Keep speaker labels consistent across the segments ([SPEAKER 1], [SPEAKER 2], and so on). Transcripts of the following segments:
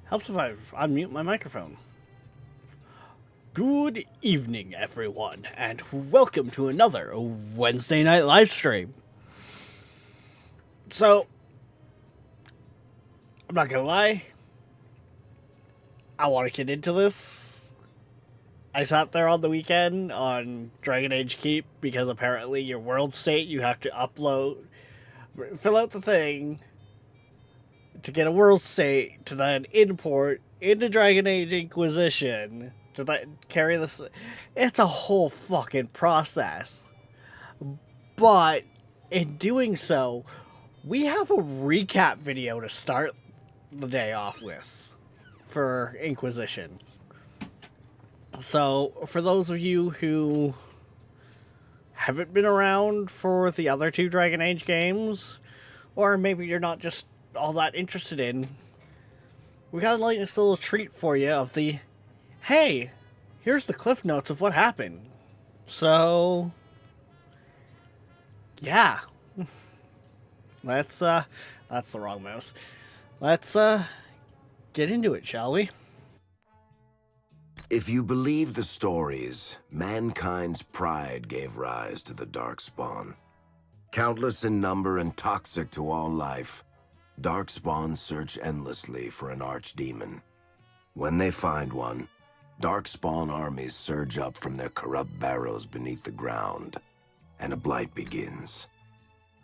[SPEAKER 1] Helps if I unmute my microphone. Good evening, everyone, and welcome to another Wednesday night live stream. So, I'm not gonna lie, I want to get into this. I sat there on the weekend on Dragon Age Keep because apparently your world state you have to upload, fill out the thing to get a world state to then import into Dragon Age Inquisition to then carry this. It's a whole fucking process. But in doing so, we have a recap video to start the day off with for Inquisition. So, for those of you who haven't been around for the other two Dragon Age games, or maybe you're not just all that interested in, we got a nice little treat for you of the, hey, here's the cliff notes of what happened. So, yeah. That's the wrong mouse. Let's, get into it, shall we?
[SPEAKER 2] If you believe the stories, mankind's pride gave rise to the Darkspawn. Countless in number and toxic to all life, Darkspawn search endlessly for an archdemon. When they find one, Darkspawn armies surge up from their corrupt barrows beneath the ground, and a blight begins.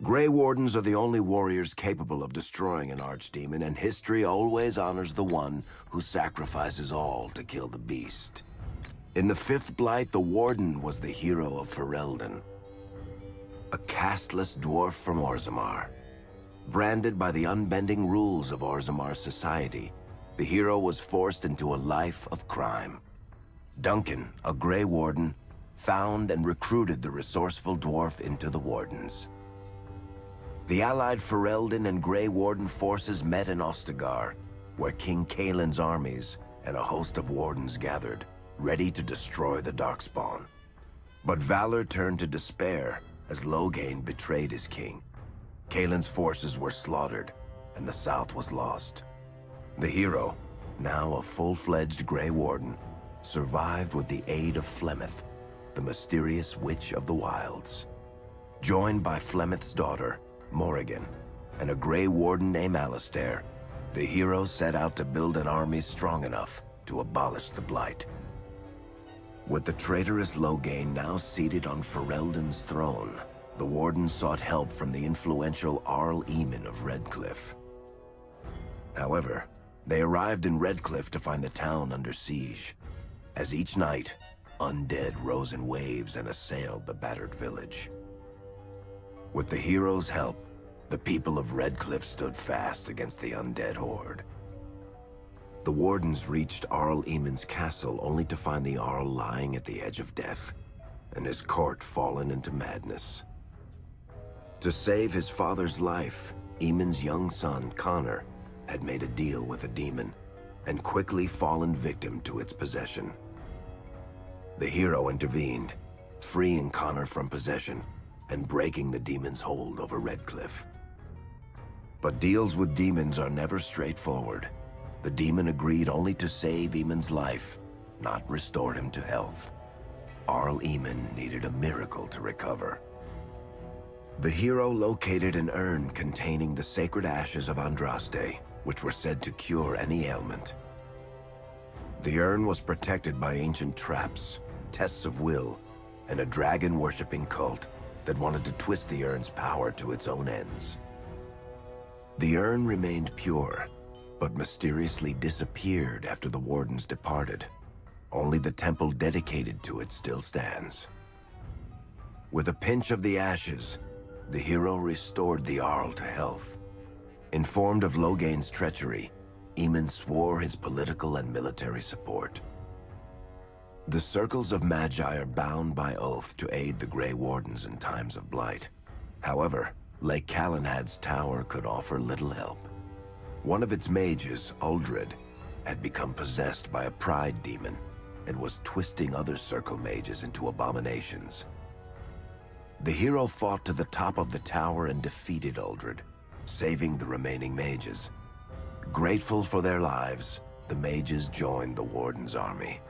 [SPEAKER 2] Grey Wardens are the only warriors capable of destroying an archdemon, and history always honors the one who sacrifices all to kill the beast. In the fifth blight, the Warden was the hero of Ferelden, a casteless dwarf from Orzammar. Branded by the unbending rules of Orzammar society, the hero was forced into a life of crime. Duncan, a Grey Warden, found and recruited the resourceful dwarf into the Wardens. The allied Ferelden and Grey Warden forces met in Ostagar, where King Kaelin's armies and a host of Wardens gathered, ready to destroy the Darkspawn. But valor turned to despair as Loghain betrayed his king. Kaelin's forces were slaughtered, and the South was lost. The hero, now a full-fledged Grey Warden, survived with the aid of Flemeth, the mysterious witch of the wilds. Joined by Flemeth's daughter, Morrigan, and a Grey Warden named Alistair, the hero set out to build an army strong enough to abolish the Blight. With the traitorous Loghain now seated on Ferelden's throne, the Warden sought help from the influential Arl Eamon of Redcliffe. However, they arrived in Redcliffe to find the town under siege. As each night, undead rose in waves and assailed the battered village. With the hero's help, the people of Redcliffe stood fast against the undead horde. The Wardens reached Arl Eamon's castle only to find the Arl lying at the edge of death, and his court fallen into madness. To save his father's life, Eamon's young son, Connor, had made a deal with a demon, and quickly fallen victim to its possession. The hero intervened, freeing Connor from possession, and breaking the demon's hold over Redcliffe. But deals with demons are never straightforward. The demon agreed only to save Eamon's life, not restore him to health. Arl Eamon needed a miracle to recover. The hero located an urn containing the sacred ashes of Andraste, which were said to cure any ailment. The urn was protected by ancient traps, tests of will, and a dragon-worshipping cult that wanted to twist the urn's power to its own ends. The urn remained pure, but mysteriously disappeared after the Wardens departed. Only the temple dedicated to it still stands. With a pinch of the ashes, the hero restored the Arl to health. Informed of Loghain's treachery, Eamon swore his political and military support. The circles of Magi are bound by oath to aid the Grey Wardens in times of blight. However, Lake Calenhad's tower could offer little help. One of its mages, Uldred, had become possessed by a pride demon and was twisting other circle mages into abominations. The hero fought to the top of the tower and defeated Uldred, saving the remaining mages. Grateful for their lives, the mages joined the Warden's army.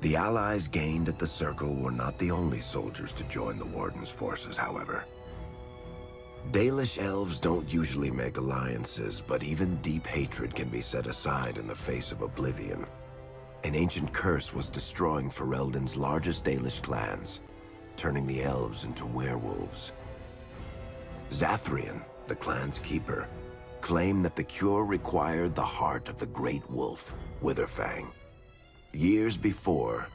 [SPEAKER 2] The allies gained at the Circle were not the only soldiers to join the Warden's forces, however. Dalish elves don't usually make alliances, but even deep hatred can be set aside in the face of oblivion. An ancient curse was destroying Ferelden's largest Dalish clans, turning the elves into werewolves. Zathrian, the clan's keeper, claimed that the cure required the heart of the great wolf, Witherfang. Years before,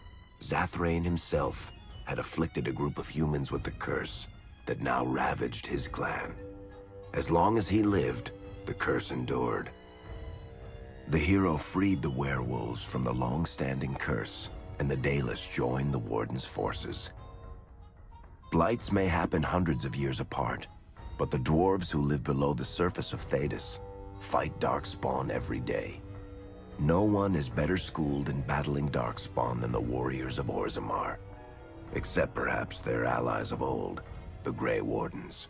[SPEAKER 2] Zathrain himself had afflicted a group of humans with the curse that now ravaged his clan. As long as he lived, the curse endured. The hero freed the werewolves from the long-standing curse, and the Dalish joined the Warden's forces. Blights may happen hundreds of years apart, but the dwarves who live below the surface of Thedas fight Darkspawn every day. No one is better schooled in battling Darkspawn than the warriors of Orzammar, except perhaps their allies of old, the Grey Wardens.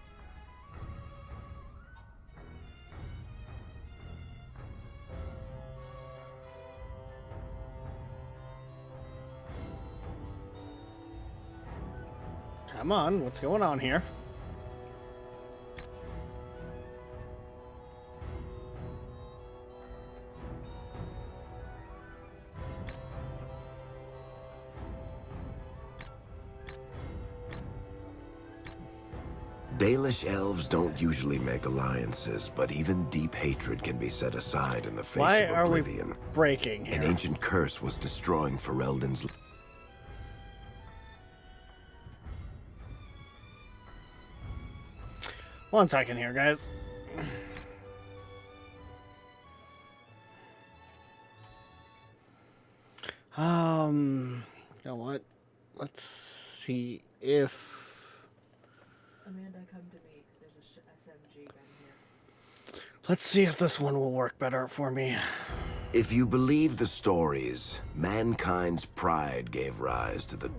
[SPEAKER 1] Come on, what's going on here?
[SPEAKER 2] Dalish elves don't usually make alliances, but even deep hatred can be set aside in the face
[SPEAKER 1] Why
[SPEAKER 2] of
[SPEAKER 1] are we
[SPEAKER 2] oblivion.
[SPEAKER 1] breaking
[SPEAKER 2] An
[SPEAKER 1] here?
[SPEAKER 2] ancient curse was destroying Ferelden's...
[SPEAKER 1] One second here, guys. You know what? Let's see if...
[SPEAKER 3] Amanda, come to me. There's a SMG gun here.
[SPEAKER 1] Let's see if this one will work better for me.
[SPEAKER 2] If you believe the stories, mankind's pride gave rise to the...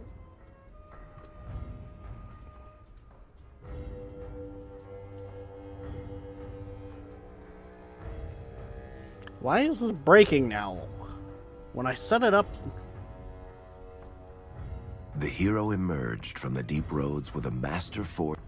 [SPEAKER 1] Why is this breaking now? When I set it up...
[SPEAKER 2] The hero emerged from the deep roads with a master force.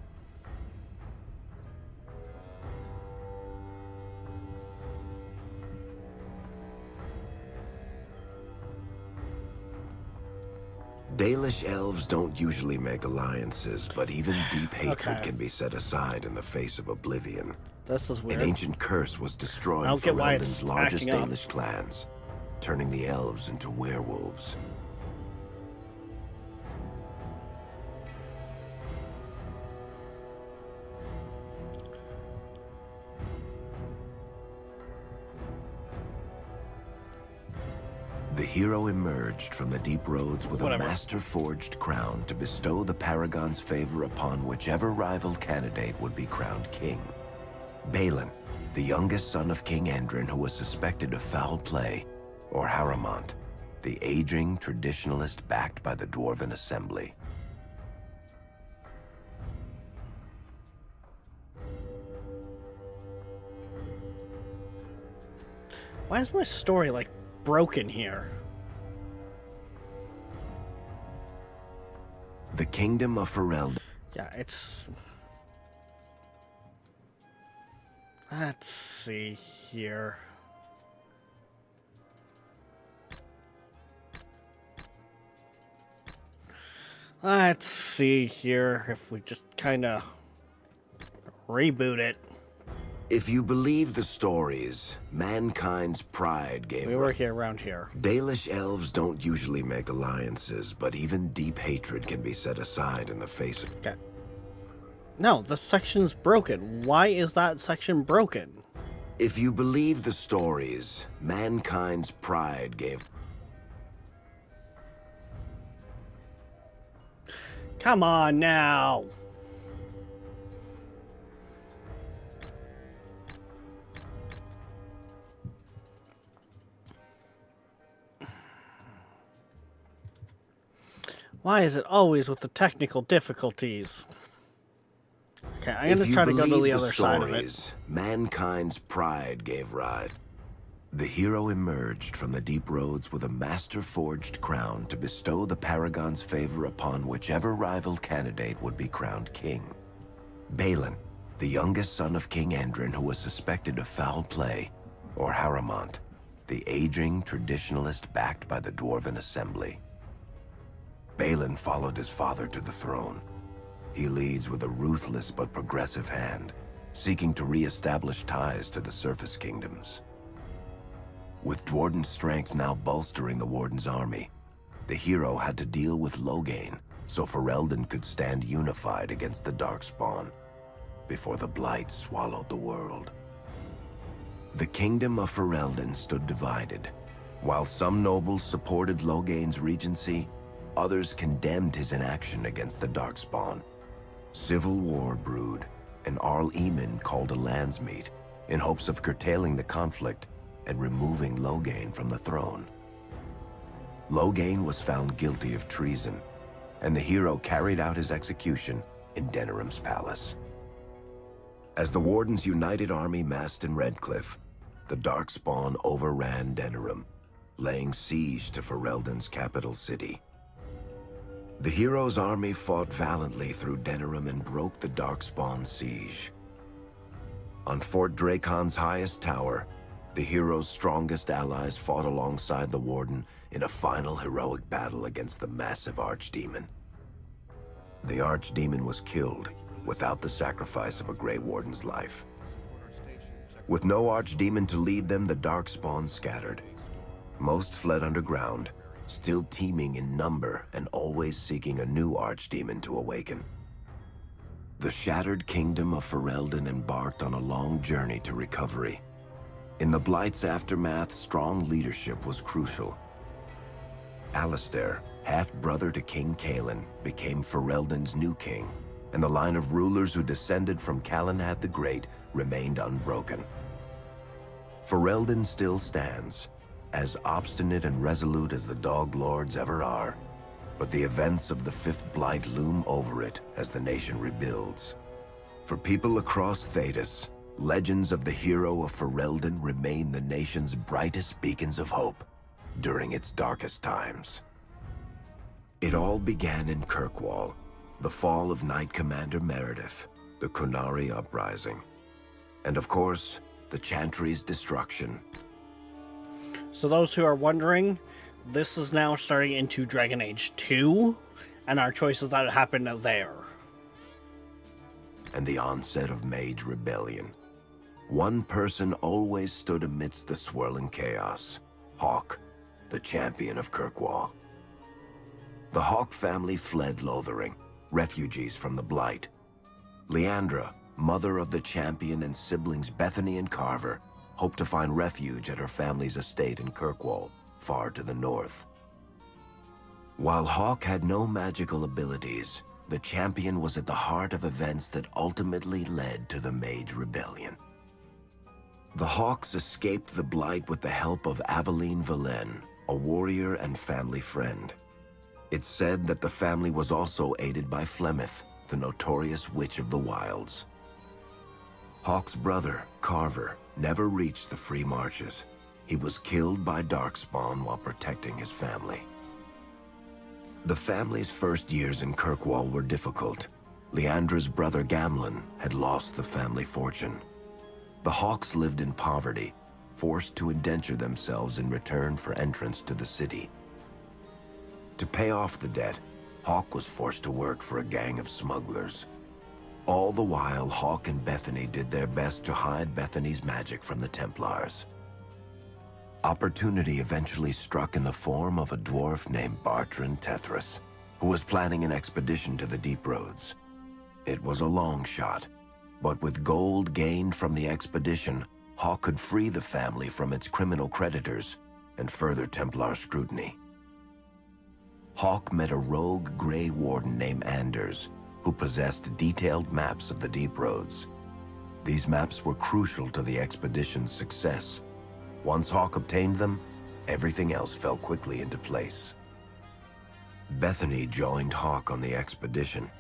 [SPEAKER 2] Dalish elves don't usually make alliances, but even deep hatred
[SPEAKER 1] Okay.
[SPEAKER 2] can be set aside in the face of oblivion.
[SPEAKER 1] This is
[SPEAKER 2] An
[SPEAKER 1] weird.
[SPEAKER 2] ancient curse was destroying
[SPEAKER 1] I don't get why it's
[SPEAKER 2] Ferelden's largest
[SPEAKER 1] acting up.
[SPEAKER 2] Dalish clans, turning the elves into werewolves. The hero emerged from the deep roads with
[SPEAKER 1] Whatever.
[SPEAKER 2] a master-forged crown to bestow the Paragon's favor upon whichever rival candidate would be crowned king. Balin, the youngest son of King Endrin who was suspected of foul play, or Haramont, the aging traditionalist backed by the Dwarven Assembly.
[SPEAKER 1] Why is my story, like, broken here?
[SPEAKER 2] The kingdom of Ferelden.
[SPEAKER 1] Yeah, it's... Let's see here. Let's see here if we just kind of reboot it.
[SPEAKER 2] If you believe the stories, mankind's pride gave
[SPEAKER 1] We were here around here.
[SPEAKER 2] Dalish elves don't usually make alliances, but even deep hatred can be set aside in the face of...
[SPEAKER 1] Okay. No, the section's broken. Why is that section broken?
[SPEAKER 2] If you believe the stories, mankind's pride gave...
[SPEAKER 1] Come on now. Why is it always with the technical difficulties? Okay, I'm
[SPEAKER 2] If
[SPEAKER 1] gonna
[SPEAKER 2] you
[SPEAKER 1] try to go to
[SPEAKER 2] believe
[SPEAKER 1] the other side of it.
[SPEAKER 2] stories, mankind's pride gave rise. The hero emerged from the deep roads with a master-forged crown to bestow the Paragon's favor upon whichever rival candidate would be crowned king. Balin, the youngest son of King Endrin who was suspected of foul play, or Haramont, the aging traditionalist backed by the Dwarven Assembly. Balin followed his father to the throne. He leads with a ruthless but progressive hand, seeking to re-establish ties to the surface kingdoms. With Dwarden's strength now bolstering the Warden's army, the hero had to deal with Loghain so Ferelden could stand unified against the Darkspawn before the Blight swallowed the world. The kingdom of Ferelden stood divided. While some nobles supported Loghain's regency, others condemned his inaction against the Darkspawn. Civil war brewed, and Arl Eamon called a landsmeet in hopes of curtailing the conflict and removing Loghain from the throne. Loghain was found guilty of treason, and the hero carried out his execution in Denerim's palace. As the Warden's united army massed in Redcliffe, the Darkspawn overran Denerim, laying siege to Ferelden's capital city. The hero's army fought valiantly through Denerim and broke the Darkspawn siege. On Fort Dracon's highest tower, the hero's strongest allies fought alongside the Warden in a final heroic battle against the massive Archdemon. The Archdemon was killed without the sacrifice of a Grey Warden's life. With no Archdemon to lead them, the Darkspawn scattered. Most fled underground, still teeming in number and always seeking a new Archdemon to awaken. The shattered kingdom of Ferelden embarked on a long journey to recovery. In the Blight's aftermath, strong leadership was crucial. Alistair, half-brother to King Cailan, became Ferelden's new king, and the line of rulers who descended from Calenhad the Great remained unbroken. Ferelden still stands, as obstinate and resolute as the Dog Lords ever are, but the events of the Fifth Blight loom over it as the nation rebuilds. For people across Thedas, legends of the hero of Ferelden remain the nation's brightest beacons of hope during its darkest times. It all began in Kirkwall, the fall of Knight Commander Meredith, the Qunari uprising, and of course, the Chantry's destruction.
[SPEAKER 1] So those who are wondering, this is now starting into Dragon Age 2, and our choices that happened there.
[SPEAKER 2] And the onset of Mage Rebellion. One person always stood amidst the swirling chaos: Hawke, the champion of Kirkwall. The Hawke family fled Lothering, refugees from the Blight. Leandra, mother of the champion, and siblings Bethany and Carver hoped to find refuge at her family's estate in Kirkwall, far to the north. While Hawke had no magical abilities, the champion was at the heart of events that ultimately led to the Mage Rebellion. The Hawks escaped the Blight with the help of Aveline Valen, a warrior and family friend. It's said that the family was also aided by Flemeth, the notorious Witch of the Wilds. Hawke's brother, Carver, never reached the Free Marches. He was killed by Darkspawn while protecting his family. The family's first years in Kirkwall were difficult. Leandra's brother Gamlen had lost the family fortune. The Hawks lived in poverty, forced to indenture themselves in return for entrance to the city. To pay off the debt, Hawke was forced to work for a gang of smugglers. All the while, Hawke and Bethany did their best to hide Bethany's magic from the Templars. Opportunity eventually struck in the form of a dwarf named Bartrand Tethras, who was planning an expedition to the Deep Roads. It was a long shot, but with gold gained from the expedition, Hawke could free the family from its criminal creditors and further Templar scrutiny. Hawke met a rogue Grey Warden named Anders, who possessed detailed maps of the Deep Roads. These maps were crucial to the expedition's success. Once Hawke obtained them, everything else fell quickly into place. Bethany joined Hawke on the expedition.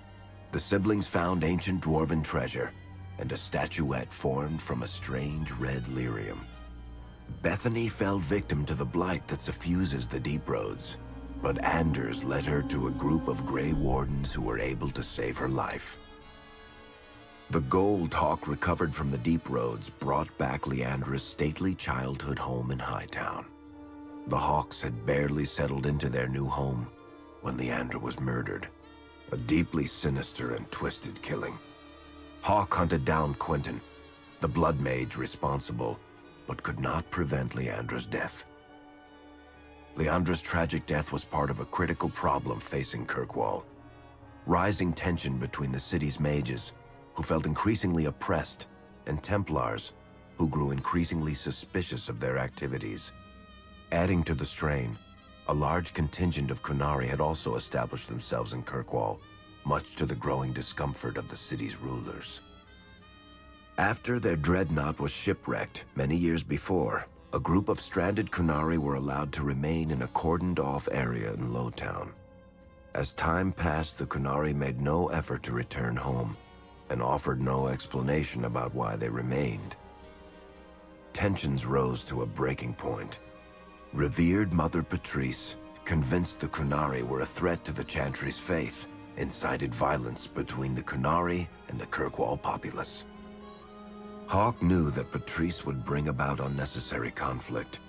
[SPEAKER 2] The siblings found ancient dwarven treasure and a statuette formed from a strange red lyrium. Bethany fell victim to the blight that suffuses the Deep Roads, but Anders led her to a group of Grey Wardens who were able to save her life. The gold Hawk recovered from the Deep Roads brought back Leandra's stately childhood home in Hightown. The Hawks had barely settled into their new home when Leandra was murdered, a deeply sinister and twisted killing. Hawk hunted down Quentin, the blood mage responsible, but could not prevent Leandra's death. Leandra's tragic death was part of a critical problem facing Kirkwall. Rising tension between the city's mages, who felt increasingly oppressed, and Templars, who grew increasingly suspicious of their activities. Adding to the strain, a large contingent of Qunari had also established themselves in Kirkwall, much to the growing discomfort of the city's rulers. After their dreadnought was shipwrecked many years before, a group of stranded Qunari were allowed to remain in a cordoned-off area in Lowtown. As time passed, the Qunari made no effort to return home, and offered no explanation about why they remained. Tensions rose to a breaking point. Revered Mother Patrice, convinced the Qunari were a threat to the Chantry's faith, incited violence between the Qunari and the Kirkwall populace. Hawk knew that Patrice would bring about unnecessary conflict.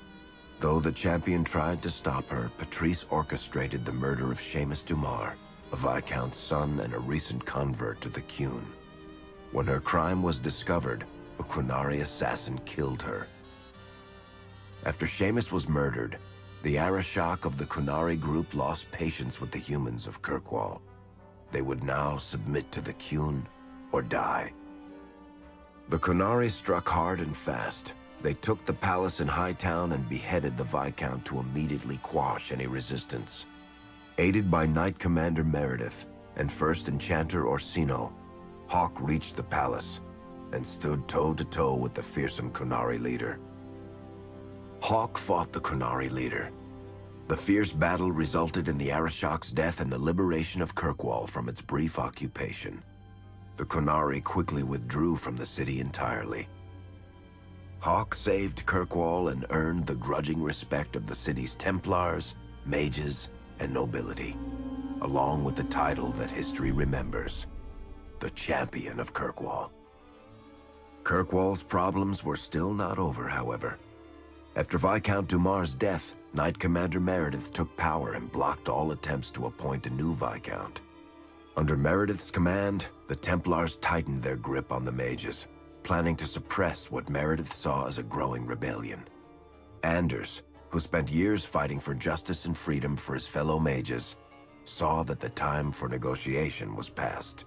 [SPEAKER 2] Though the champion tried to stop her, Patrice orchestrated the murder of Seamus Dumar, a Viscount's son and a recent convert to the Qun. When her crime was discovered, a Qunari assassin killed her. After Seamus was murdered, the Arishok of the Qunari group lost patience with the humans of Kirkwall. They would now submit to the Qun or die. The Qunari struck hard and fast. They took the palace in Hightown and beheaded the Viscount to immediately quash any resistance. Aided by Knight Commander Meredith and First Enchanter Orsino, Hawk reached the palace and stood toe-to-toe with the fearsome Qunari leader. Hawk fought the Qunari leader. The fierce battle resulted in the Arishok's death and the liberation of Kirkwall from its brief occupation. The Qunari quickly withdrew from the city entirely. Hawk saved Kirkwall and earned the grudging respect of the city's Templars, mages, and nobility, along with the title that history remembers, the Champion of Kirkwall. Kirkwall's problems were still not over, however. After Viscount Dumar's death, Knight Commander Meredith took power and blocked all attempts to appoint a new Viscount. Under Meredith's command, the Templars tightened their grip on the mages, planning to suppress what Meredith saw as a growing rebellion. Anders, who spent years fighting for justice and freedom for his fellow mages, saw that the time for negotiation was past.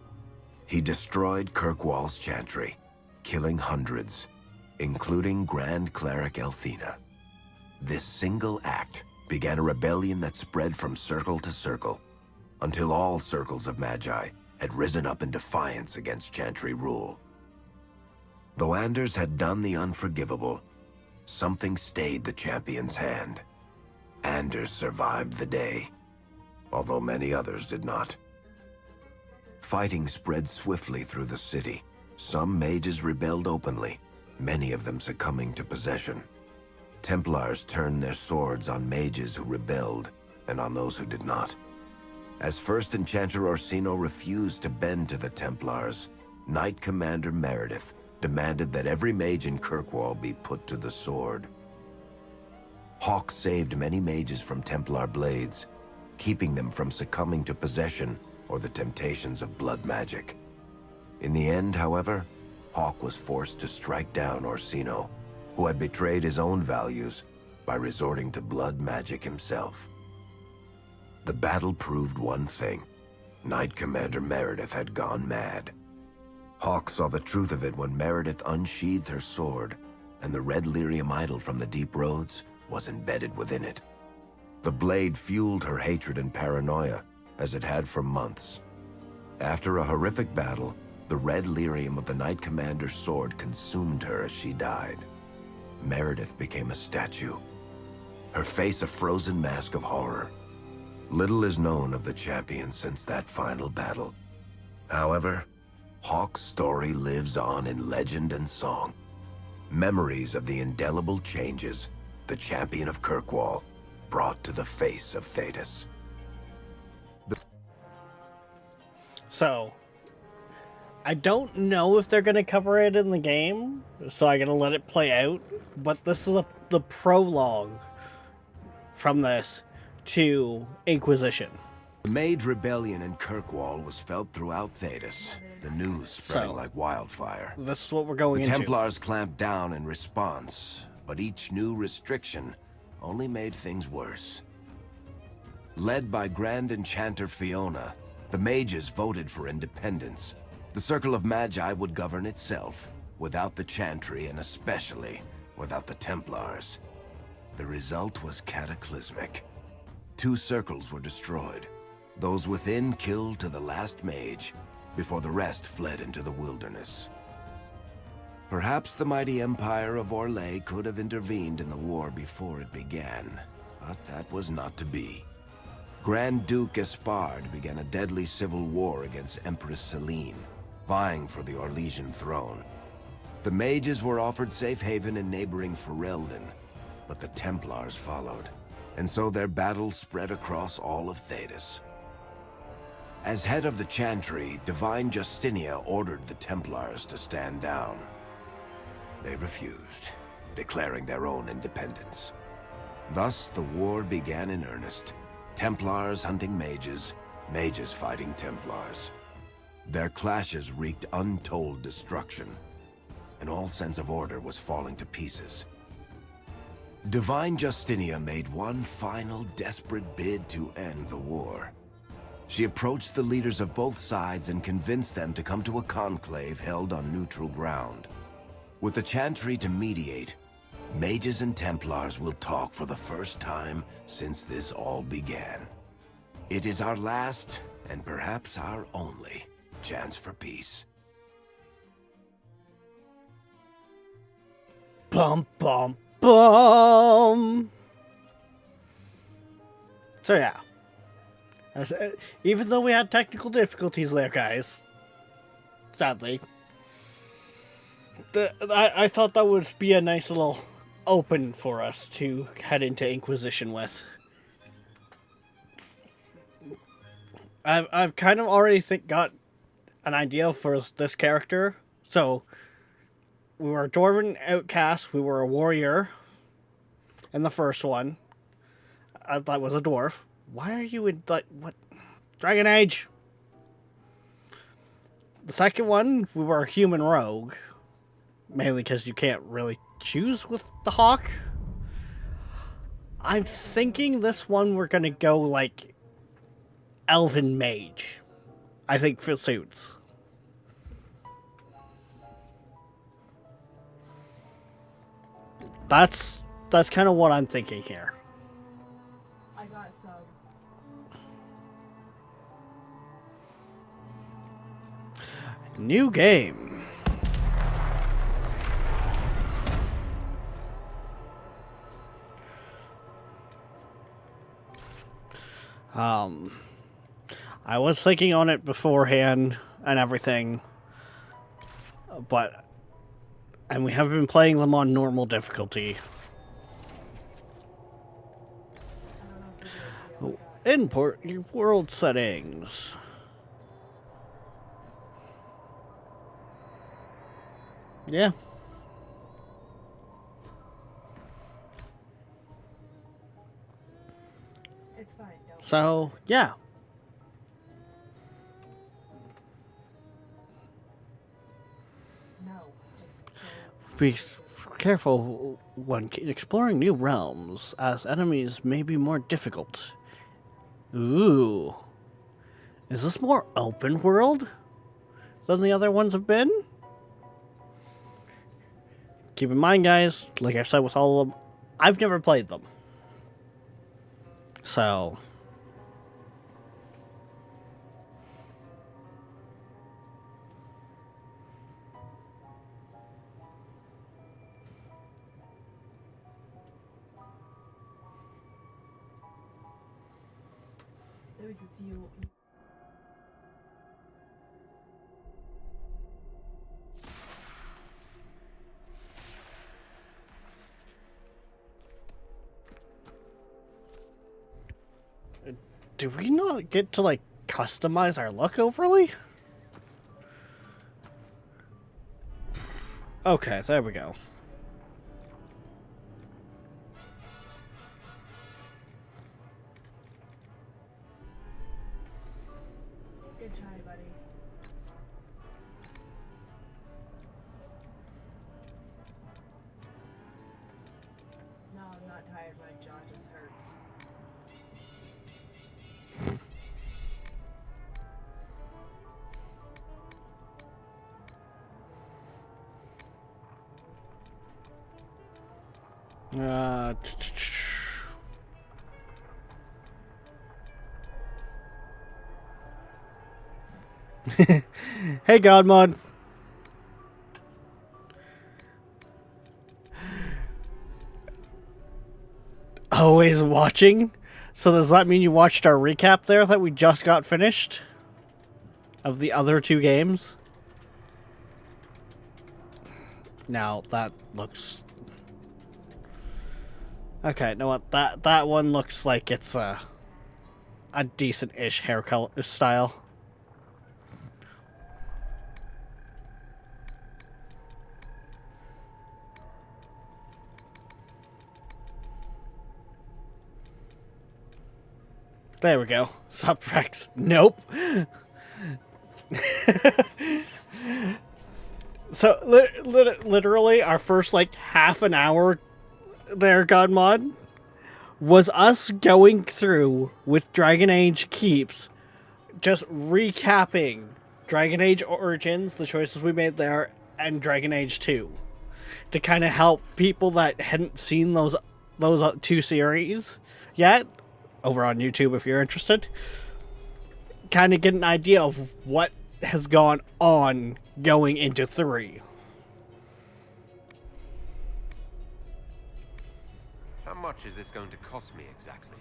[SPEAKER 2] He destroyed Kirkwall's chantry, killing hundreds, including Grand Cleric Elthina. This single act began a rebellion that spread from circle to circle, until all circles of Magi had risen up in defiance against chantry rule. Though Anders had done the unforgivable, something stayed the champion's hand. Anders survived the day, although many others did not. Fighting spread swiftly through the city. Some mages rebelled openly, many of them succumbing to possession. Templars turned their swords on mages who rebelled and on those who did not. As First Enchanter Orsino refused to bend to the Templars, Knight Commander Meredith demanded that every mage in Kirkwall be put to the sword. Hawk saved many mages from Templar blades, keeping them from succumbing to possession or the temptations of blood magic. In the end, however, Hawk was forced to strike down Orsino, who had betrayed his own values by resorting to blood magic himself. The battle proved one thing: Knight Commander Meredith had gone mad. Hawk saw the truth of it when Meredith unsheathed her sword, and the red lyrium idol from the Deep Roads was embedded within it. The blade fueled her hatred and paranoia, as it had for months. After a horrific battle, the red lyrium of the Knight Commander's sword consumed her as she died. Meredith became a statue, her face a frozen mask of horror. Little is known of the champion since that final battle. However, Hawk's story lives on in legend and song. Memories of the indelible changes the champion of Kirkwall brought to the face of Thedas.
[SPEAKER 1] So, I don't know if they're going to cover it in the game, so I'm going to let it play out. But this is the prologue from this to Inquisition.
[SPEAKER 2] The Mage Rebellion in Kirkwall was felt throughout Thedas, the news spreading like wildfire.
[SPEAKER 1] This is what we're going
[SPEAKER 2] The
[SPEAKER 1] into.
[SPEAKER 2] Templars clamped down in response, but each new restriction only made things worse. Led by Grand Enchanter Fiona, the mages voted for independence. The Circle of Magi would govern itself, without the Chantry and especially without the Templars. The result was cataclysmic. 2 circles were destroyed. Those within killed to the last mage, before the rest fled into the wilderness. Perhaps the mighty Empire of Orlais could have intervened in the war before it began, but that was not to be. Grand Duke Espard began a deadly civil war against Empress Celine, vying for the Orlesian throne. The mages were offered safe haven in neighboring Ferelden, but the Templars followed, and so their battle spread across all of Thedas. As head of the Chantry, Divine Justinia ordered the Templars to stand down. They refused, declaring their own independence. Thus, the war began in earnest. Templars hunting mages, mages fighting Templars. Their clashes wreaked untold destruction, and all sense of order was falling to pieces. Divine Justinia made one final desperate bid to end the war. She approached the leaders of both sides and convinced them to come to a conclave held on neutral ground. With the Chantry to mediate, mages and Templars will talk for the first time since this all began. It is our last, and perhaps our only, chance for peace.
[SPEAKER 1] Bum, bum, bum! So yeah. Even though we had technical difficulties there, guys, sadly, I thought that would be a nice little open for us to head into Inquisition with. I've kind of already got an idea for this character. So, we were a Dwarven outcast, we were a warrior in the first one. That was a dwarf. Why are you in, like, what? Dragon Age! The second one, we were a human rogue. Mainly because you can't really choose with the hawk. I'm thinking this one we're gonna go, like, elven mage. I think for suits. That's kind of what I'm thinking here.
[SPEAKER 3] I got some.
[SPEAKER 1] New game. I was thinking on it beforehand and everything, and we have been playing them on normal difficulty. Import your world settings. Yeah.
[SPEAKER 3] It's fine. Don't.
[SPEAKER 1] So, yeah.
[SPEAKER 3] No. Just
[SPEAKER 1] Be careful when exploring new realms, as enemies may be more difficult. Ooh. Is this more open world than the other ones have been? Keep in mind, guys, like I've said with all of them, I've never played them. So...
[SPEAKER 3] there we can see you.
[SPEAKER 1] Do we not get to, like, customize our look overly? Okay, there we go.
[SPEAKER 3] Good try, buddy. No, I'm not tired. My jaw just hurts.
[SPEAKER 1] Uh, hey, Godmod. Always watching? So does that mean you watched our recap there that we just got finished? Of the other two games? Now, that looks... Okay, know what? That one looks like it's a decent-ish hair color style. There we go. Sup, Rex? Nope. So, literally, our first, like, half an hour there, Godmod, was us going through with Dragon Age Keeps, just recapping Dragon Age Origins, the choices we made there, and Dragon Age 2. To kind of help people that hadn't seen those two series yet, over on YouTube if you're interested, kind of get an idea of what has gone on going into 3.
[SPEAKER 4] How much is this going to cost me exactly?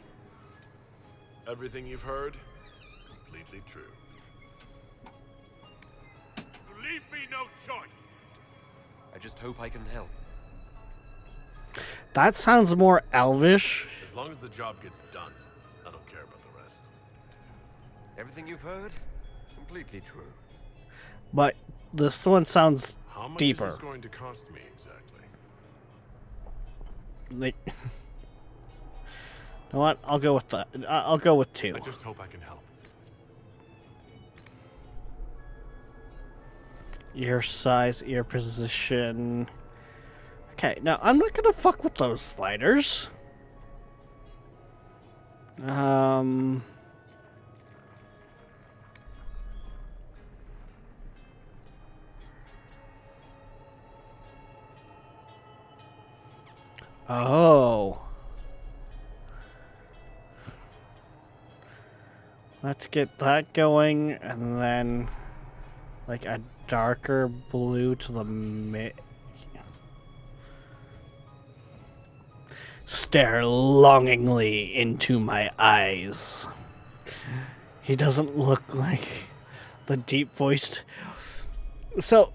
[SPEAKER 5] Everything you've heard, completely true.
[SPEAKER 6] You leave me no choice.
[SPEAKER 4] I just hope I can help.
[SPEAKER 1] That sounds more elvish.
[SPEAKER 5] As long as the job gets done, I don't care about the rest.
[SPEAKER 4] Everything you've heard? Completely true.
[SPEAKER 1] But this one sounds
[SPEAKER 5] How much
[SPEAKER 1] deeper.
[SPEAKER 5] is this going to cost me exactly?
[SPEAKER 1] Like, you know what? I'll go with that. I'll go with 2.
[SPEAKER 5] I just hope I can help.
[SPEAKER 1] Ear size, ear position. Okay, now I'm not gonna fuck with those sliders. Oh. Let's get that going, and then like a darker blue to the mid. Stare longingly into my eyes. He doesn't look like the deep-voiced. So,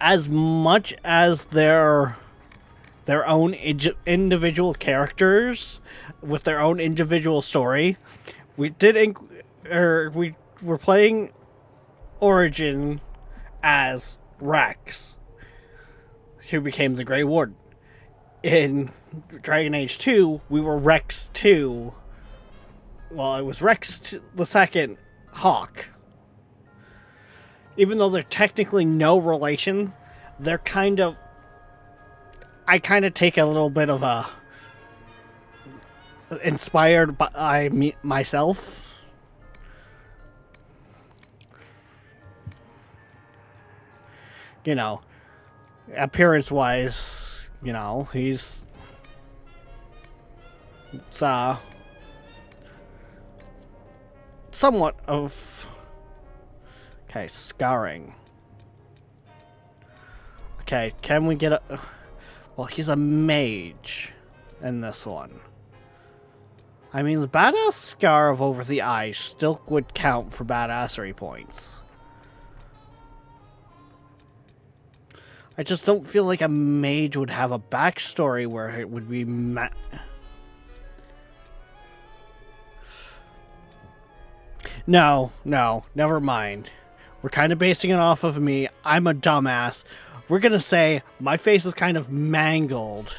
[SPEAKER 1] as much as their own individual characters with their own individual story, we were playing Origin as Rex, who became the Grey Warden. In Dragon Age 2, we were Rex 2. Well, it was Rex the second Hawk. Even though they're technically no relation, they're kind of... I kind of take a little bit of a... inspired by myself. You know, appearance-wise... You know, he's somewhat of... Okay, scarring. Okay, can we get a... Well, he's a mage in this one. I mean, the badass scar of over the eye still would count for badassery points. I just don't feel like a mage would have a backstory where it would be No, never mind. We're kind of basing it off of me. I'm a dumbass. We're gonna say my face is kind of mangled.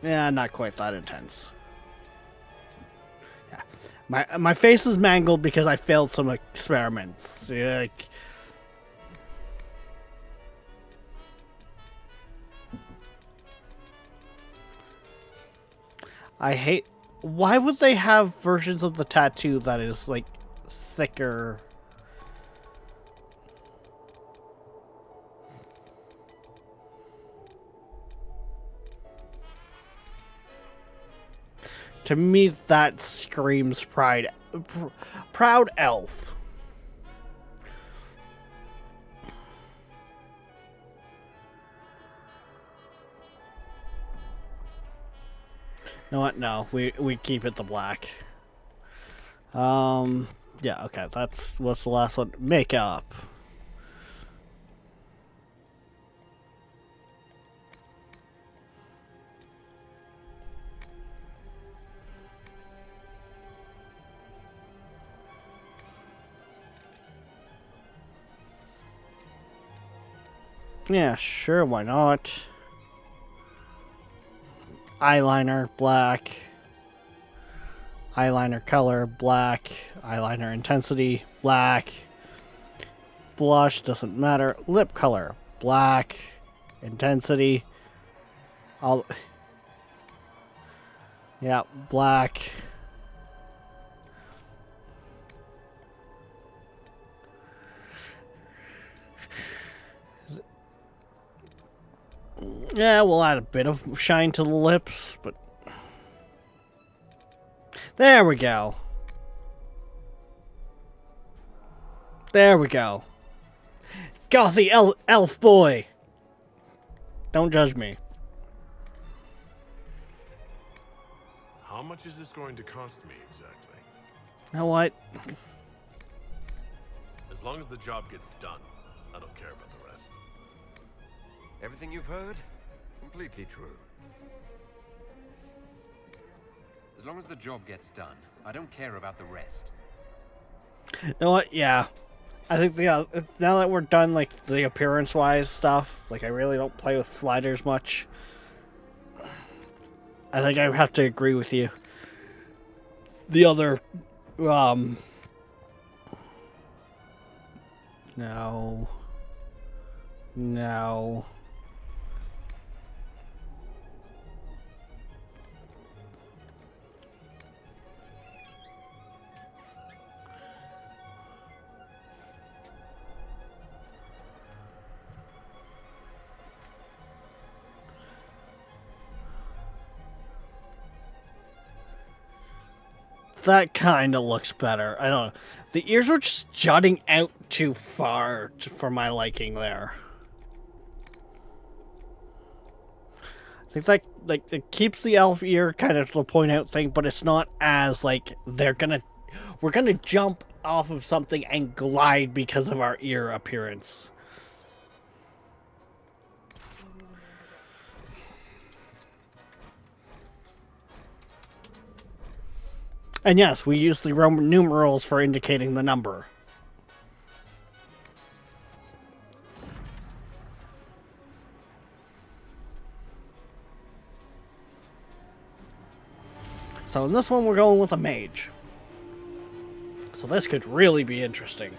[SPEAKER 1] Yeah, not quite that intense. Yeah, my face is mangled because I failed some experiments. Yeah, like, I hate. Why would they have versions of the tattoo that is like thicker? To me, that screams pride. Proud elf. You know what? No, we keep it the black. Yeah, okay, what's the last one? Makeup. Yeah, sure, why not? Eyeliner, black. Eyeliner color, black. Eyeliner intensity, black. Blush, doesn't matter. Lip color, black. Intensity. All. Yeah, black. Yeah, we'll add a bit of shine to the lips, but... There we go. There we go. Gothy elf boy! Don't judge me.
[SPEAKER 5] How much is this going to cost me exactly?
[SPEAKER 1] You know what?
[SPEAKER 5] As long as the job gets done, I don't care about the rest.
[SPEAKER 4] Everything you've heard? Completely true.
[SPEAKER 7] As long as the job gets done, I don't care about the rest.
[SPEAKER 1] You know what? Yeah. I think now that we're done, like, the appearance-wise stuff, like, I really don't play with sliders much. I think I have to agree with you. The other, no. No. That kind of looks better. I don't know. The ears were just jutting out too far for my liking there. I think that, like, it keeps the elf ear kind of the point out thing, but it's not as, like, we're gonna jump off of something and glide because of our ear appearance. And yes, we use the Roman numerals for indicating the number. So in this one, we're going with a mage. So this could really be interesting.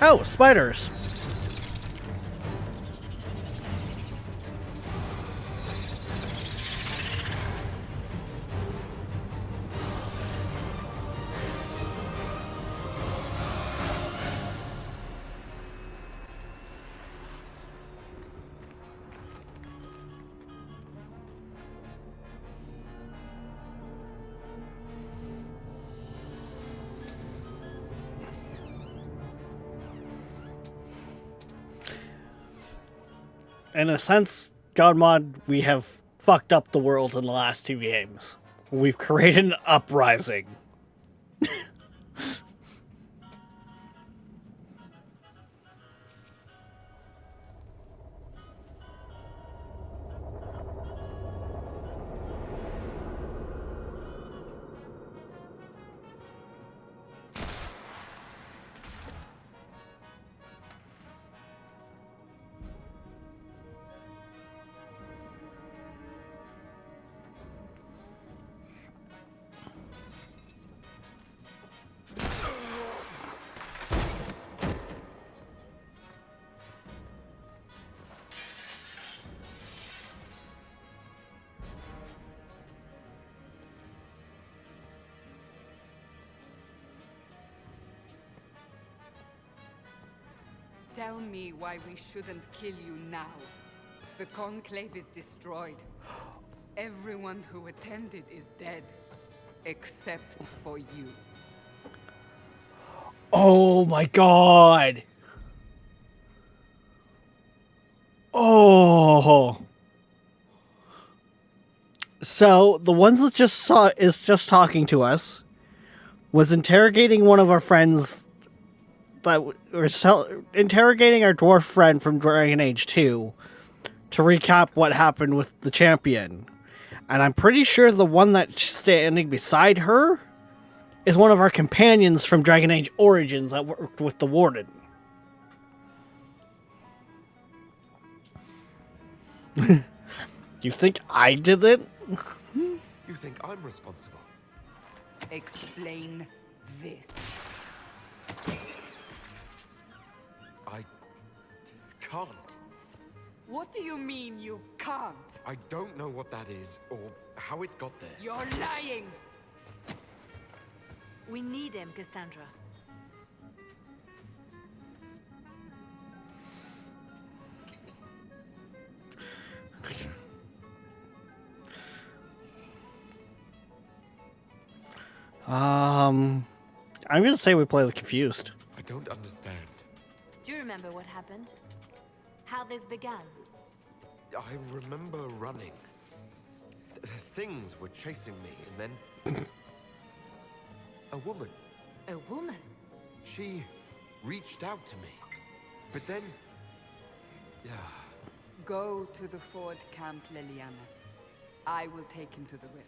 [SPEAKER 1] Oh, spiders! In a sense, God Mod, we have fucked up the world in the last 2 games. We've created an uprising.
[SPEAKER 8] Tell me why we shouldn't kill you now. The Conclave is destroyed. Everyone who attended is dead. Except for you.
[SPEAKER 1] Oh my god! Oh! So, the one that is just talking to us was interrogating one of our friends interrogating our dwarf friend from Dragon Age 2 to recap what happened with the champion. And I'm pretty sure the one that's standing beside her is one of our companions from Dragon Age Origins that worked with the Warden. You think I did it?
[SPEAKER 4] You think I'm responsible?
[SPEAKER 8] Explain this.
[SPEAKER 4] I can't.
[SPEAKER 8] What do you mean you can't?
[SPEAKER 4] I don't know what that is, or how it got there.
[SPEAKER 8] You're lying!
[SPEAKER 9] We need him, Cassandra.
[SPEAKER 1] I'm gonna say we play the confused.
[SPEAKER 4] I don't understand.
[SPEAKER 9] Do you remember what happened? How this began?
[SPEAKER 4] I remember running. Things were chasing me, and then... a woman.
[SPEAKER 9] A woman?
[SPEAKER 4] She reached out to me. But then... Yeah.
[SPEAKER 8] Go to the Ford Camp, Leliana. I will take him to the rift.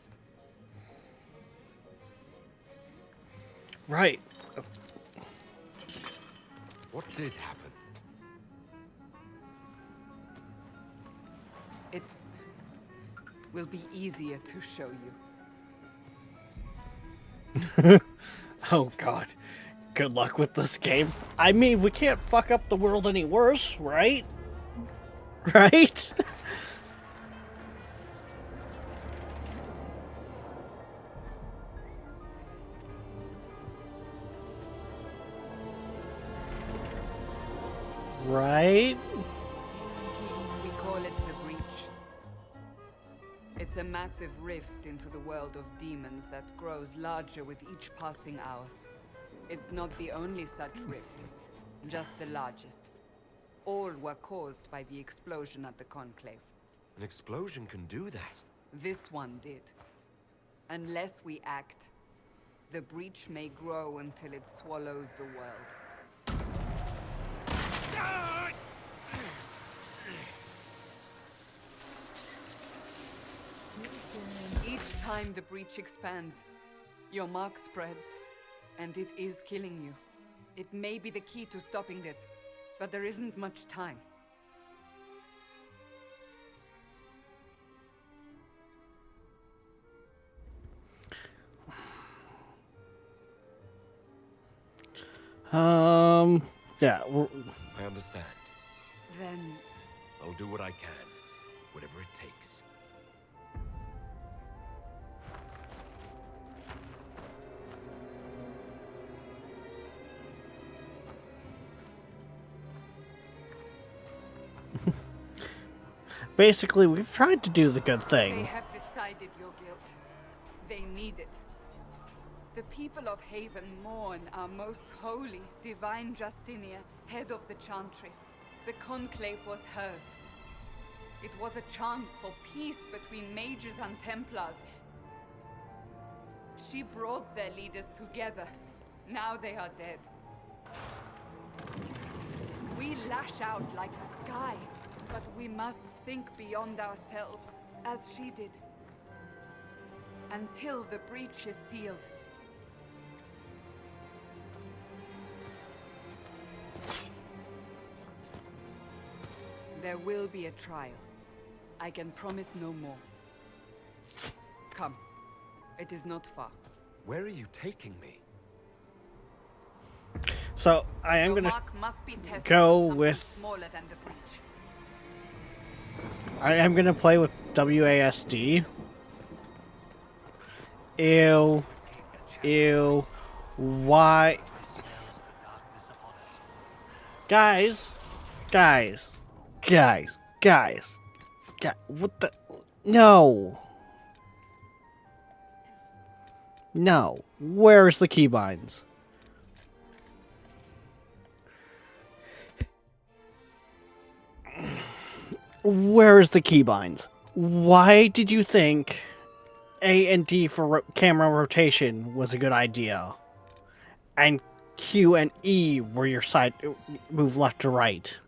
[SPEAKER 1] Right.
[SPEAKER 4] What did happen?
[SPEAKER 8] It will be easier to show you.
[SPEAKER 1] Oh god. Good luck with this game. I mean, we can't fuck up the world any worse, right? Right? Right?
[SPEAKER 8] We call it the Breach. It's a massive rift into the world of demons that grows larger with each passing hour. It's not the only such rift, just the largest. All were caused by the explosion at the Conclave.
[SPEAKER 4] An explosion can do that.
[SPEAKER 8] This one did. Unless we act, the Breach may grow until it swallows the world. Each time the Breach expands, your mark spreads, and it is killing you. It may be the key to stopping this, but there isn't much time.
[SPEAKER 1] Yeah.
[SPEAKER 4] I understand.
[SPEAKER 8] Then
[SPEAKER 4] I'll do what I can. Whatever it takes.
[SPEAKER 1] Basically, we've tried to do the good
[SPEAKER 8] they
[SPEAKER 1] thing.
[SPEAKER 8] have decided your guilt. They need it. The people of Haven mourn our most holy, divine Justinia, head of the Chantry. The Conclave was hers. It was a chance for peace between mages and Templars. She brought their leaders together. Now they are dead. We lash out like the sky, but we must think beyond ourselves, as she did. Until the breach is sealed. There will be a trial. I can promise no more. Come. It is not far.
[SPEAKER 4] Where are you taking me?
[SPEAKER 1] So I am
[SPEAKER 8] Your
[SPEAKER 1] gonna
[SPEAKER 8] mark must be tested
[SPEAKER 1] go
[SPEAKER 8] with something
[SPEAKER 1] with-
[SPEAKER 8] smaller than the breach.
[SPEAKER 1] I am gonna play with WASD. Ew. Ew. Why? Guys. Guys. Guys. Guys. What the? No. No. Where's the keybinds? Where's the keybinds? Why did you think A and D for camera rotation was a good idea? And Q and E were your side move left to right.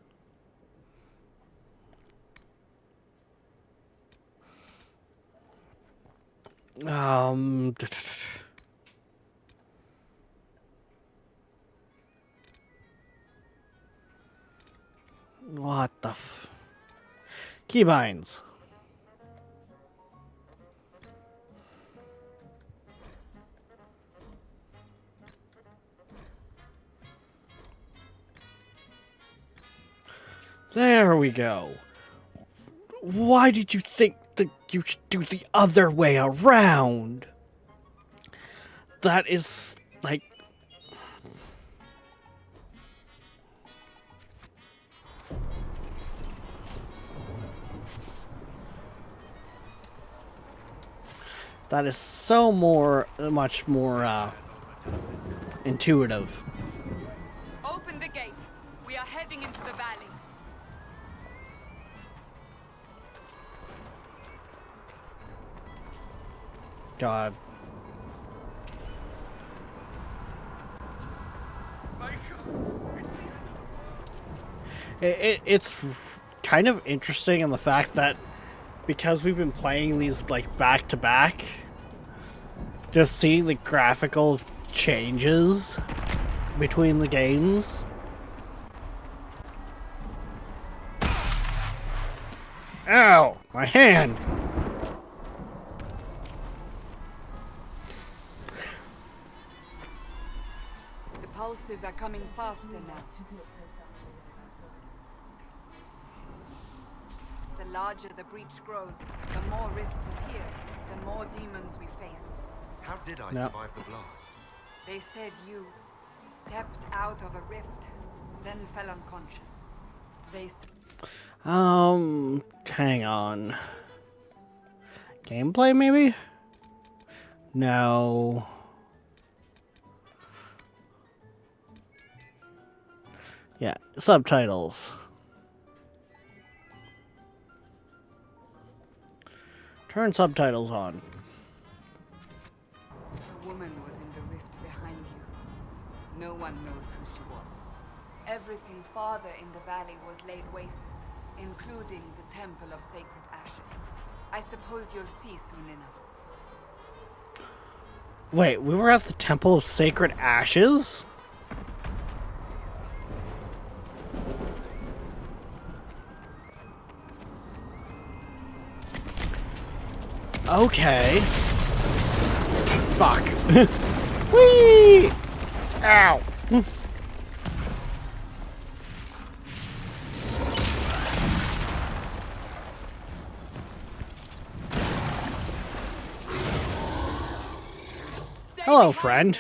[SPEAKER 1] What the keybinds. There we go. Why did you think that you should do the other way around? That is like... That is so much more intuitive.
[SPEAKER 8] Open the gate. We are heading into the valley.
[SPEAKER 1] God. It's kind of interesting in the fact that because we've been playing these like back to back, just seeing the graphical changes between the games. Ow! My hand!
[SPEAKER 8] The pulses are coming faster now. The larger the breach grows, the more rifts appear, the more demons we face.
[SPEAKER 4] How did I
[SPEAKER 1] No.
[SPEAKER 4] survive the blast?
[SPEAKER 8] They said you stepped out of a rift, then fell unconscious. They
[SPEAKER 1] Hang on. Gameplay, maybe? No. Yeah, subtitles. Turn subtitles on.
[SPEAKER 8] A woman was in the rift behind you. No one knows who she was. Everything farther in the valley was laid waste, including the Temple of Sacred Ashes. I suppose you'll see soon enough.
[SPEAKER 1] Wait, we were at the Temple of Sacred Ashes? Okay. Fuck. Whee! Ow. Hello, friend.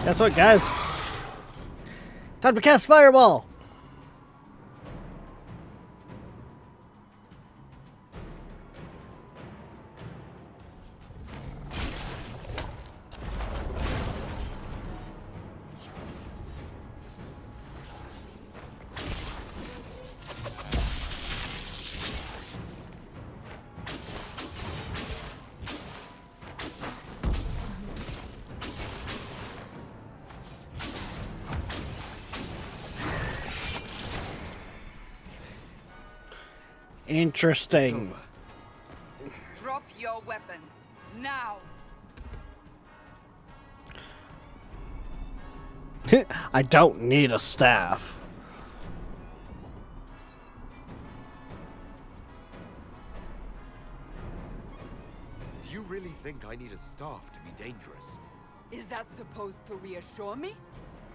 [SPEAKER 1] Guess what, guys? Time to cast Fireball! Interesting.
[SPEAKER 8] Drop your weapon. Now!
[SPEAKER 1] I don't need a staff.
[SPEAKER 4] Do you really think I need a staff to be dangerous?
[SPEAKER 8] Is that supposed to reassure me?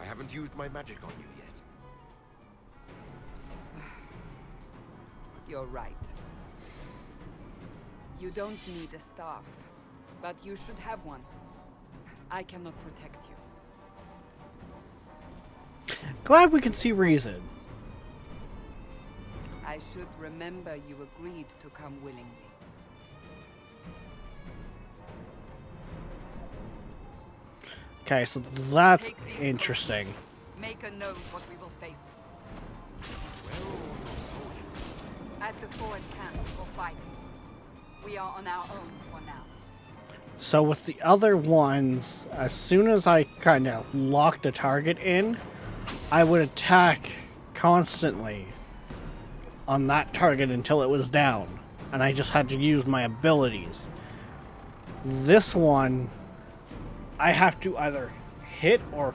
[SPEAKER 4] I haven't used my magic on you yet.
[SPEAKER 8] You're right. You don't need a staff, but you should have one. I cannot protect you.
[SPEAKER 1] Glad we can see reason.
[SPEAKER 8] I should remember you agreed to come willingly.
[SPEAKER 1] Okay, so that's
[SPEAKER 8] Take these
[SPEAKER 1] interesting.
[SPEAKER 8] clothes. Make a note what we will face.
[SPEAKER 4] Where are all your soldiers?
[SPEAKER 8] At the forward camp for fighting. We are on our own for now.
[SPEAKER 1] So with the other ones, as soon as I kind of locked a target in, I would attack constantly on that target until it was down. And I just had to use my abilities. This one, I have to either hit or,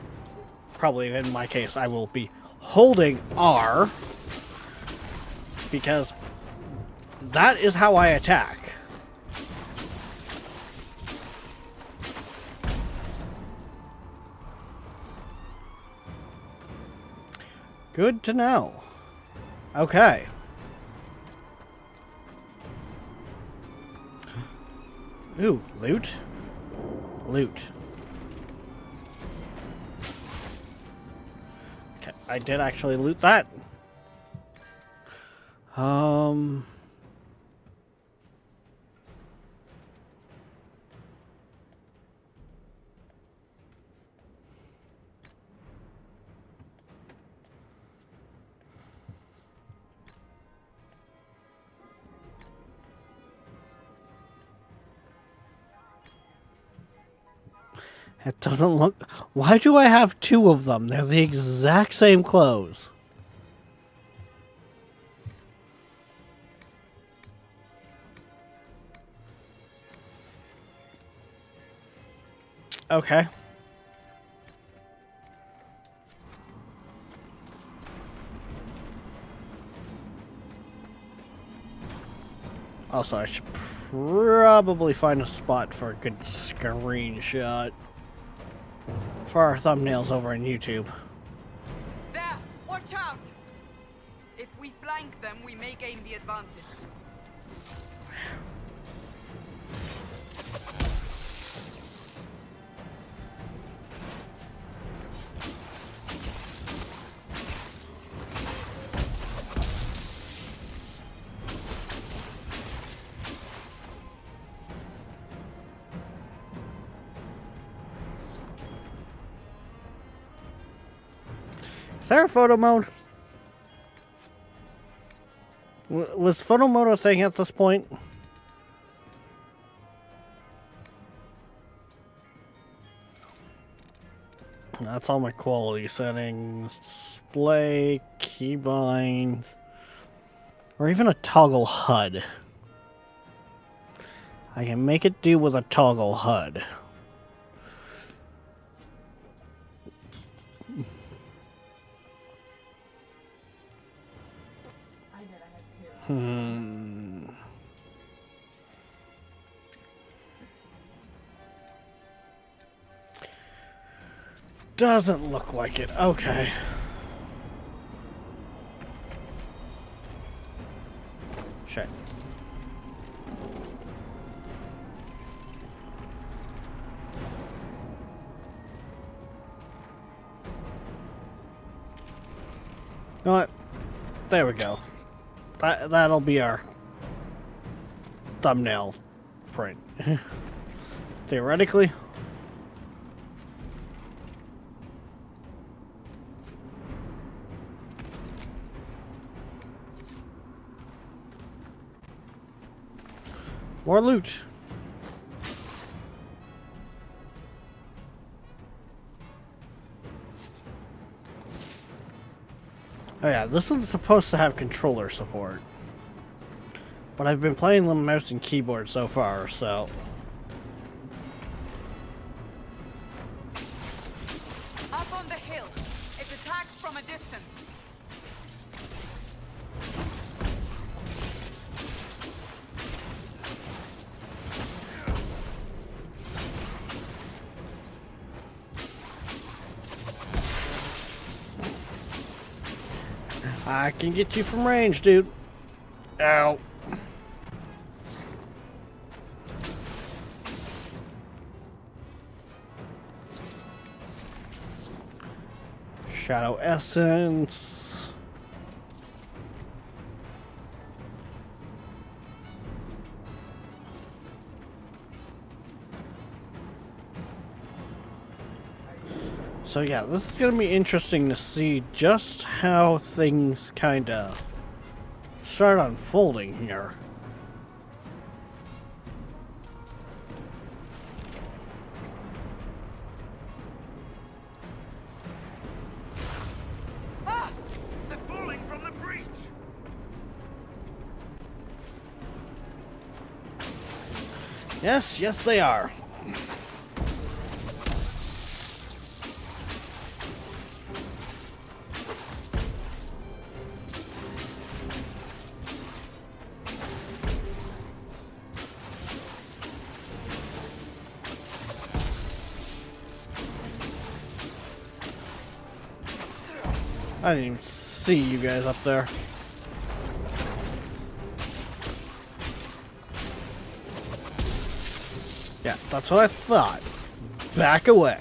[SPEAKER 1] probably in my case, I will be holding R, because that is how I attack. Good to know. Okay. Ooh, loot? Loot. Okay, I did actually loot that. It doesn't look... Why do I have two of them? They're the exact same clothes. Okay. Also, I should probably find a spot for a good screenshot for our thumbnails over on YouTube.
[SPEAKER 8] There! Watch out! If we flank them, we may gain the advantage.
[SPEAKER 1] Is there a photo mode? Was photo mode a thing at this point? That's all my quality settings. Display, keybinds, or even a toggle HUD. I can make it do with a toggle HUD. Doesn't look like it. Okay. Shit. You know what? There we go. That'll be our thumbnail print. Theoretically. More loot. Oh yeah, this one's supposed to have controller support. But I've been playing the mouse and keyboard so far, so...
[SPEAKER 8] Up on the hill. It attacks from a distance.
[SPEAKER 1] I can get you from range, dude. Ow. Shadow Essence. So yeah, this is going to be interesting to see just how things kind of start unfolding here.
[SPEAKER 6] They're falling from the breach!
[SPEAKER 1] Yes, yes they are. I didn't even see you guys up there. Yeah, that's what I thought. Back away.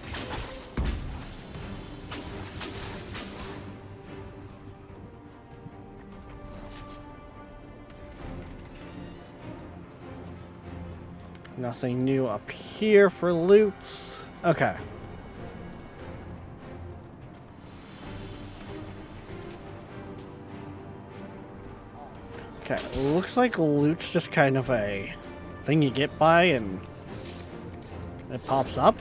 [SPEAKER 1] Nothing new up here for loots. Okay. Okay, looks like loot's just kind of a thing you get by and it pops up.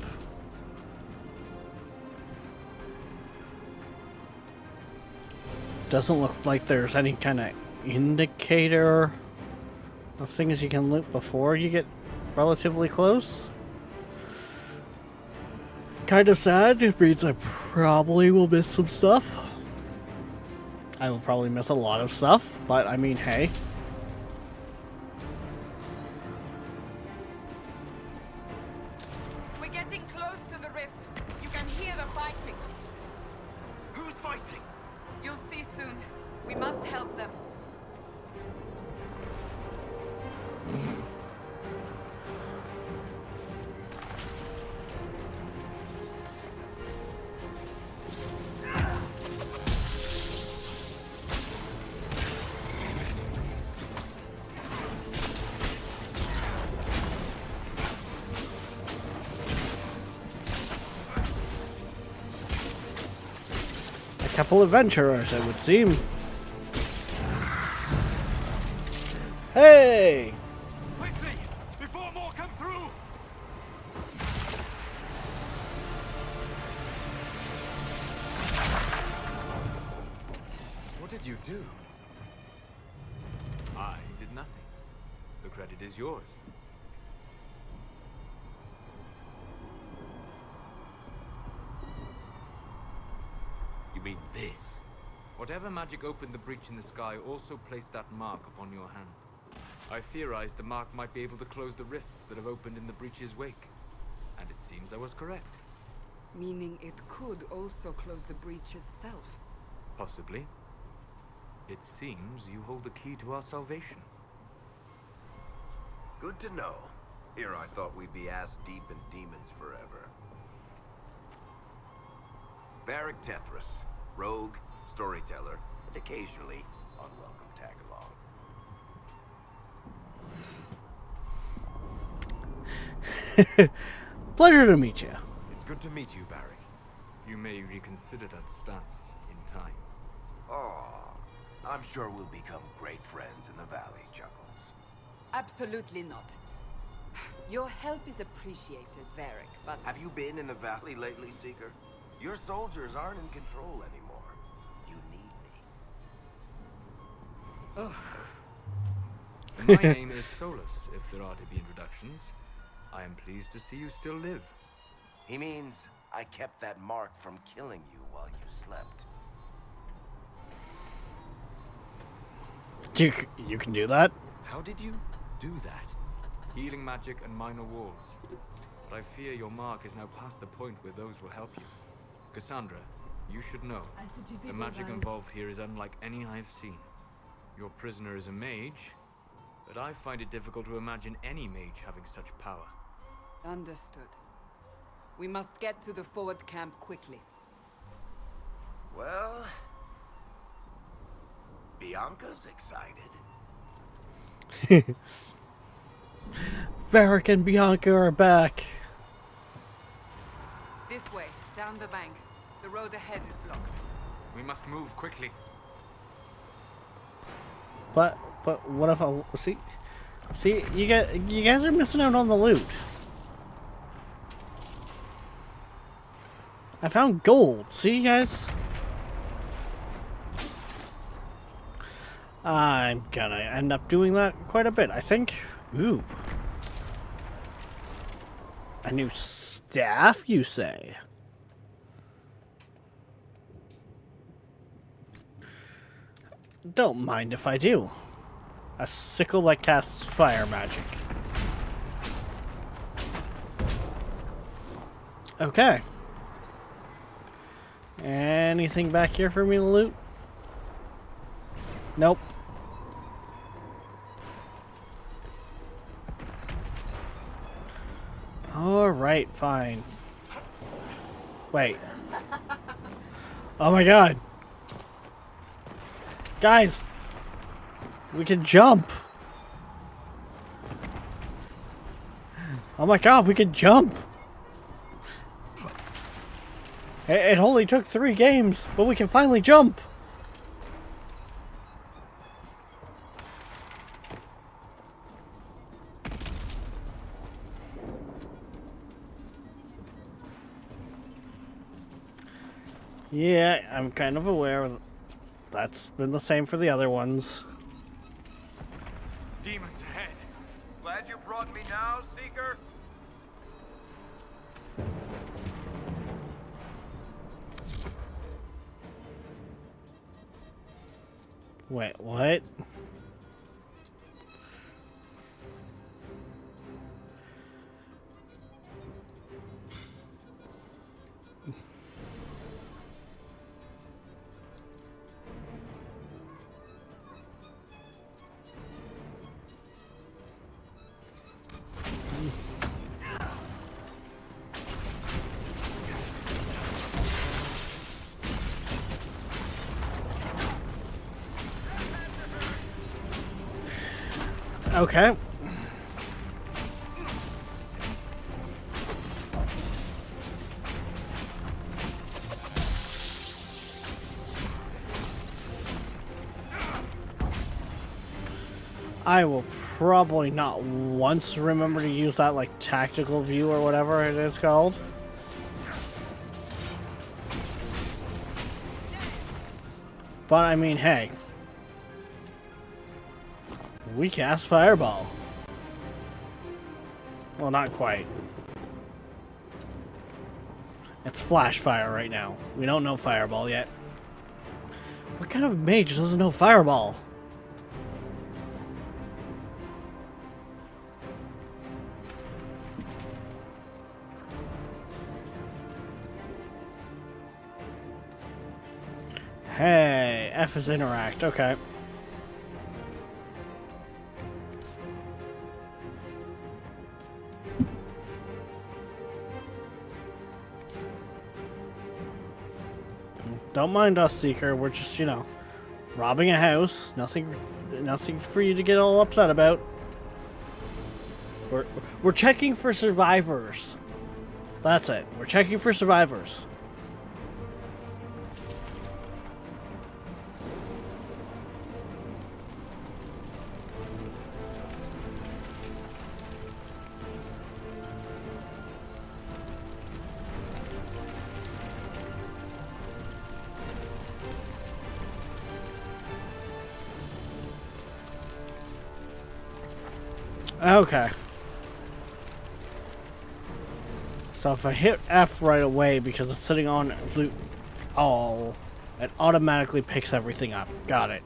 [SPEAKER 1] Doesn't look like there's any kind of indicator of things you can loot before you get relatively close. Kind of sad. It means I probably will miss some stuff. I will probably miss a lot of stuff, but I mean, hey.
[SPEAKER 8] We're getting close to the rift. You can hear the fighting.
[SPEAKER 6] Who's fighting?
[SPEAKER 8] You'll see soon. We must help them.
[SPEAKER 1] A couple adventurers, it would seem. Hey!
[SPEAKER 6] Quickly! Before more come through!
[SPEAKER 4] What did you do?
[SPEAKER 5] I did nothing. The credit is yours. You mean this?
[SPEAKER 10] Whatever magic opened the breach in the sky also placed that mark upon your hand. I theorized the mark might be able to close the rifts that have opened in the breach's wake. And it seems I was correct.
[SPEAKER 8] Meaning it could also close the breach itself.
[SPEAKER 10] Possibly. It seems you hold the key to our salvation.
[SPEAKER 2] Good to know. Here I thought we'd be ass deep in demons forever. Varric Tethras, rogue, storyteller, and occasionally unwelcome tag-along.
[SPEAKER 1] Pleasure to meet you.
[SPEAKER 4] It's good to meet you, Varric.
[SPEAKER 10] You may reconsider that stance in time.
[SPEAKER 2] Oh, I'm sure we'll become great friends in the valley, Chuckles.
[SPEAKER 8] Absolutely not. Your help is appreciated, Varric, but...
[SPEAKER 2] Have you been in the valley lately, Seeker? Your soldiers aren't in control anymore. You need me.
[SPEAKER 10] My name is Solus, if there are to be introductions. I am pleased to see you still live.
[SPEAKER 2] He means I kept that mark from killing you while you slept.
[SPEAKER 1] You can do that?
[SPEAKER 10] How did you do that? Healing magic and minor walls. But I fear your mark is now past the point where those will help you. Cassandra, you should know. The magic involved here is unlike any I've seen. Your prisoner is a mage, but I find it difficult to imagine any mage having such power.
[SPEAKER 8] Understood. We must get to the forward camp quickly.
[SPEAKER 2] Well, Bianca's excited.
[SPEAKER 1] Varric and Bianca are back.
[SPEAKER 8] This way, down the bank. The road ahead is blocked.
[SPEAKER 10] We must move quickly.
[SPEAKER 1] But what if I see you guys are missing out on the loot. I found gold. See, guys? I'm gonna end up doing that quite a bit, I think. Ooh. A new staff, you say? Don't mind if I do. A sickle that casts fire magic. Okay. Anything back here for me to loot? Nope. Alright, fine. Wait. Oh my god. Guys! We can jump! Oh my god, we can jump! It only took 3 games, but we can finally jump! Yeah, I'm kind of aware that's been the same for the other ones.
[SPEAKER 6] Demons ahead.
[SPEAKER 4] Glad you brought me now, Seeker.
[SPEAKER 1] Wait, what? Okay. I will probably not once remember to use that, like, tactical view or whatever it is called. But, I mean, hey. We cast Fireball. Well, not quite. It's Flash Fire right now. We don't know Fireball yet. What kind of mage doesn't know Fireball? Hey, F is interact. Okay. Don't mind us, Seeker. We're just, you know, robbing a house. Nothing for you to get all upset about. We're checking for survivors. That's it. We're checking for survivors. Okay. So if I hit F right away because it's sitting on loot all, it automatically picks everything up. Got it.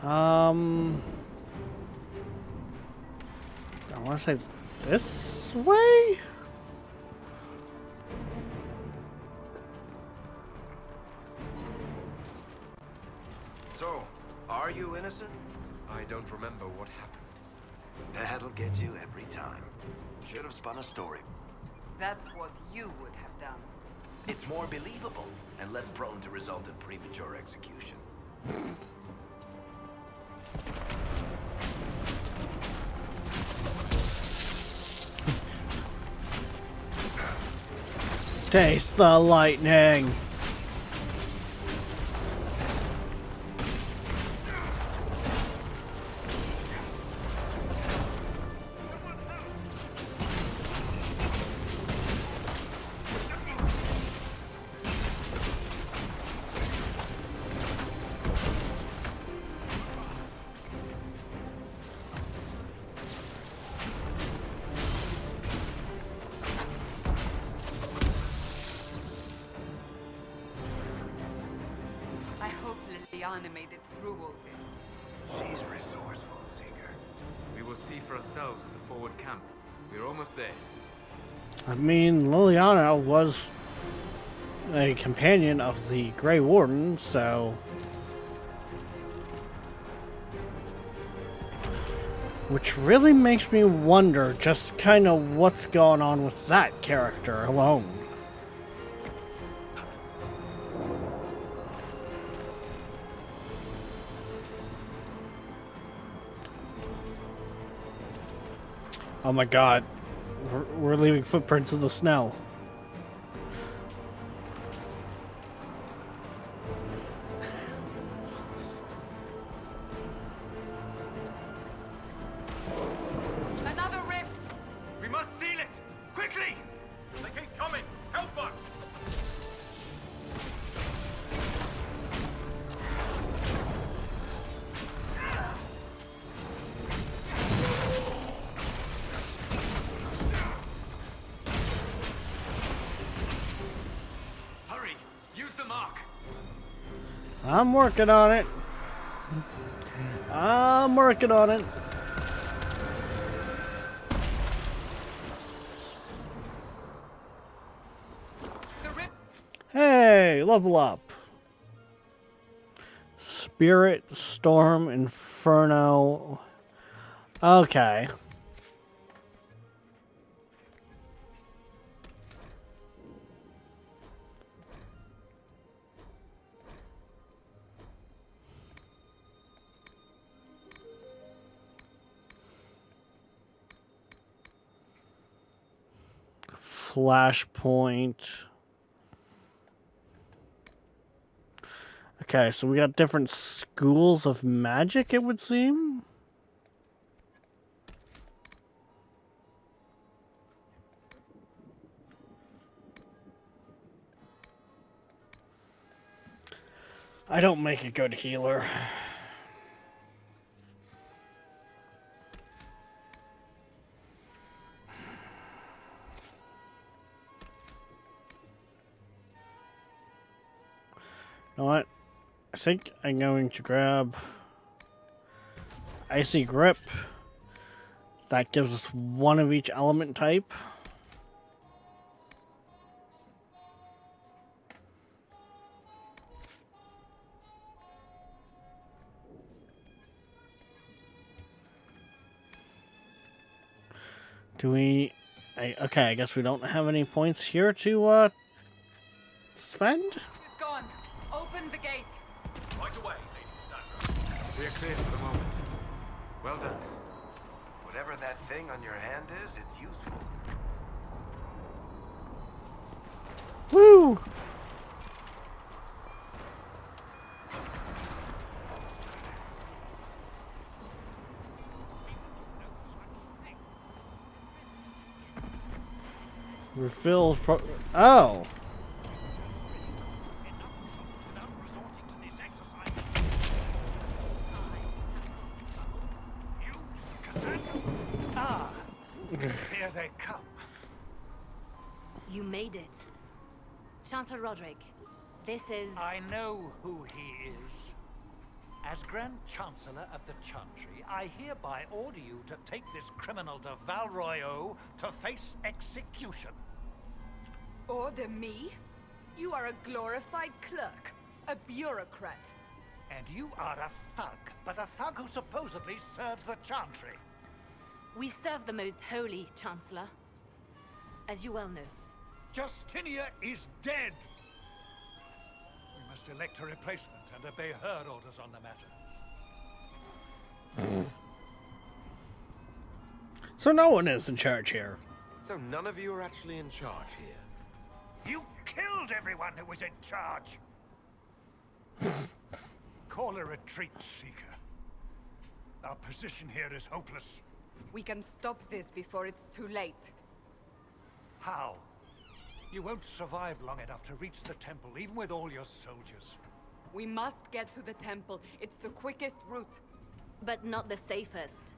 [SPEAKER 1] I want to say this way?
[SPEAKER 2] So, are you innocent?
[SPEAKER 4] I don't remember what happened.
[SPEAKER 2] That'll get you every time. Should have spun a story.
[SPEAKER 8] That's what you would have done.
[SPEAKER 2] It's more believable and less prone to result in premature execution.
[SPEAKER 1] Taste the lightning.
[SPEAKER 8] I hope Liliana made it through all this.
[SPEAKER 2] She's resourceful, Seeker.
[SPEAKER 10] We will see for ourselves at the forward camp. We're almost there.
[SPEAKER 1] I mean, Liliana was a companion of the Grey Warden, so... Which really makes me wonder just kind of what's going on with that character alone. Oh my god. We're leaving footprints in the snow.
[SPEAKER 8] Another rift!
[SPEAKER 6] We must seal it! Quickly! They keep coming! Help us! Hurry! Use the mark!
[SPEAKER 1] I'm working on it. I'm working on it.
[SPEAKER 8] The rift!
[SPEAKER 1] Hey, level up. Spirit, Storm, Inferno. Okay. Flashpoint. Okay, so we got different schools of magic, it would seem. I don't make a good healer. You know what? I think I'm going to grab Icy Grip. That gives us one of each element type. Do we... okay, I guess we don't have any points here to spend?
[SPEAKER 8] It's gone! Open the gate!
[SPEAKER 6] Right away, Lady Cassandra.
[SPEAKER 10] We are clear for the moment. Well done.
[SPEAKER 2] Whatever that thing on your hand is, it's useful.
[SPEAKER 1] Woo! Refills pro... Oh!
[SPEAKER 6] Here they come.
[SPEAKER 9] You made it. Chancellor Roderick, this is...
[SPEAKER 6] I know who he is. As Grand Chancellor of the Chantry, I hereby order you to take this criminal to Val Royeaux to face execution.
[SPEAKER 8] Order me? You are a glorified clerk, a bureaucrat.
[SPEAKER 6] And you are a thug, but a thug who supposedly serves the Chantry.
[SPEAKER 9] We serve the most holy, Chancellor. As you well know.
[SPEAKER 6] Justinia is dead! We must elect a replacement and obey her orders on the matter.
[SPEAKER 1] So no one is in charge here.
[SPEAKER 4] So none of you are actually in charge here.
[SPEAKER 6] You killed everyone who was in charge! Call a retreat, Seeker. Our position here is hopeless.
[SPEAKER 8] We can stop this before it's too late.
[SPEAKER 6] How? You won't survive long enough to reach the temple, even with all your soldiers.
[SPEAKER 8] We must get to the temple. It's the quickest route.
[SPEAKER 9] But not the safest.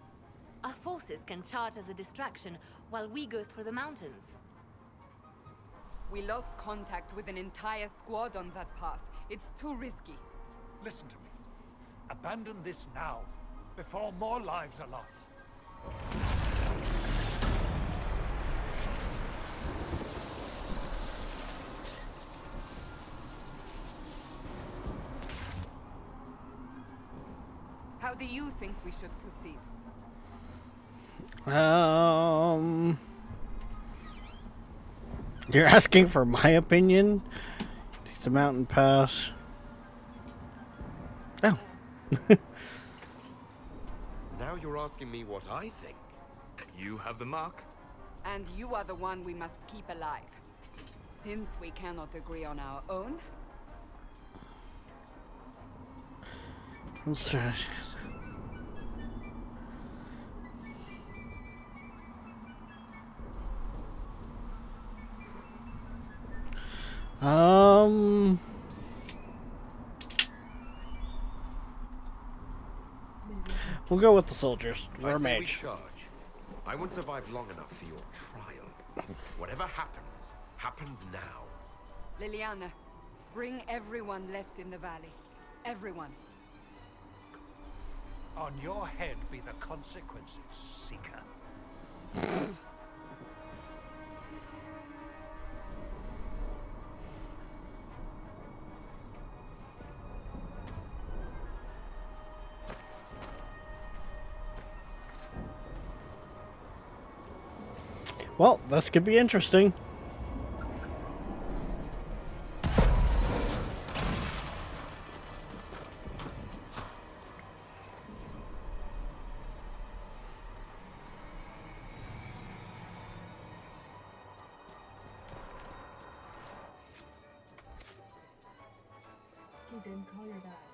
[SPEAKER 9] Our forces can charge as a distraction while we go through the mountains.
[SPEAKER 8] We lost contact with an entire squad on that path. It's too risky.
[SPEAKER 6] Listen to me. Abandon this now, before more lives are lost.
[SPEAKER 8] How do you think we should proceed?
[SPEAKER 1] You're asking for my opinion? It's a mountain pass. Oh.
[SPEAKER 4] Now you're asking me what I think.
[SPEAKER 10] You have the mark.
[SPEAKER 8] And you are the one we must keep alive. Since we cannot agree on our own,
[SPEAKER 1] Let's try. We'll go with the soldiers. We're
[SPEAKER 4] I say we
[SPEAKER 1] mage.
[SPEAKER 4] charge. I won't survive long enough for your trial. Whatever happens, happens now.
[SPEAKER 8] Liliana, bring everyone left in the valley. Everyone.
[SPEAKER 6] On your head be the consequences, Seeker.
[SPEAKER 1] Well, this could be interesting.
[SPEAKER 3] He didn't call your dad.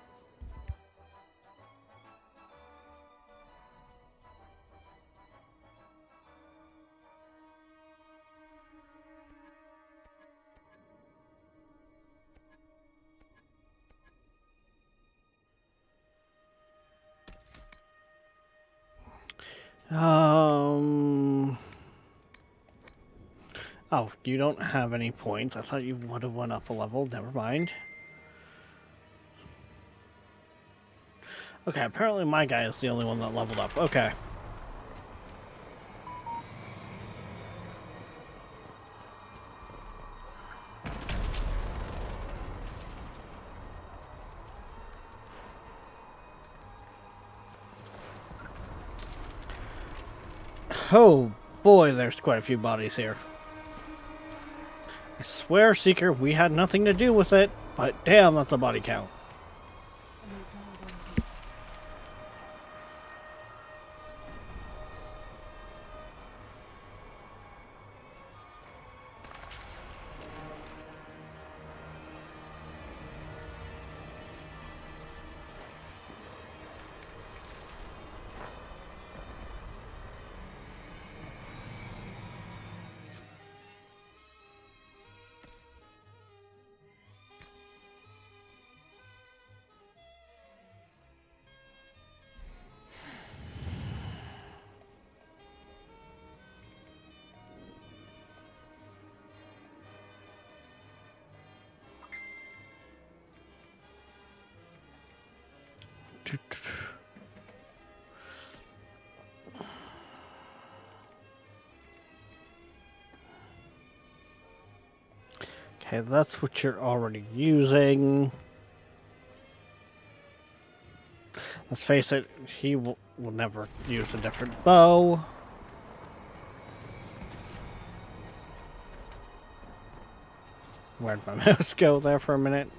[SPEAKER 1] Oh, you don't have any points. I thought you would have went up a level. Never mind. Okay, apparently my guy is the only one that leveled up. Okay. Oh boy, there's quite a few bodies here. I swear, Seeker, we had nothing to do with it, but damn, that's a body count. Okay, that's what you're already using. Let's face it, he will never use a different bow. Where'd my mouse go there for a minute?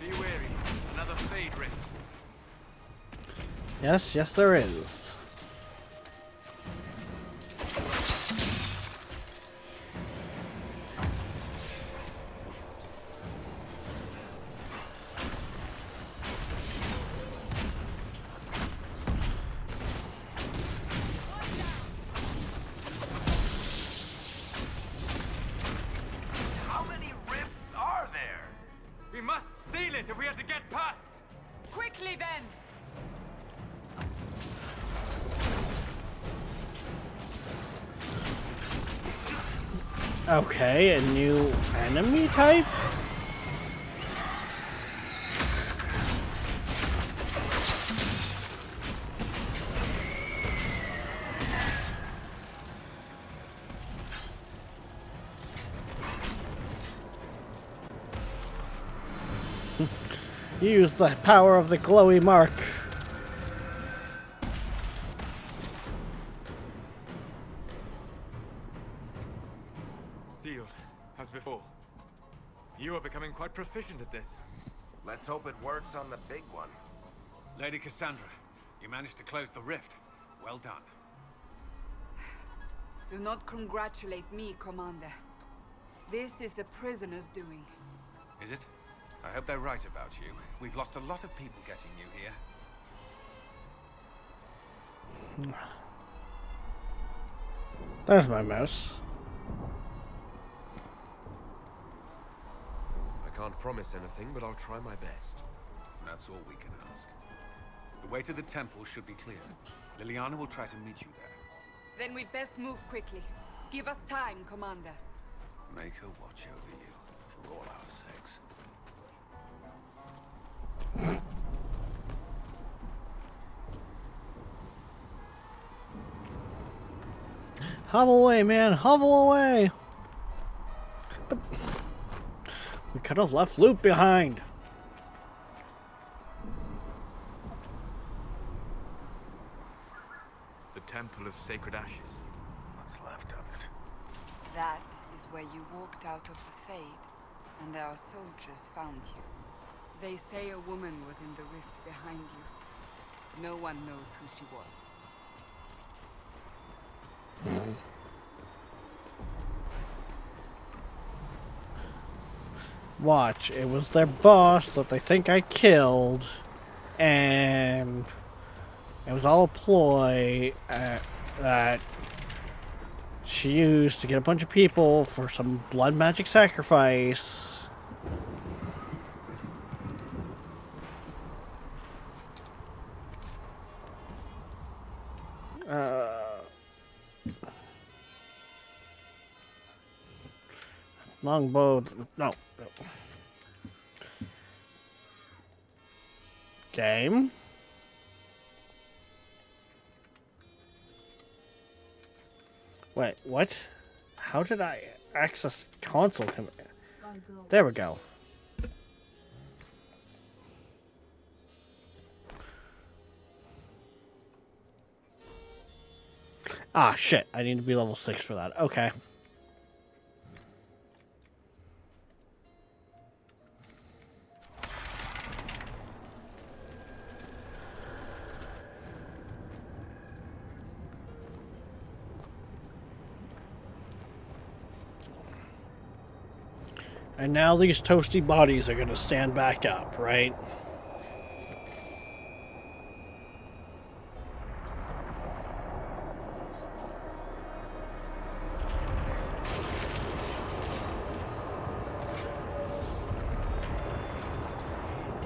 [SPEAKER 10] Be wary. Another fade rift.
[SPEAKER 1] Yes, yes there is.
[SPEAKER 10] How many rifts are there? We must seal it if we are to get past.
[SPEAKER 8] Quickly then!
[SPEAKER 1] Okay, a new enemy type? Use the power of the glowy mark.
[SPEAKER 10] Sealed, as before. You are becoming quite proficient at this.
[SPEAKER 2] Let's hope it works on the big one.
[SPEAKER 7] Lady Cassandra, you managed to close the rift. Well done.
[SPEAKER 8] Do not congratulate me, Commander. This is the prisoner's doing.
[SPEAKER 7] Is it? I hope they're right about you. We've lost a lot of people getting you here.
[SPEAKER 1] There's my mouse.
[SPEAKER 4] I can't promise anything, but I'll try my best.
[SPEAKER 7] That's all we can ask. The way to the temple should be clear. Liliana will try to meet you there.
[SPEAKER 8] Then we'd best move quickly. Give us time, Commander.
[SPEAKER 7] Make her watch over you, for all our sakes.
[SPEAKER 1] Hobble away, man. Hobble away. But we could have left Luke behind.
[SPEAKER 10] The Temple of Sacred Ashes.
[SPEAKER 2] What's left of it?
[SPEAKER 8] That is where you walked out of the Fade, and our soldiers found you. They say a woman was in the rift behind you. No one knows who she was.
[SPEAKER 1] Watch, it was their boss that they think I killed, and it was all a ploy that she used to get a bunch of people for some blood magic sacrifice. Longbow, no. Game. Wait, what? How did I access console? There we go. Ah, shit. I need to be level 6 for that. Okay. And now these toasty bodies are going to stand back up, right?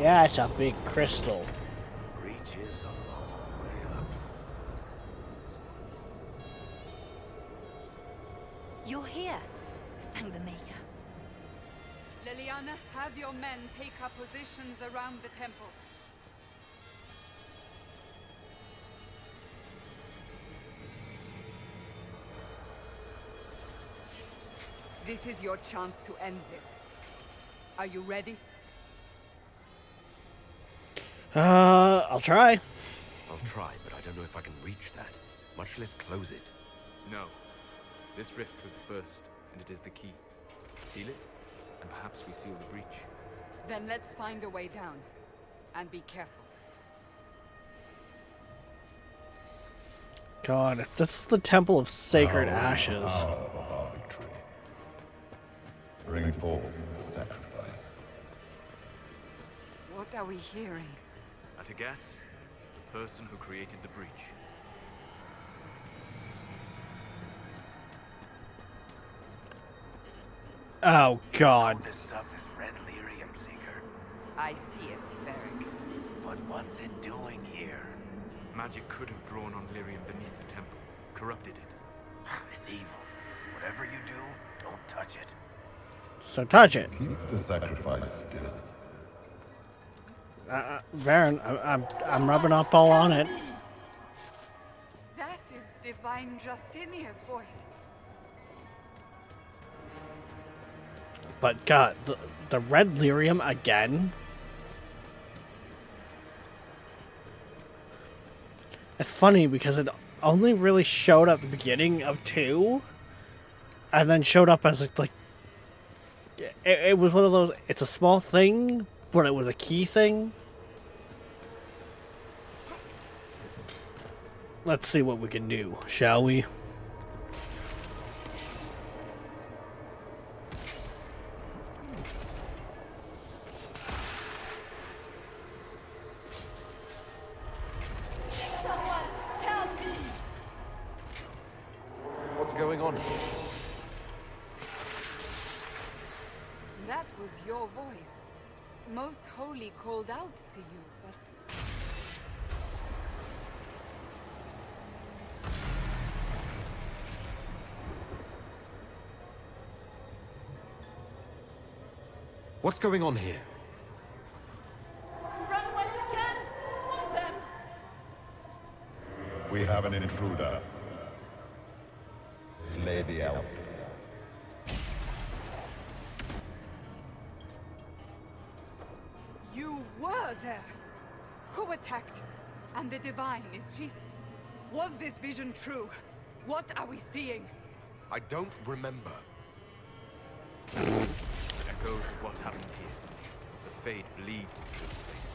[SPEAKER 1] Yeah, it's a big crystal.
[SPEAKER 2] Breach is a long way up.
[SPEAKER 9] You're here. Thank the Maker.
[SPEAKER 8] Liliana, have your men take up positions around the temple. This is your chance to end this. Are you ready?
[SPEAKER 1] I'll try.
[SPEAKER 5] I'll try, but I don't know if I can reach that, much less close it.
[SPEAKER 10] No. This rift was the first, and it is the key. Seal it, and perhaps we seal the breach.
[SPEAKER 8] Then let's find a way down. And be careful.
[SPEAKER 1] God, this is the Temple of Sacred Ashes.
[SPEAKER 11] Hour of our victory. Bring forth the sacrifice.
[SPEAKER 8] What are we hearing?
[SPEAKER 10] At a guess, the person who created the breach.
[SPEAKER 1] Oh, God.
[SPEAKER 2] This stuff is red lyrium, Seeker.
[SPEAKER 8] I see it, Varric.
[SPEAKER 2] But what's it doing here?
[SPEAKER 10] Magic could have drawn on lyrium beneath the temple, corrupted it.
[SPEAKER 2] It's evil. Whatever you do, don't touch it.
[SPEAKER 1] So touch it.
[SPEAKER 11] Keep the sacrifice still.
[SPEAKER 1] Varen, I'm rubbing up all on it.
[SPEAKER 8] That is Divine Justinia's voice.
[SPEAKER 1] But God, the red lyrium again? It's funny because it only really showed up at the beginning of 2, and then showed up as like it was one of those, it's a small thing, but it was a key thing. Let's see what we can do, shall we?
[SPEAKER 5] What's going on?
[SPEAKER 8] That was your voice. Most Holy called out to you, but...
[SPEAKER 4] What's going on here?
[SPEAKER 3] Run when you can! Hold them!
[SPEAKER 11] We have an intruder. Slay the elf.
[SPEAKER 8] You were there! Who attacked? And the Divine, is she... Was this vision true? What are we seeing?
[SPEAKER 4] I don't remember.
[SPEAKER 10] Echoes of what happened here. The fade bleeds into this place.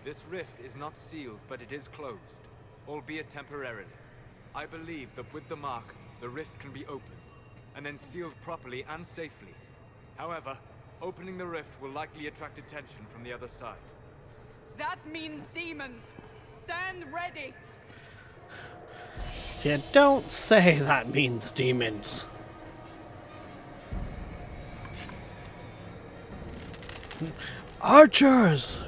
[SPEAKER 10] This rift is not sealed, but it is closed, albeit temporarily. I believe that with the mark, the rift can be opened, and then sealed properly and safely. However, opening the rift will likely attract attention from the other side.
[SPEAKER 8] That means demons! Stand ready!
[SPEAKER 1] You don't say that means demons. Archers!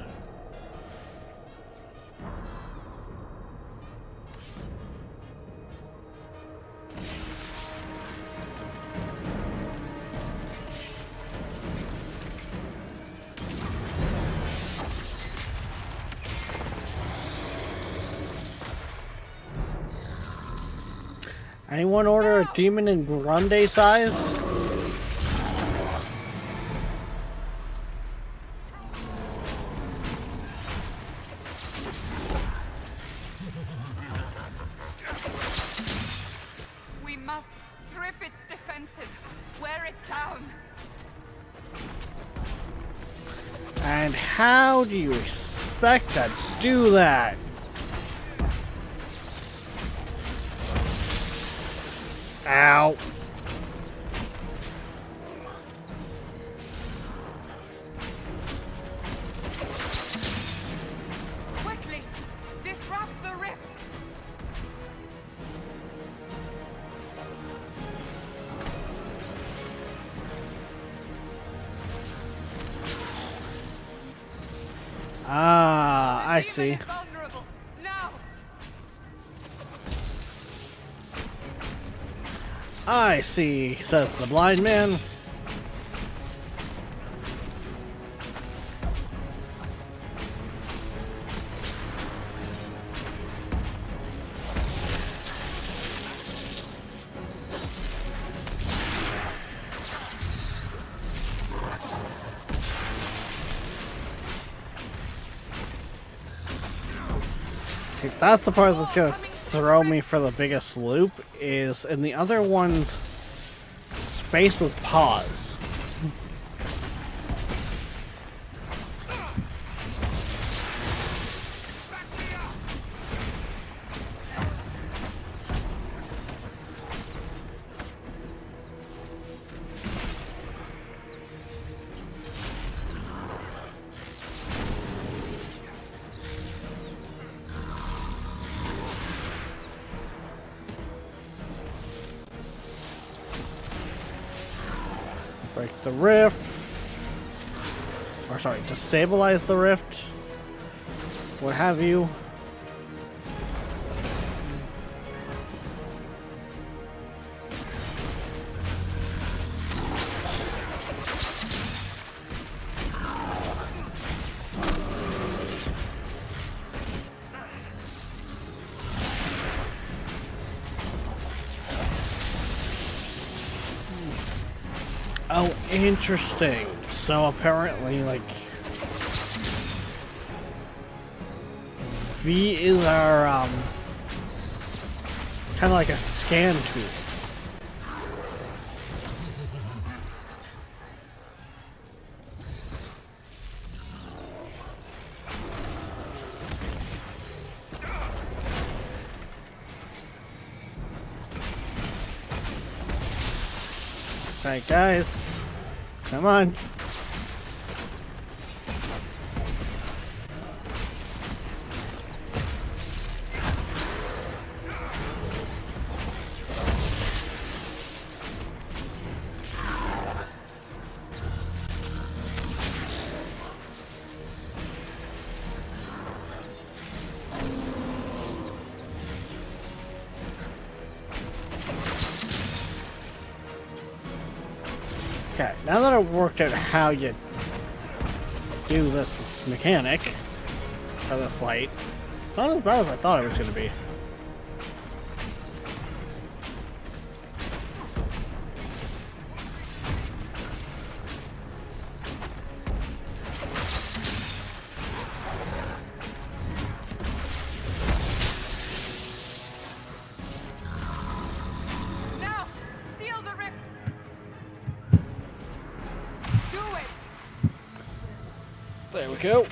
[SPEAKER 1] Anyone order a demon in grande size?
[SPEAKER 8] We must strip its defenses. Wear it down.
[SPEAKER 1] And how do you expect to do that? Ow.
[SPEAKER 8] Quickly! Disrupt the rift!
[SPEAKER 1] Ah, I see.
[SPEAKER 8] Vulnerable. Now!
[SPEAKER 1] I see, says the blind man. See, that's the part that's gonna throw me for the biggest loop, is in the other ones, space was pause. Break the rift. Or sorry, destabilize the rift. What have you. Oh, interesting. So apparently, like, V is our, kind of like a scan tool. Alright, guys. Come on. Okay, now that I've worked out how you do this mechanic for this fight, it's not as bad as I thought it was going to be.
[SPEAKER 8] Now, seal the rift. Do it.
[SPEAKER 1] There we go.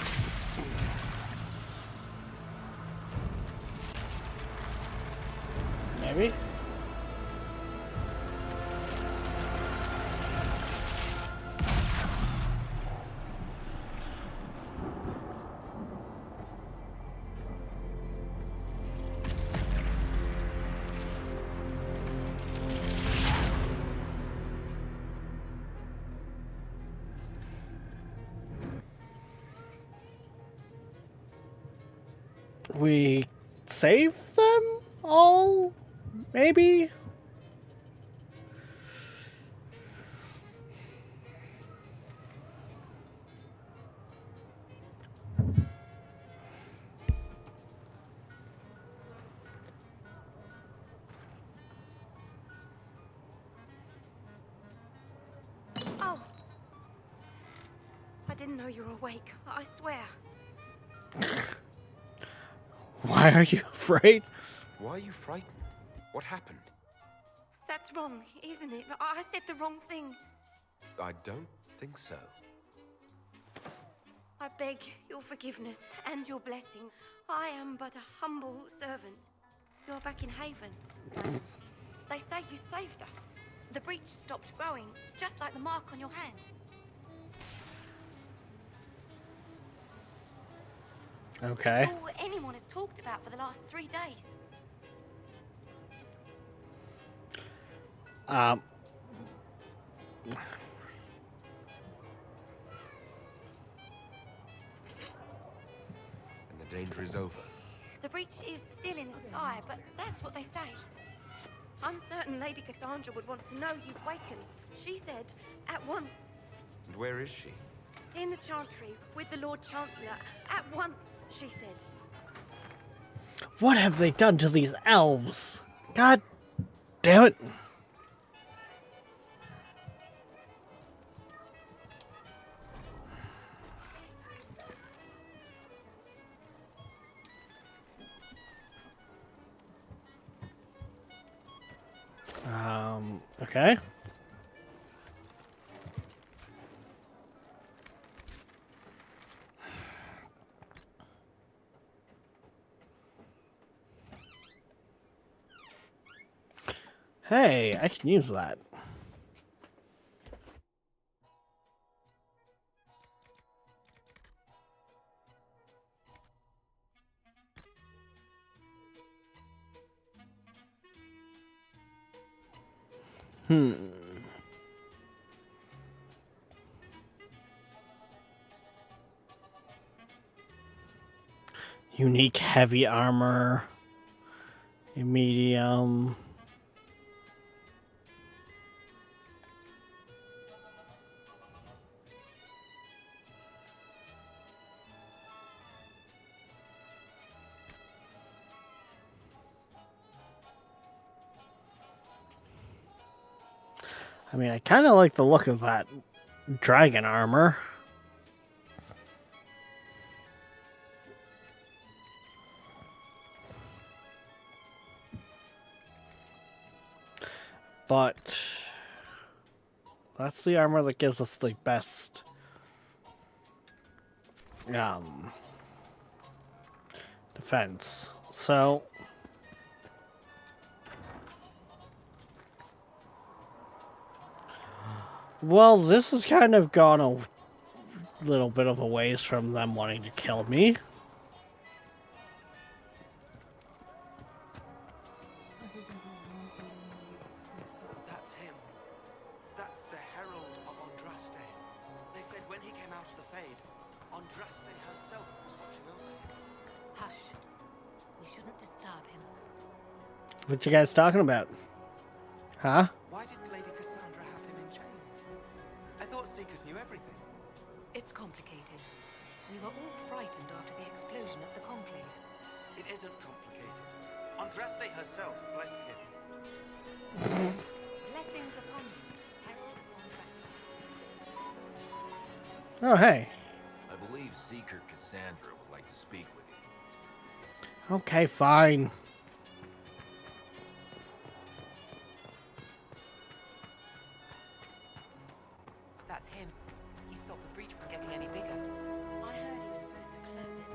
[SPEAKER 1] Maybe. We save them all? Maybe?
[SPEAKER 12] Oh. I didn't know you were awake. I swear.
[SPEAKER 1] Why are you afraid?
[SPEAKER 4] Why are you frightened? What happened?
[SPEAKER 12] That's wrong, isn't it? I said the wrong thing.
[SPEAKER 4] I don't think so.
[SPEAKER 12] I beg your forgiveness and your blessing. I am but a humble servant. You're back in Haven. They say you saved us. The breach stopped growing, just like the mark on your hand.
[SPEAKER 1] Okay.
[SPEAKER 12] It's all anyone has talked about for the last 3 days.
[SPEAKER 4] And the danger is over.
[SPEAKER 12] The breach is still in the sky, but that's what they say. I'm certain Lady Cassandra would want to know you've wakened. She said, at once.
[SPEAKER 4] And where is she?
[SPEAKER 12] In the Chantry, with the Lord Chancellor. At once, she said.
[SPEAKER 1] What have they done to these elves? God damn it. Okay. Hey, I can use that. Unique heavy armor. A medium. I mean, I kind of like the look of that dragon armor. But that's the armor that gives us the best defense. So well, this has kind of gone a little bit of a ways from them wanting to kill me.
[SPEAKER 13] That's him. That's the Herald of Andraste. They said when he came out of the Fade, Andraste herself was watching over him.
[SPEAKER 9] Hush. We shouldn't disturb him.
[SPEAKER 1] What you guys talking about? Huh?
[SPEAKER 13] Why did Lady Cassandra have him in chains? I thought Seekers knew everything.
[SPEAKER 14] It's complicated. We were all frightened after the explosion at the Conclave.
[SPEAKER 13] It isn't complicated. Andraste herself blessed him.
[SPEAKER 14] Blessings upon you, Herald of Andraste.
[SPEAKER 1] Oh, hey.
[SPEAKER 2] I believe Seeker Cassandra would like to speak with you.
[SPEAKER 1] Okay, fine.
[SPEAKER 14] That's him. He stopped the breach from getting any bigger. I heard he was supposed to close it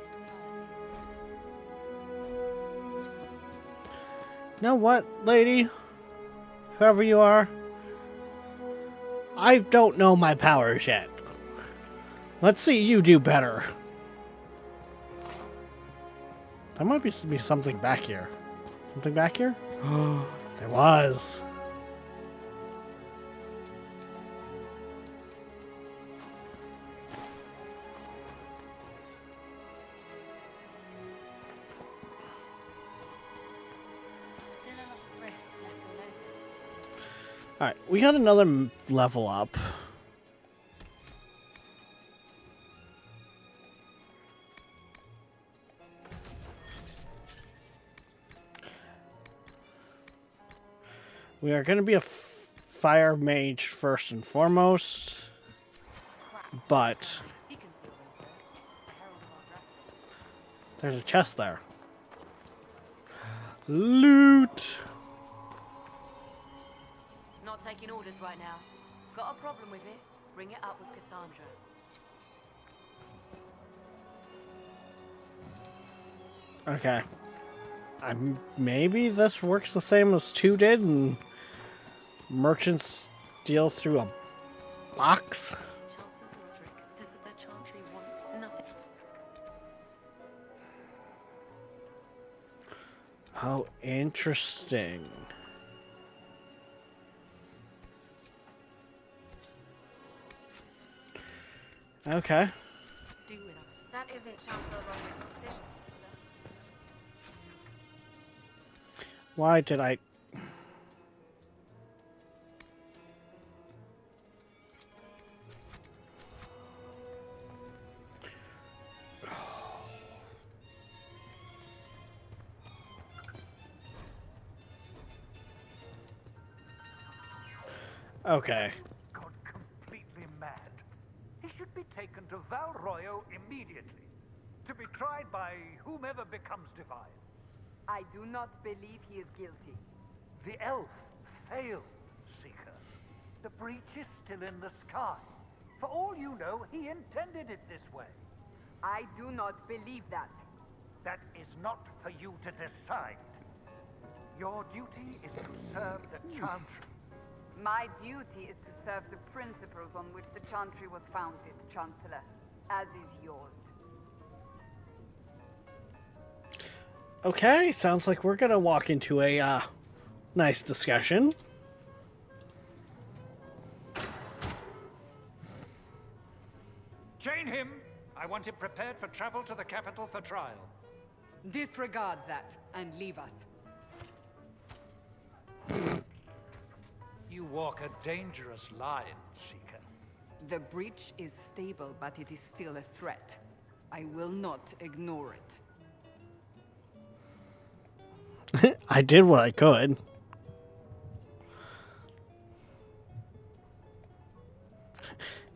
[SPEAKER 14] entirely.
[SPEAKER 1] You know what, lady? Whoever you are, I don't know my powers yet. Let's see you do better. There might be something back here. Something back here? There was.
[SPEAKER 14] Still a lot of rifts left all over.
[SPEAKER 1] Alright, we got another level up. We are going to be a fire mage first and foremost, but there's a chest there. Loot!
[SPEAKER 14] Not taking orders right now. Got a problem with it? Bring it up with Cassandra.
[SPEAKER 1] Okay. Maybe this works the same as 2 did, and merchants deal through a box?
[SPEAKER 14] Chancellor Roderick says that the Chantry wants nothing.
[SPEAKER 1] Oh, interesting. Okay.
[SPEAKER 14] Do with us. That isn't Chancellor Roderick's decision, sister.
[SPEAKER 1] Why did I... Okay.
[SPEAKER 6] Gone completely mad. He should be taken to Val Royo immediately, to be tried by whomever becomes divine.
[SPEAKER 8] I do not believe he is guilty.
[SPEAKER 6] The elf failed, Seeker. The breach is still in the sky. For all you know, he intended it this way.
[SPEAKER 8] I do not believe that.
[SPEAKER 6] That is not for you to decide. Your duty is to serve the Chantry.
[SPEAKER 8] My duty is to serve the principles on which the Chantry was founded, Chancellor, as is yours.
[SPEAKER 1] Okay, sounds like we're gonna walk into a nice discussion.
[SPEAKER 6] Chain him! I want him prepared for travel to the capital for trial.
[SPEAKER 8] Disregard that and leave us.
[SPEAKER 6] You walk a dangerous line, Seeker.
[SPEAKER 8] The breach is stable, but it is still a threat. I will not ignore it.
[SPEAKER 1] I did what I could.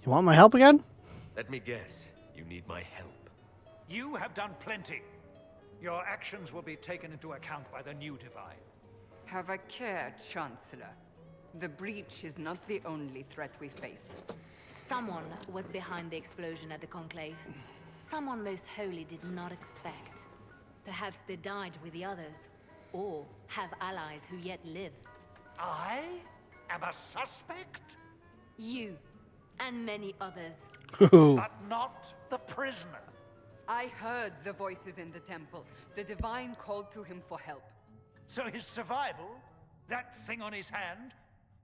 [SPEAKER 1] You want my help again?
[SPEAKER 5] Let me guess. You need my help.
[SPEAKER 6] You have done plenty. Your actions will be taken into account by the new Divine.
[SPEAKER 8] Have a care, Chancellor. The breach is not the only threat we face.
[SPEAKER 9] Someone was behind the explosion at the Conclave. Someone Most Holy did not expect. Perhaps they died with the others, or have allies who yet live.
[SPEAKER 6] I am a suspect?
[SPEAKER 9] You, and many others.
[SPEAKER 6] But not the prisoner.
[SPEAKER 8] I heard the voices in the temple. The Divine called to him for help.
[SPEAKER 6] So his survival, that thing on his hand,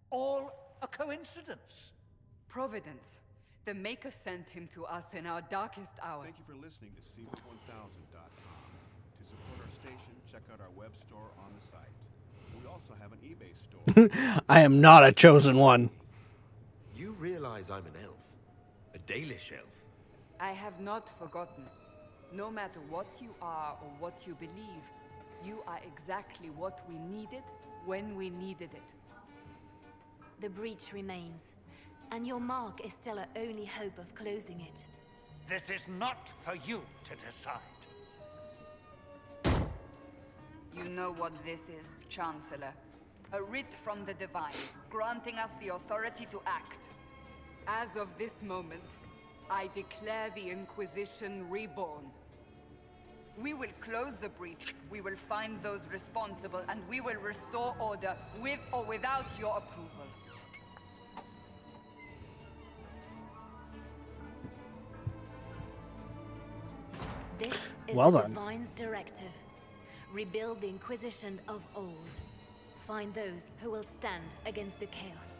[SPEAKER 6] all a coincidence?
[SPEAKER 8] Providence. The Maker sent him to us in our darkest hour.
[SPEAKER 15] Thank you for listening to Season1000.com. To support our station, check out our web store on the site. We also have an eBay store.
[SPEAKER 1] I am not a chosen one.
[SPEAKER 5] You realize I'm an elf. A Dalish elf.
[SPEAKER 8] I have not forgotten. No matter what you are or what you believe, you are exactly what we needed when we needed it.
[SPEAKER 9] The breach remains, and your mark is still our only hope of closing it.
[SPEAKER 6] This is not for you to decide.
[SPEAKER 8] You know what this is, Chancellor. A writ from the Divine, granting us the authority to act. As of this moment, I declare the Inquisition reborn. We will close the breach, we will find those responsible, and we will restore order with or without your approval.
[SPEAKER 9] This is
[SPEAKER 1] Well
[SPEAKER 9] the
[SPEAKER 1] done.
[SPEAKER 9] Divine's directive. Rebuild the Inquisition of old. Find those who will stand against the chaos.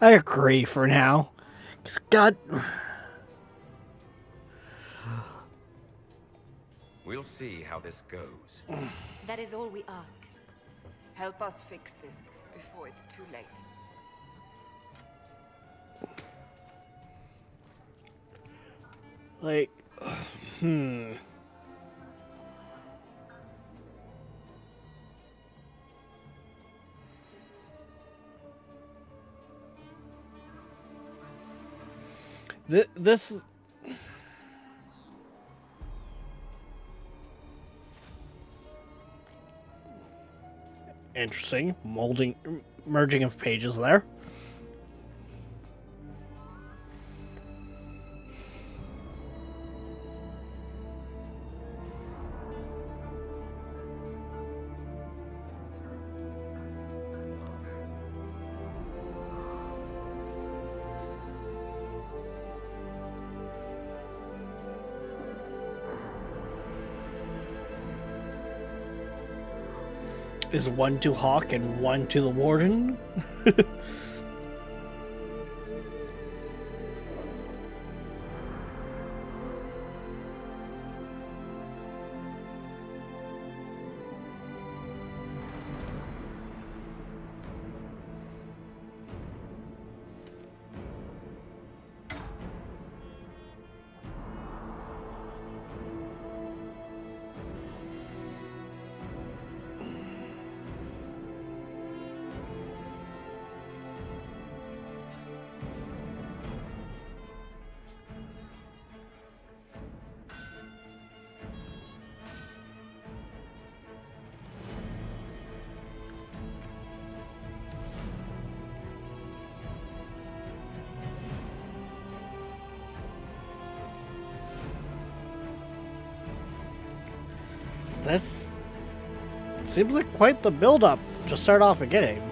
[SPEAKER 1] I agree for now. 'Cause God...
[SPEAKER 5] We'll see how this goes.
[SPEAKER 9] That is all we ask.
[SPEAKER 8] Help us fix this before it's too late.
[SPEAKER 1] Like... This... Interesting. Merging of pages there. Is one to Hawk and one to the Warden? This seems like quite the build-up to start off a game.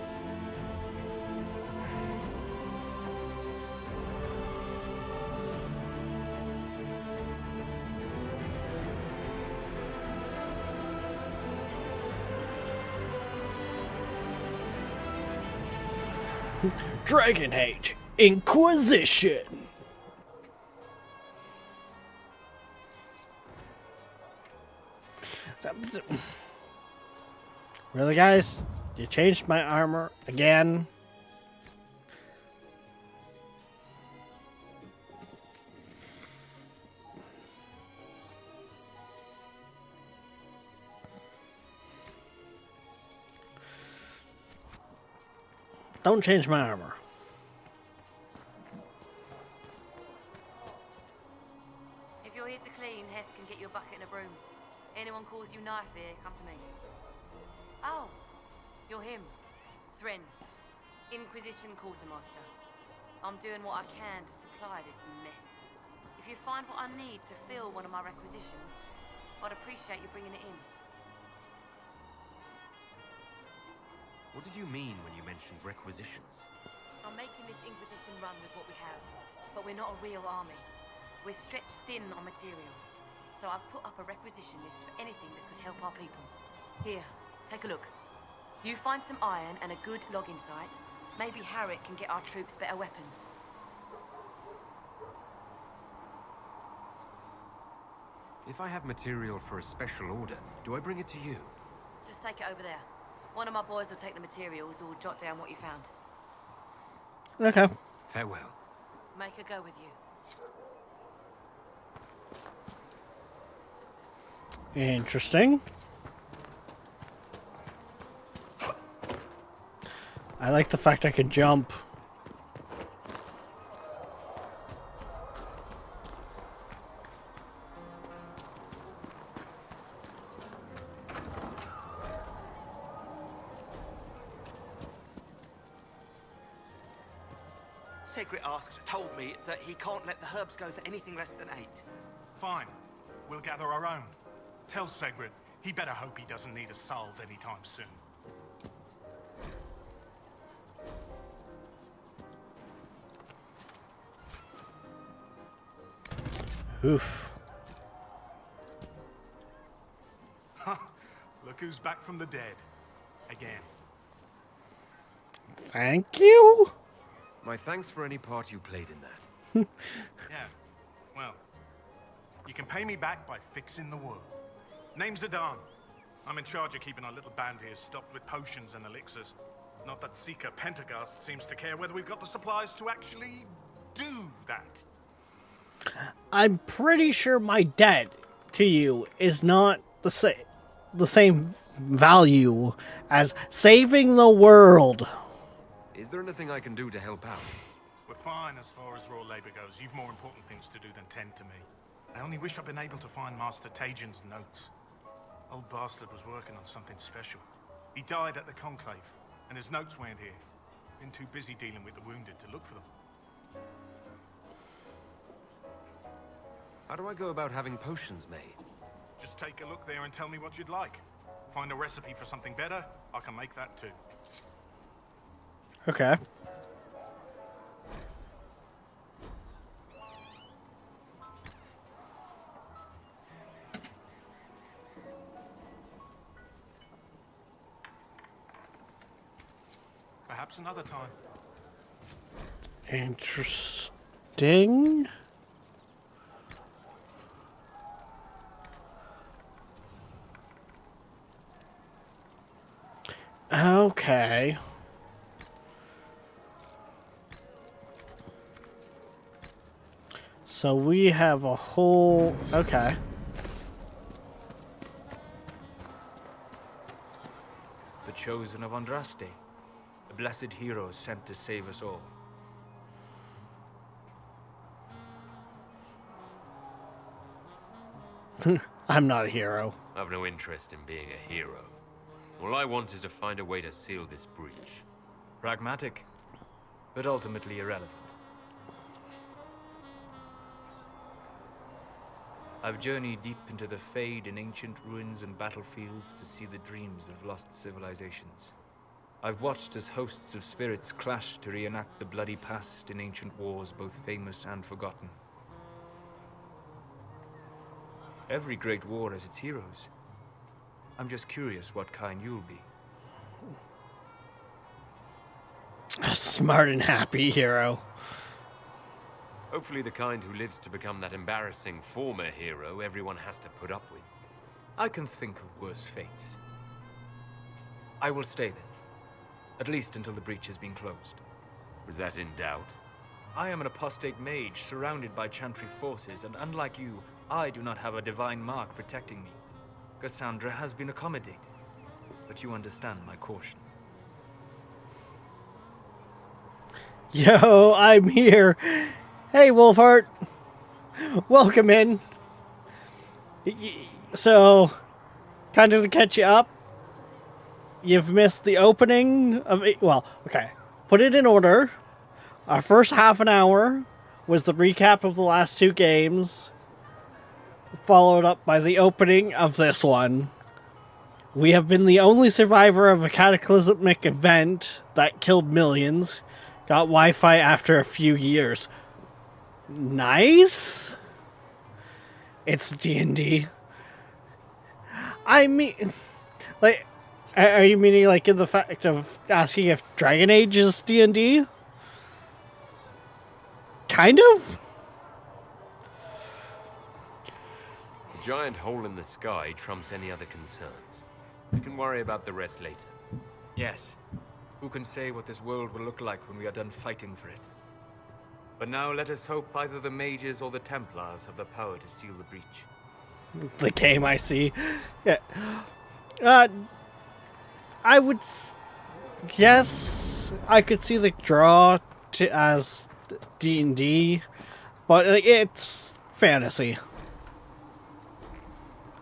[SPEAKER 1] Dragon Age Inquisition. Really, guys? You changed my armor again? Don't change my armor.
[SPEAKER 14] If you're here to clean, Hess can get you a bucket and a broom. Anyone calls you knife here, come to me. Oh, you're him. Thren. Inquisition Quartermaster. I'm doing what I can to supply this mess. If you find what I need to fill one of my requisitions, I'd appreciate you bringing it in.
[SPEAKER 16] What did you mean when you mentioned requisitions?
[SPEAKER 14] I'm making this Inquisition run with what we have, but we're not a real army. We're stretched thin on materials, so I've put up a requisition list for anything that could help our people. Here, take a look. You find some iron and a good logging site, maybe Harrick can get our troops better weapons.
[SPEAKER 16] If I have material for a special order, do I bring it to you?
[SPEAKER 14] Just take it over there. One of my boys will take the materials or jot down what you found.
[SPEAKER 1] Okay.
[SPEAKER 16] Farewell.
[SPEAKER 14] Make her go with you.
[SPEAKER 1] Interesting. I like the fact I can jump.
[SPEAKER 13] Segrit told me that he can't let the herbs go for anything less than 8.
[SPEAKER 17] Fine. We'll gather our own. Tell Segrit he better hope he doesn't need a salve anytime soon.
[SPEAKER 1] Oof.
[SPEAKER 17] Look who's back from the dead. Again.
[SPEAKER 1] Thank you.
[SPEAKER 16] My thanks for any part you played in that.
[SPEAKER 17] Yeah. Well, you can pay me back by fixing the world. Name's Zidane. I'm in charge of keeping our little band here stocked with potions and elixirs. Not that Seeker Pentagast seems to care whether we've got the supplies to actually do that.
[SPEAKER 1] I'm pretty sure my debt to you is not the same value as saving the world.
[SPEAKER 16] Is there anything I can do to help out?
[SPEAKER 17] We're fine as far as raw labor goes. You've more important things to do than tend to me. I only wish I'd been able to find Master Tajin's notes. Old bastard was working on something special. He died at the Conclave, and his notes weren't here. Been too busy dealing with the wounded to look for them.
[SPEAKER 16] How do I go about having potions made?
[SPEAKER 17] Just take a look there and tell me what you'd like. Find a recipe for something better, I can make that too.
[SPEAKER 1] Okay.
[SPEAKER 17] Perhaps another time.
[SPEAKER 1] Interesting. Okay. So we have a whole... Okay.
[SPEAKER 10] The Chosen of Andraste. A blessed hero sent to save us all.
[SPEAKER 1] I'm not a hero.
[SPEAKER 16] I've no interest in being a hero. All I want is to find a way to seal this breach.
[SPEAKER 10] Pragmatic, but ultimately irrelevant. I've journeyed deep into the Fade in ancient ruins and battlefields to see the dreams of lost civilizations. I've watched as hosts of spirits clash to reenact the bloody past in ancient wars, both famous and forgotten. Every great war has its heroes. I'm just curious what kind you'll be.
[SPEAKER 1] A smart and happy hero.
[SPEAKER 16] Hopefully the kind who lives to become that embarrassing former hero everyone has to put up with.
[SPEAKER 10] I can think of worse fates. I will stay then. At least until the breach has been closed.
[SPEAKER 16] Was that in doubt?
[SPEAKER 10] I am an apostate mage surrounded by Chantry forces, and unlike you, I do not have a divine mark protecting me. Cassandra has been accommodated, but you understand my caution.
[SPEAKER 1] Yo, I'm here. Hey, Wolfheart. Welcome in. So, kind of to catch you up, you've missed the opening of it. Well, okay. Put it in order. Our first half an hour was the recap of the last two games, followed up by the opening of this one. We have been the only survivor of a cataclysmic event that killed millions. Got Wi-Fi after a few years. Nice? It's D&D. I mean, like, are you meaning like in the fact of asking if Dragon Age is D&D? Kind of?
[SPEAKER 16] The giant hole in the sky trumps any other concerns. We can worry about the rest later.
[SPEAKER 10] Yes. Who can say what this world will look like when we are done fighting for it? But now let us hope either the mages or the Templars have the power to seal the breach.
[SPEAKER 1] The game, I see. Yeah. I would guess I could see the draw to as D&D, but it's fantasy.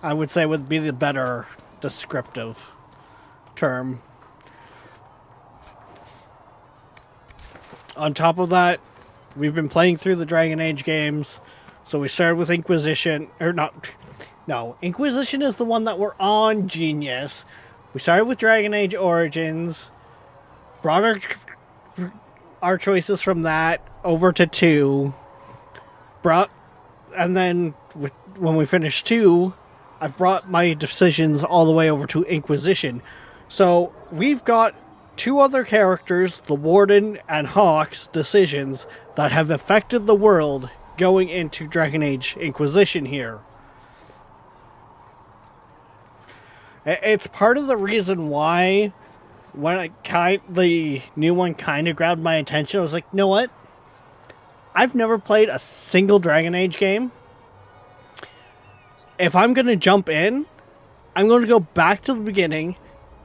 [SPEAKER 1] I would say would be the better descriptive term. On top of that, we've been playing through the Dragon Age games, so we started with Inquisition, or not, no, Inquisition is the one that we're on Genius. We started with Dragon Age Origins, brought our choices from that over to 2, and then when we finished 2, I've brought my decisions all the way over to Inquisition. So we've got 2 other characters, the Warden and Hawk's decisions that have affected the world going into Dragon Age Inquisition here. It's part of the reason why when the new one kind of grabbed my attention, I was like, you know what? I've never played a single Dragon Age game. If I'm going to jump in, I'm going to go back to the beginning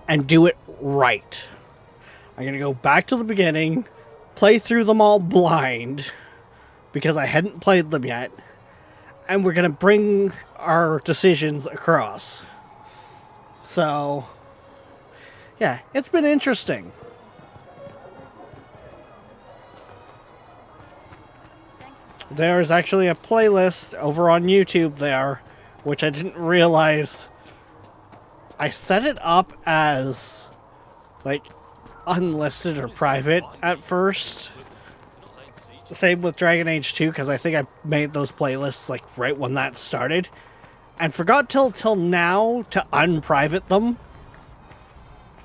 [SPEAKER 1] and do it right. I'm going to go back to the beginning, play through them all blind, because I hadn't played them yet, and we're going to bring our decisions across. So, yeah, it's been interesting. There's actually a playlist over on YouTube there, which I didn't realize. I set it up as, like, unlisted or private at first. Same with Dragon Age 2, because I think I made those playlists like right when that started, and forgot till now to unprivate them.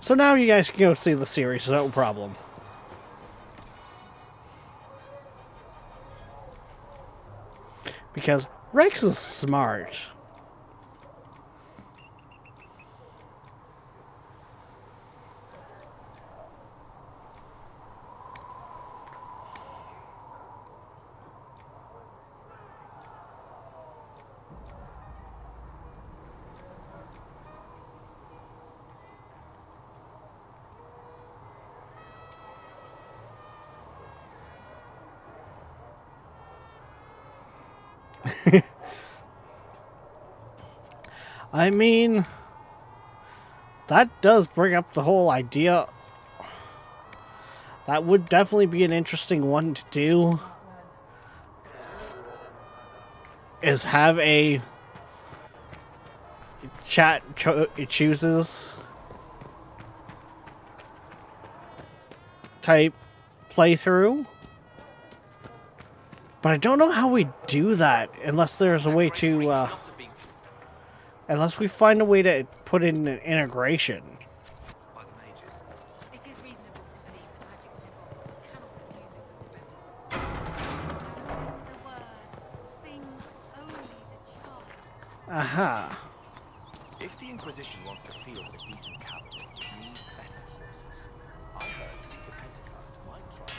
[SPEAKER 1] So now you guys can go see the series, no problem. Because Rex is smart. I mean, that does bring up the whole idea. That would definitely be an interesting one to do. Is have a chat it chooses type playthrough. But I don't know how we do that unless there's a way to, unless we find a way to put in an integration.
[SPEAKER 14] It is reasonable to believe that magic was involved. We cannot assume it was developed. The word, sing only the child.
[SPEAKER 1] Aha.
[SPEAKER 18] If the Inquisition wants to field a decent cavalry, it needs better horses. I heard Seeker Pentecost might try.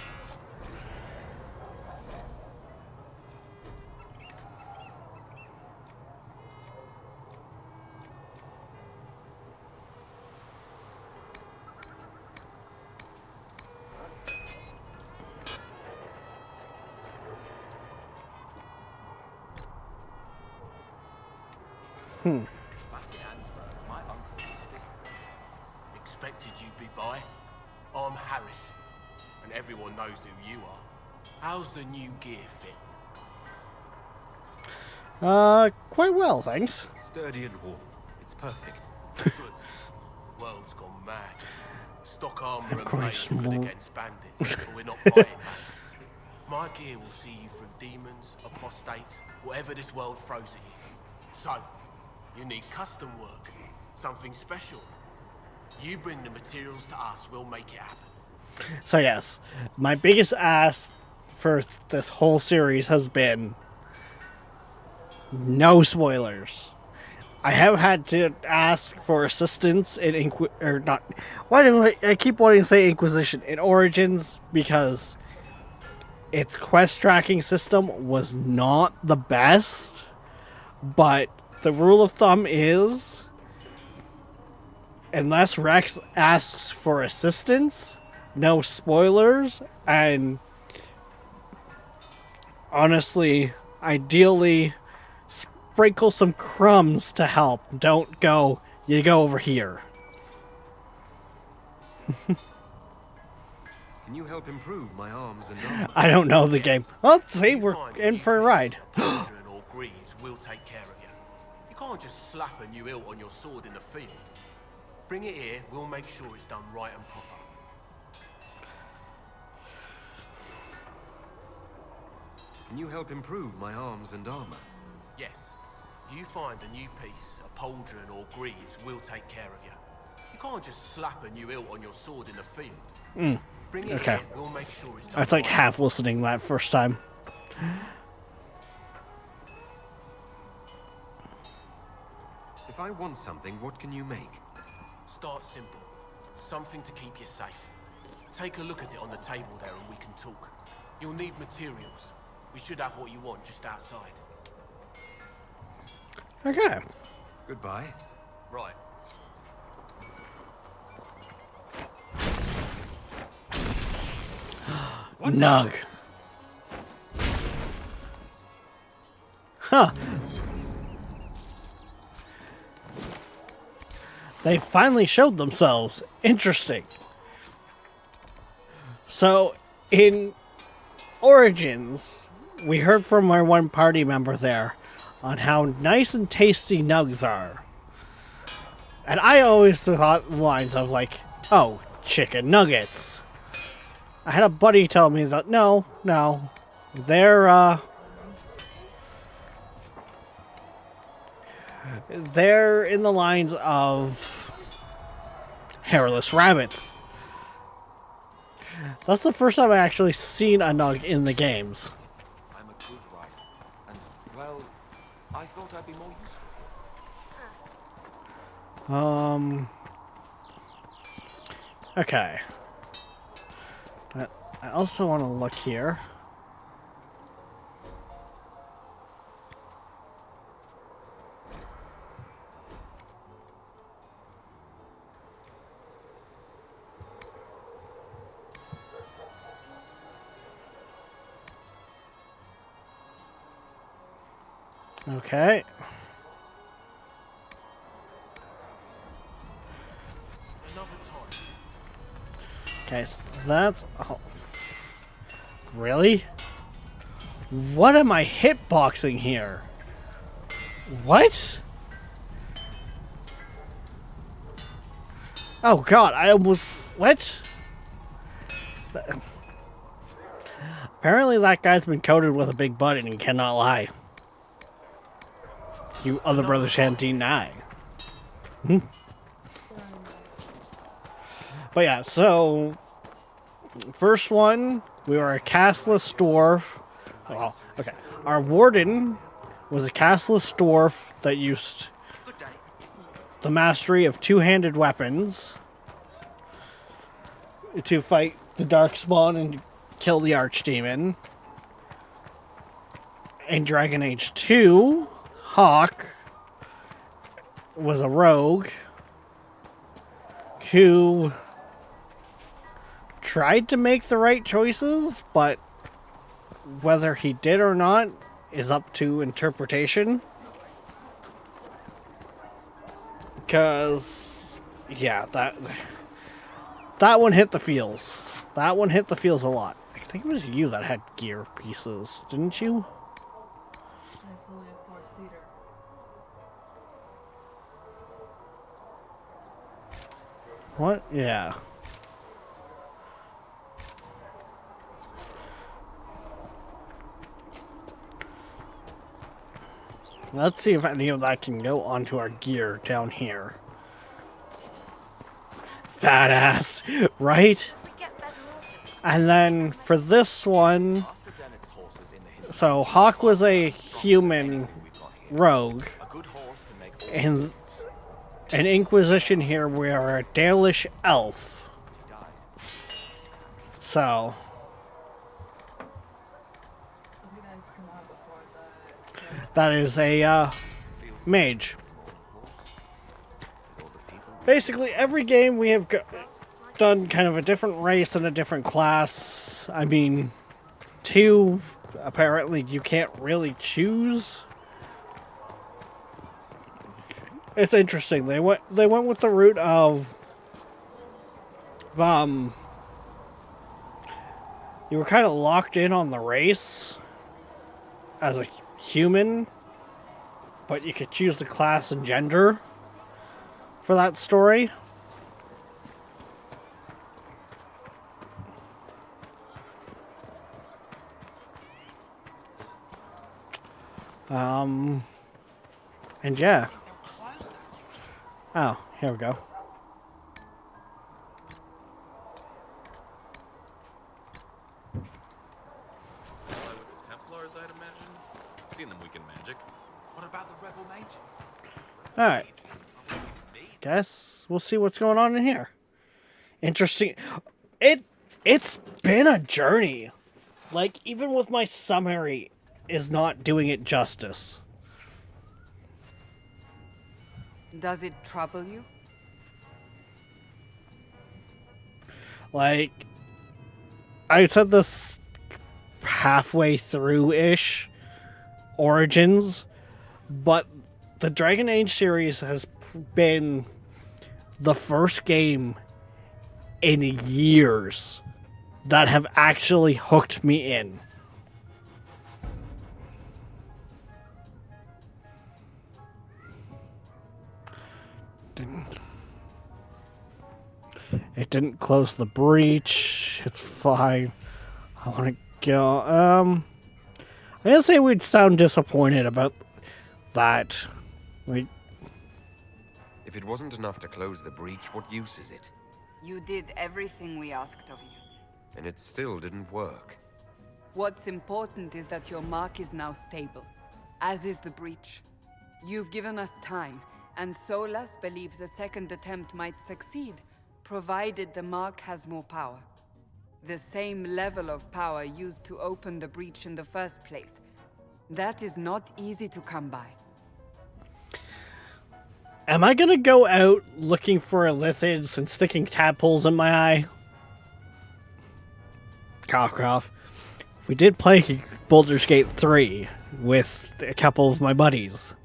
[SPEAKER 15] Back in Ansburg, my uncle was 50.
[SPEAKER 13] Expected you'd be by. I'm Harriet, and everyone knows who you are. How's the new gear fit?
[SPEAKER 1] Quite well, thanks.
[SPEAKER 4] Sturdy and warm. It's perfect.
[SPEAKER 13] Good. World's gone mad. Stock armor and
[SPEAKER 1] quite
[SPEAKER 13] blades good
[SPEAKER 1] small.
[SPEAKER 13] against bandits, but we're not fighting bandits. My gear will see you through demons, apostates, whatever this world throws at you. So, you need custom work, something special. You bring the materials to us, we'll make it happen.
[SPEAKER 1] So yes, my biggest ask for this whole series has been no spoilers. I have had to ask for assistance in why do I keep wanting to say Inquisition in Origins, because its quest tracking system was not the best, but the rule of thumb is unless Rex asks for assistance, no spoilers, and honestly, ideally, sprinkle some crumbs to help. Don't go, you go over here.
[SPEAKER 16] Can you help improve my arms and armor?
[SPEAKER 1] I don't know the game. Well, see, we're in for a ride.
[SPEAKER 13] Children or Greaves will take care of you. You can't just slap a new hilt on your sword in the field. Bring it here, we'll make sure it's done right and proper.
[SPEAKER 16] Can you help improve my arms and armor?
[SPEAKER 13] Yes. You find a new piece, a pauldron or Greaves will take care of you. You can't just slap a new hilt on your sword in the field. Bring it
[SPEAKER 1] Okay.
[SPEAKER 13] here, we'll make sure it's done
[SPEAKER 1] It's like
[SPEAKER 13] right.
[SPEAKER 1] half listening that first time.
[SPEAKER 16] If I want something, what can you make?
[SPEAKER 13] Start simple. Something to keep you safe. Take a look at it on the table there and we can talk. You'll need materials. We should have what you want just outside.
[SPEAKER 1] Okay.
[SPEAKER 16] Goodbye.
[SPEAKER 13] Right.
[SPEAKER 1] Nug. Huh. They finally showed themselves. Interesting. So, in Origins, we heard from our one party member there on how nice and tasty nugs are. And I always thought lines of like, oh, chicken nuggets. I had a buddy tell me that no, they're in the lines of hairless rabbits. That's the first time I actually seen a nug in the games.
[SPEAKER 18] I'm a good writer, and, well, I thought I'd be more useful.
[SPEAKER 1] Okay. But I also want to look here. Okay. Okay, so that's... Oh. Really? What am I hitboxing here? What? Oh god, I almost... What? Apparently that guy's been coated with a big butt and he cannot lie. You other brothers can't deny. But yeah, so... First one, we were a castless dwarf. Well, okay. Our warden was a castless dwarf that used the mastery of two-handed weapons to fight the Darkspawn and kill the Archdemon. In Dragon Age 2, Hawk was a rogue who tried to make the right choices, but whether he did or not is up to interpretation. Because, yeah, that one hit the feels. That one hit the feels a lot. I think it was you that had gear pieces, didn't you?
[SPEAKER 3] That's only a poor cedar.
[SPEAKER 1] What? Yeah. Let's see if any of that can go onto our gear down here. Fat ass, right? And then for this one, so Hawk was a human rogue. And an Inquisition here, we are a Dalish elf. So... That is a mage. Basically, every game we have done kind of a different race and a different class. I mean, 2, apparently you can't really choose. It's interesting. They went with the route of you were kind of locked in on the race as a human, but you could choose the class and gender for that story. And yeah. Oh, here we go.
[SPEAKER 5] Templars, I'd imagine. Seen them weaken magic.
[SPEAKER 18] What about the rebel mages?
[SPEAKER 1] Alright. Guess we'll see what's going on in here. Interesting. It's been a journey. Like, even with my summary is not doing it justice.
[SPEAKER 8] Does it trouble you?
[SPEAKER 1] Like, I said this halfway through-ish Origins, but the Dragon Age series has been the first game in years that have actually hooked me in. It didn't close the breach. It's fine. I want to go. I'm gonna say we'd sound disappointed about that. Like,
[SPEAKER 16] if it wasn't enough to close the breach, what use is it?
[SPEAKER 8] You did everything we asked of you.
[SPEAKER 16] And it still didn't work.
[SPEAKER 8] What's important is that your mark is now stable, as is the breach. You've given us time, and Solas believes a second attempt might succeed, provided the mark has more power. The same level of power used to open the breach in the first place. That is not easy to come by.
[SPEAKER 1] am I gonna go out looking for lithids and sticking tadpoles in my eye? Cough, cough. We did play Baldur's Gate 3 with a couple of my buddies.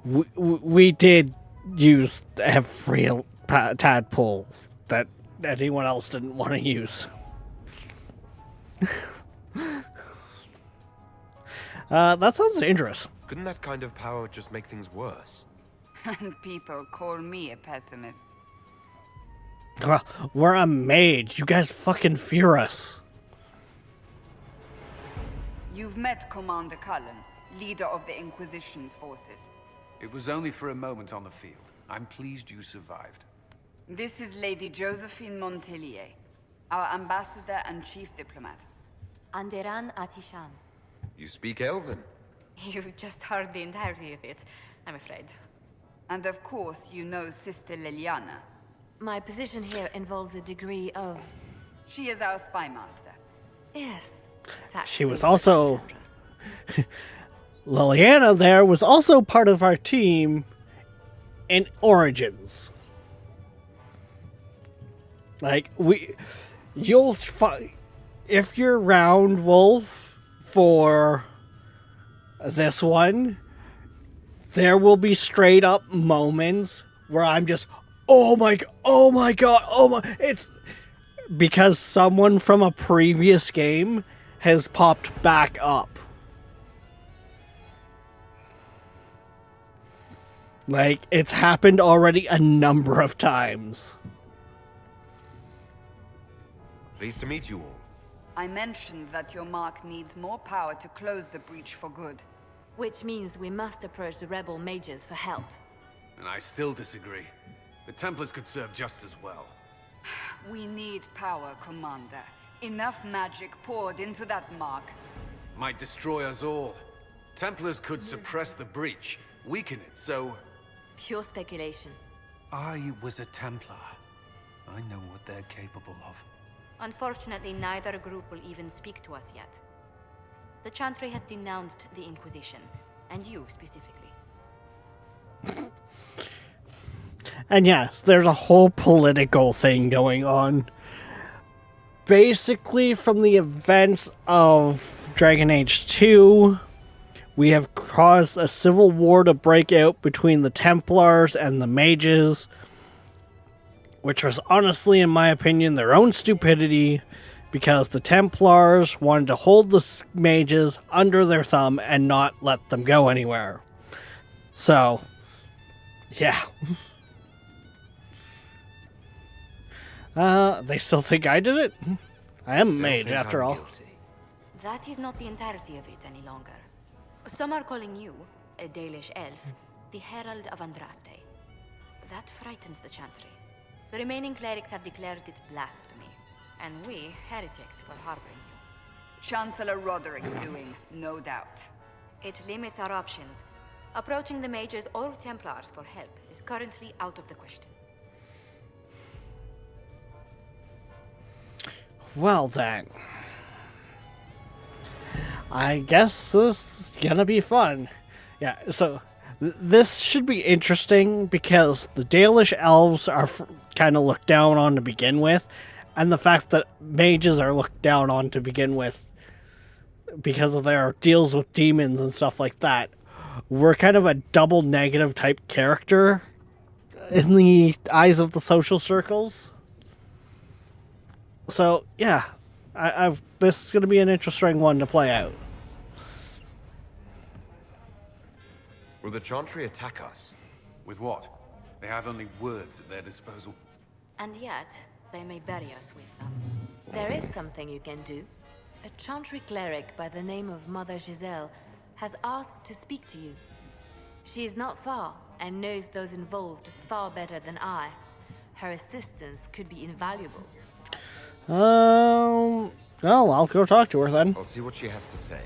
[SPEAKER 1] We did use every tadpole that anyone else didn't want to use. That sounds dangerous.
[SPEAKER 16] Couldn't that kind of power just make things worse?
[SPEAKER 8] And people call me a pessimist.
[SPEAKER 1] Well, we're a mage. You guys fucking fear us.
[SPEAKER 8] You've met Commander Cullen, leader of the Inquisition's forces.
[SPEAKER 7] It was only for a moment on the field. I'm pleased you survived.
[SPEAKER 8] This is Lady Josephine Montelier, our ambassador and chief diplomat.
[SPEAKER 14] Anderan Atishan.
[SPEAKER 4] You speak Elven.
[SPEAKER 14] You've just heard the entirety of it, I'm afraid.
[SPEAKER 8] And of course, you know Sister Liliana.
[SPEAKER 9] My position here involves a degree of...
[SPEAKER 8] She is our spy master.
[SPEAKER 9] Yes.
[SPEAKER 1] She was also... Liliana there was also part of our team in Origins. Like, you'll find... If you're round, Wolf, for this one, there will be straight up moments where I'm just, oh my god, it's because someone from a previous game has popped back up. Like, it's happened already a number of times.
[SPEAKER 4] Pleased to meet you all.
[SPEAKER 8] I mentioned that your mark needs more power to close the breach for good.
[SPEAKER 9] Which means we must approach the rebel mages for help.
[SPEAKER 7] And I still disagree. The Templars could serve just as well.
[SPEAKER 8] We need power, Commander. Enough magic poured into that mark.
[SPEAKER 7] Might destroy us all. Templars could suppress the breach, weaken it, so...
[SPEAKER 9] Pure speculation.
[SPEAKER 7] I was a Templar. I know what they're capable of.
[SPEAKER 14] Unfortunately, neither group will even speak to us yet. The Chantry has denounced the Inquisition, and you specifically.
[SPEAKER 1] And yes, there's a whole political thing going on. Basically, from the events of Dragon Age 2, we have caused a civil war to break out between the Templars and the mages, which was honestly, in my opinion, their own stupidity, because the Templars wanted to hold the mages under their thumb and not let them go anywhere. So, yeah. They still think I did it? I am a mage, after all.
[SPEAKER 14] That is not the entirety of it any longer. Some are calling you, a Dalish elf, the Herald of Andraste. That frightens the Chantry. The remaining clerics have declared it blasphemy, and we, heretics, for harboring you.
[SPEAKER 8] Chancellor Roderick's doing, no doubt.
[SPEAKER 14] It limits our options. Approaching the mages or Templars for help is currently out of the question.
[SPEAKER 1] Well then. I guess this is gonna be fun. Yeah, so this should be interesting because the Dalish elves are kind of looked down on to begin with, and the fact that mages are looked down on to begin with because of their deals with demons and stuff like that. We're kind of a double negative type character in the eyes of the social circles. So, yeah, this is going to be an interesting one to play out.
[SPEAKER 4] Will the Chantry attack us?
[SPEAKER 7] With what? They have only words at their disposal.
[SPEAKER 14] And yet, they may bury us with them.
[SPEAKER 9] There is something you can do. A Chantry cleric by the name of Mother Giselle has asked to speak to you. She is not far and knows those involved far better than I. Her assistance could be invaluable.
[SPEAKER 1] Well, I'll go talk to her then.
[SPEAKER 4] I'll see what she has to say.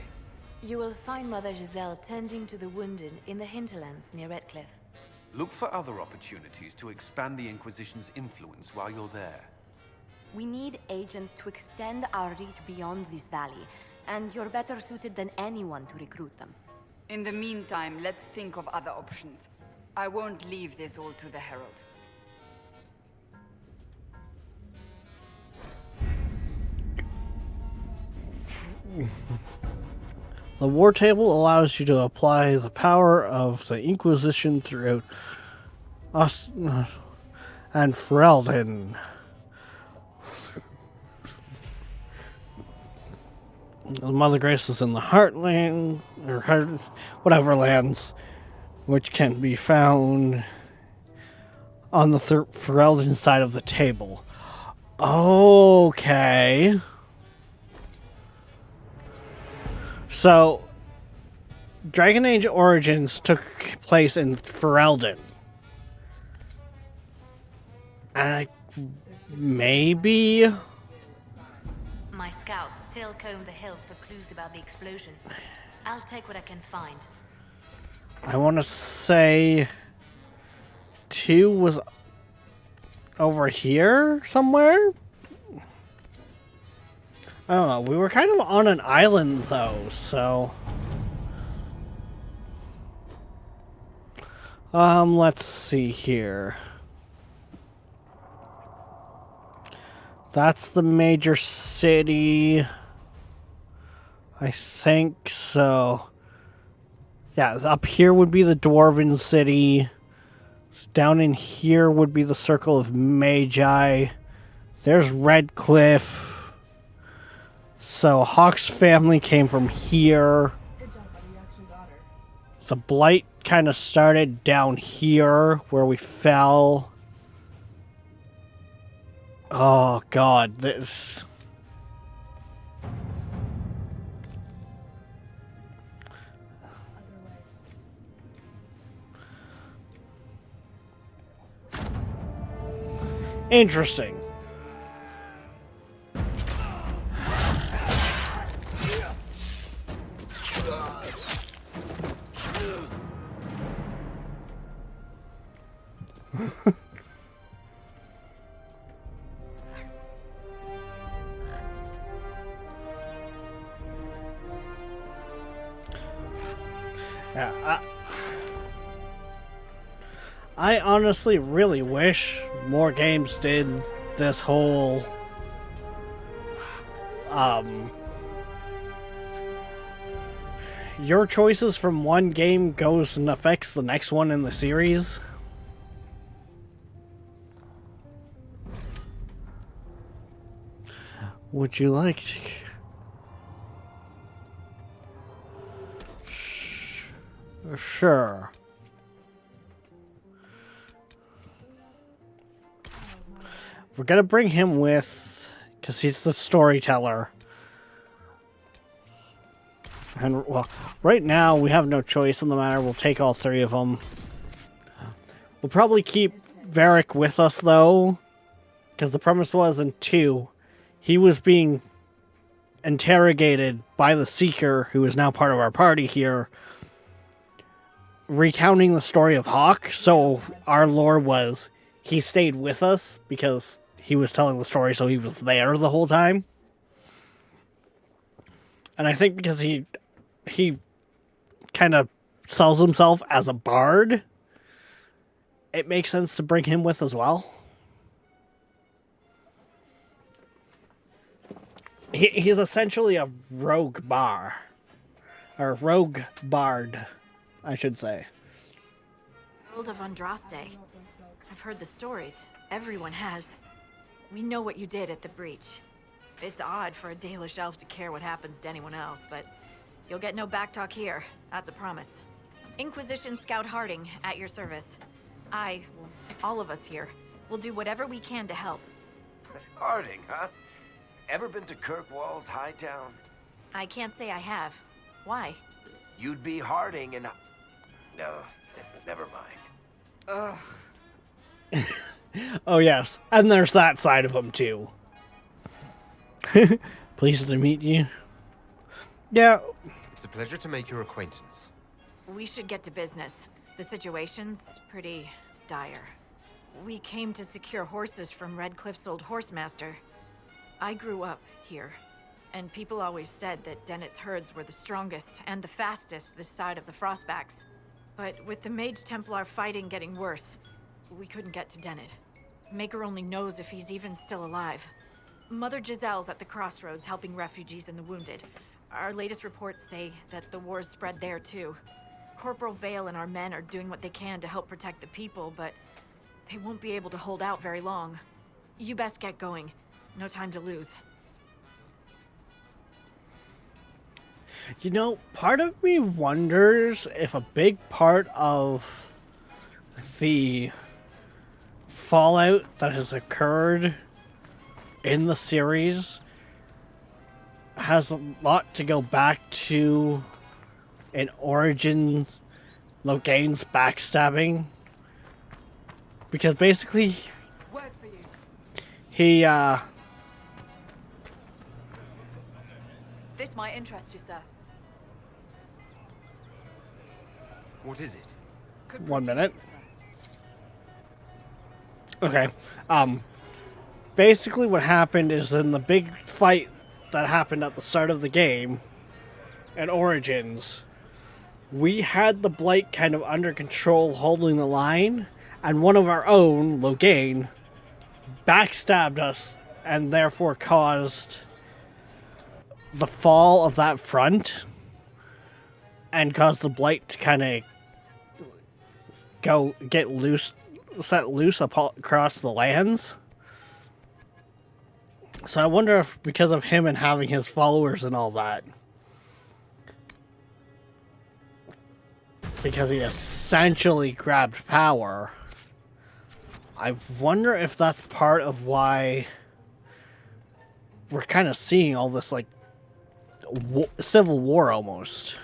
[SPEAKER 9] You will find Mother Giselle tending to the wounded in the hinterlands near Redcliffe.
[SPEAKER 7] Look for other opportunities to expand the Inquisition's influence while you're there.
[SPEAKER 14] We need agents to extend our reach beyond this valley, and you're better suited than anyone to recruit them.
[SPEAKER 8] In the meantime, let's think of other options. I won't leave this all to the Herald.
[SPEAKER 1] The War Table allows you to apply the power of the Inquisition throughout us and Ferelden. Mother Grace is in the Heartland, or whatever lands. which can be found on the Ferelden side of the table. Okay. So, Dragon Age Origins took place in Ferelden. And maybe...
[SPEAKER 9] My scouts still comb the hills for clues about the explosion. I'll take what I can find.
[SPEAKER 1] I want to say 2 was over here somewhere? I don't know. We were kind of on an island though, so... let's see here. That's the major city. I think so. Yeah, up here would be the Dwarven city. Down in here would be the Circle of Magi. There's Redcliffe. So Hawk's family came from here.
[SPEAKER 3] Good job, buddy. You actually got her.
[SPEAKER 1] The Blight kind of started down here where we fell. Oh god, this... Interesting. Yeah, I honestly really wish more games did this whole your choices from one game goes and affects the next one in the series. Would you like to... Sure. We're gonna bring him with, because he's the storyteller. And, well, right now we have no choice in the matter. We'll take all 3 of them. We'll probably keep Varric with us, though, because the premise was in 2, he was being interrogated by the Seeker, who is now part of our party here, recounting the story of Hawk. So our lore was he stayed with us because he was telling the story, so he was there the whole time. And I think because he kind of sells himself as a bard, it makes sense to bring him with as well. He's essentially a rogue or rogue bard, I should say.
[SPEAKER 14] World of Andraste. I've heard the stories. Everyone has. We know what you did at the breach. It's odd for a Dalish elf to care what happens to anyone else, but you'll get no backtalk here. That's a promise. Inquisition Scout Harding, at your service. All of us here, will do whatever we can to help.
[SPEAKER 2] Harding, huh? Ever been to Kirkwall's Hightown?
[SPEAKER 14] I can't say I have. Why?
[SPEAKER 2] You'd be Harding and... No, never mind.
[SPEAKER 8] Ugh.
[SPEAKER 1] Oh yes, and there's that side of him too. Pleased to meet you. Yeah.
[SPEAKER 16] It's a pleasure to make your acquaintance.
[SPEAKER 14] We should get to business. The situation's pretty dire. We came to secure horses from Redcliffe's old horsemaster. I grew up here, and people always said that Dennett's herds were the strongest and the fastest this side of the Frostbacks. But with the Mage Templar fighting getting worse, we couldn't get to Dennett. Maker only knows if he's even still alive. Mother Giselle's at the crossroads helping refugees and the wounded. Our latest reports say that the war's spread there too. Corporal Vale and our men are doing what they can to help protect the people, but they won't be able to hold out very long. You best get going. No time to lose.
[SPEAKER 1] You know, part of me wonders if a big part of the fallout that has occurred in the series has a lot to go back to in Origins, Loghain's backstabbing. Because basically,
[SPEAKER 8] Word for you.
[SPEAKER 1] he,
[SPEAKER 14] This might interest you, sir.
[SPEAKER 10] What is it?
[SPEAKER 1] 1 minute. Okay. Basically what happened is in the big fight that happened at the start of the game in Origins, we had the Blight kind of under control holding the line, and one of our own, Loghain, backstabbed us and therefore caused the fall of that front and caused the Blight to kind of set loose across the lands. So I wonder if because of him and having his followers and all that, because he essentially grabbed power, I wonder if that's part of why we're kind of seeing all this like civil war almost.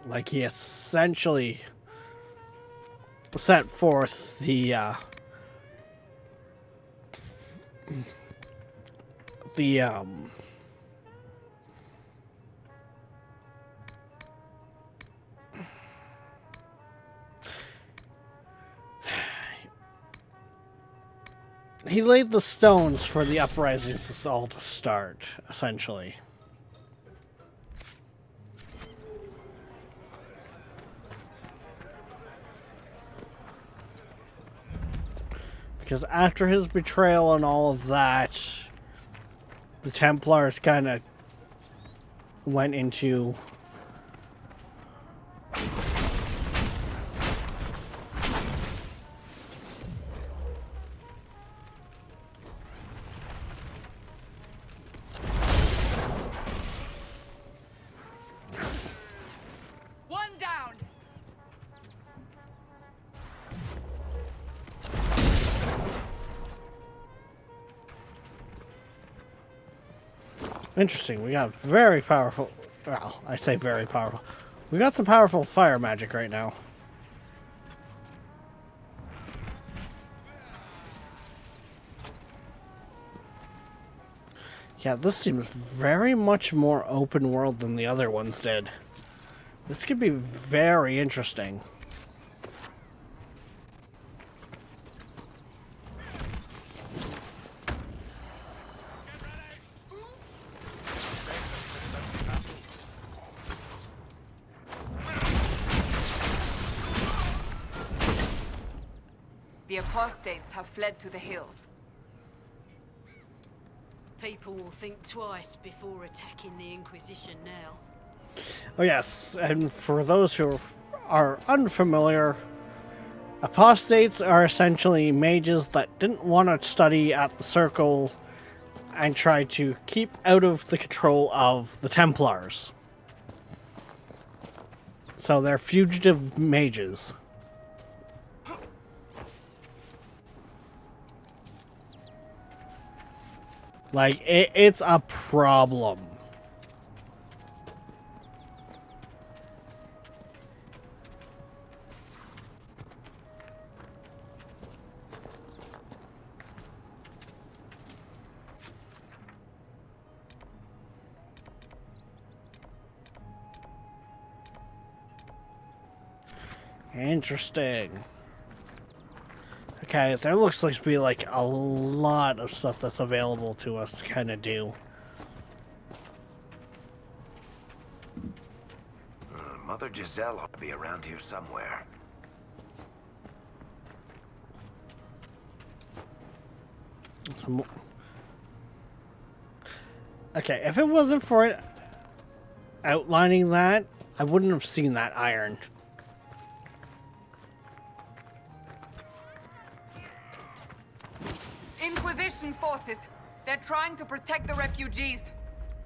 [SPEAKER 1] Like he essentially set forth the he laid the stones for the uprisings all to start, essentially. Because after his betrayal and all of that, the Templars kind of went into
[SPEAKER 8] One down.
[SPEAKER 1] Interesting. We got very powerful. Well, I say very powerful. We got some powerful fire magic right now. Yeah, this seems very much more open world than the other ones did. This could be very interesting.
[SPEAKER 8] The apostates have fled to the hills.
[SPEAKER 19] People will think twice before attacking the Inquisition now.
[SPEAKER 1] Oh yes, and for those who are unfamiliar, apostates are essentially mages that didn't want to study at the Circle and try to keep out of the control of the Templars. So they're fugitive mages. Like, it's a problem. Interesting. Okay, there looks like to be like a lot of stuff that's available to us to kind of do.
[SPEAKER 2] Mother Giselle ought to be around here somewhere.
[SPEAKER 1] Okay, if it wasn't for it outlining that, I wouldn't have seen that iron.
[SPEAKER 8] Inquisition forces. They're trying to protect the refugees.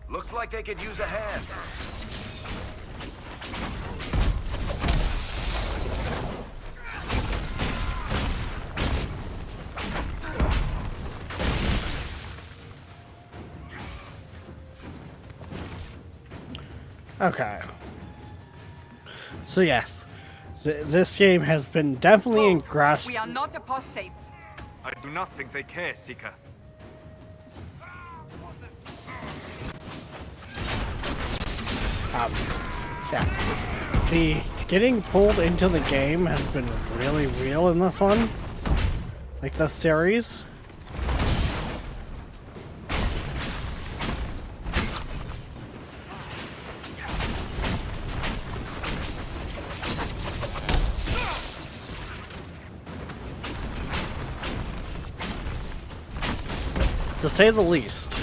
[SPEAKER 2] Looks like they could use a hand.
[SPEAKER 1] Okay. So yes, this game has been definitely engrossed.
[SPEAKER 8] We are not apostates.
[SPEAKER 10] I do not think they care, Seeker.
[SPEAKER 1] Yeah. The getting pulled into the game has been really real in this one. Like this series. To say the least.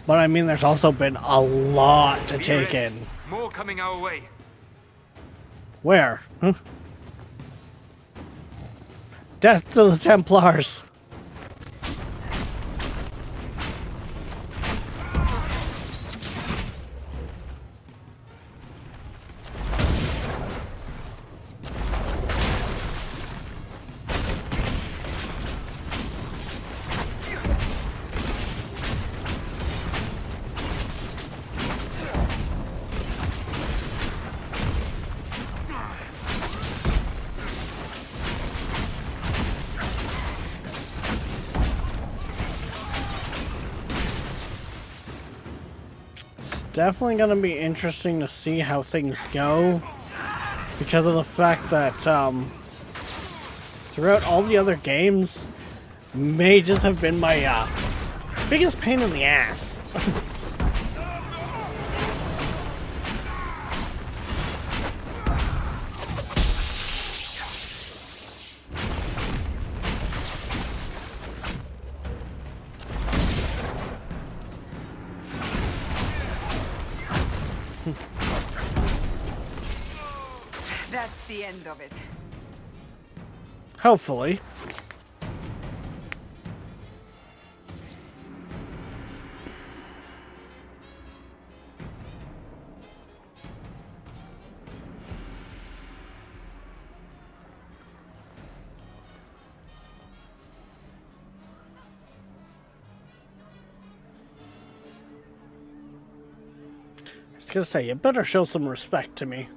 [SPEAKER 1] But I mean, there's also been a lot to take in.
[SPEAKER 10] More coming our way.
[SPEAKER 1] Where? Huh? Death to the Templars! Definitely going to be interesting to see how things go, because of the fact that throughout all the other games, mages have been my biggest pain in the ass.
[SPEAKER 8] That's the end of it.
[SPEAKER 1] Hopefully. I was gonna say, you better show some respect to me.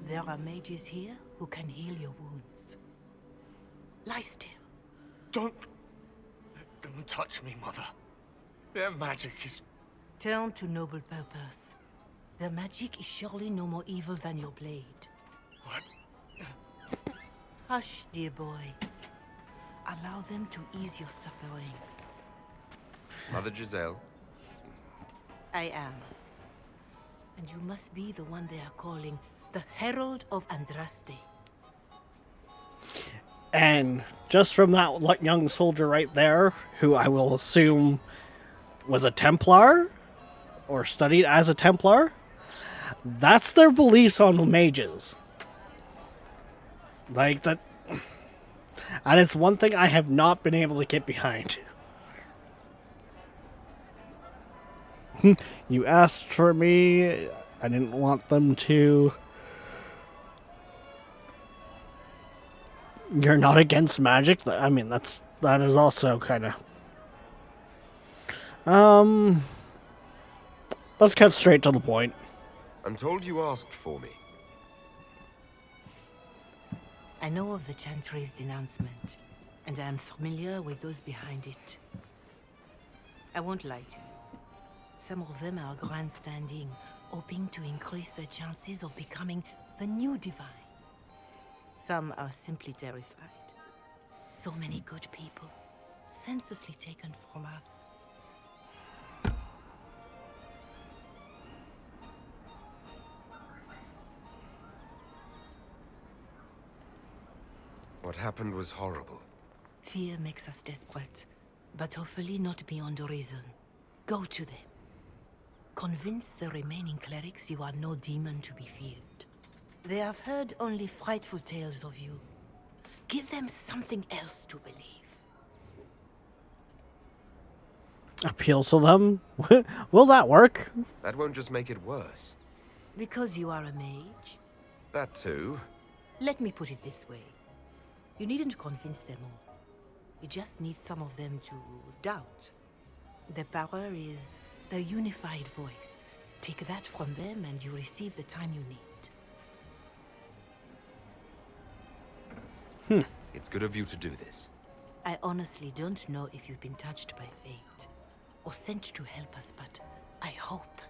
[SPEAKER 20] There are mages here who can heal your wounds. Lie still.
[SPEAKER 17] Don't touch me, Mother. Their magic is...
[SPEAKER 20] Turn to noble purpose. Their magic is surely no more evil than your blade.
[SPEAKER 17] What?
[SPEAKER 20] Hush, dear boy. Allow them to ease your suffering.
[SPEAKER 16] Mother Giselle.
[SPEAKER 20] I am. And you must be the one they are calling the Herald of Andraste.
[SPEAKER 1] And just from that young soldier right there, who I will assume was a Templar, or studied as a Templar, that's their beliefs on mages. Like that. And it's one thing I have not been able to get behind. You asked for me, I didn't want them to. You're not against magic? I mean, that is also kind of... Let's cut straight to the point.
[SPEAKER 16] I'm told you asked for me.
[SPEAKER 20] I know of the Chantry's denouncement, and I am familiar with those behind it. I won't lie to you. Some of them are grandstanding, hoping to increase their chances of becoming the new divine. Some are simply terrified. So many good people, senselessly taken from us.
[SPEAKER 4] What happened was horrible.
[SPEAKER 20] Fear makes us desperate, but hopefully not beyond reason. Go to them. Convince the remaining clerics you are no demon to be feared. They have heard only frightful tales of you. Give them something else to believe.
[SPEAKER 1] Appeal to them? Will that work?
[SPEAKER 4] That won't just make it worse.
[SPEAKER 20] Because you are a mage?
[SPEAKER 4] That too.
[SPEAKER 20] Let me put it this way. You needn't convince them all. You just need some of them to doubt. The power is the unified voice. Take that from them and you receive the time you need.
[SPEAKER 4] It's good of you to do this.
[SPEAKER 20] I honestly don't know if you've been touched by fate or sent to help us, but I hope.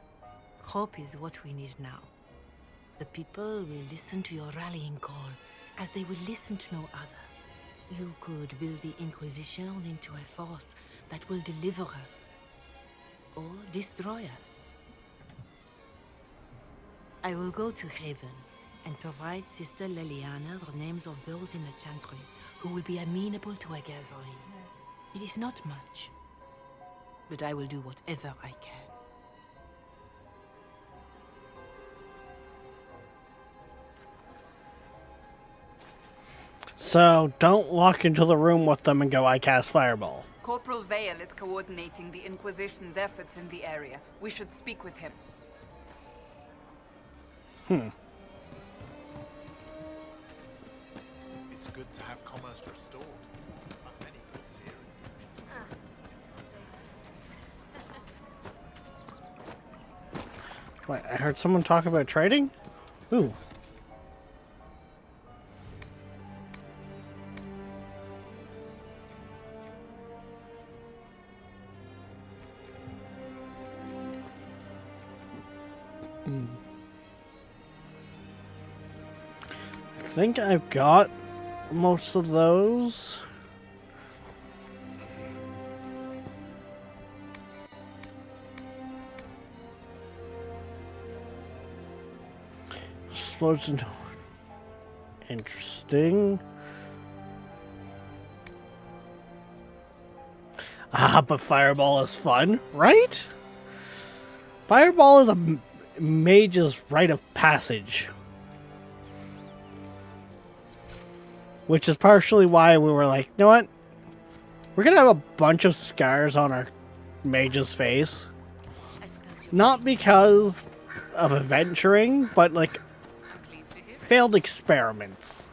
[SPEAKER 20] Hope is what we need now. The people will listen to your rallying call as they will listen to no other. You could build the Inquisition into a force that will deliver us or destroy us. I will go to Haven and provide Sister Leliana the names of those in the Chantry who will be amenable to a gathering. It is not much, but I will do whatever I can.
[SPEAKER 1] So, don't walk into the room with them and go, I cast Fireball.
[SPEAKER 8] Corporal Vale is coordinating the Inquisition's efforts in the area. We should speak with him.
[SPEAKER 15] It's good to have commerce restored. Not many goods here.
[SPEAKER 1] Wait, I heard someone talk about trading? Ooh. I think I've got most of those. Explosion. Interesting. But Fireball is fun, right? Fireball is a mage's rite of passage. Which is partially why we were like, you know what? We're gonna have a bunch of scars on our mage's face. Not because of adventuring, but like failed experiments.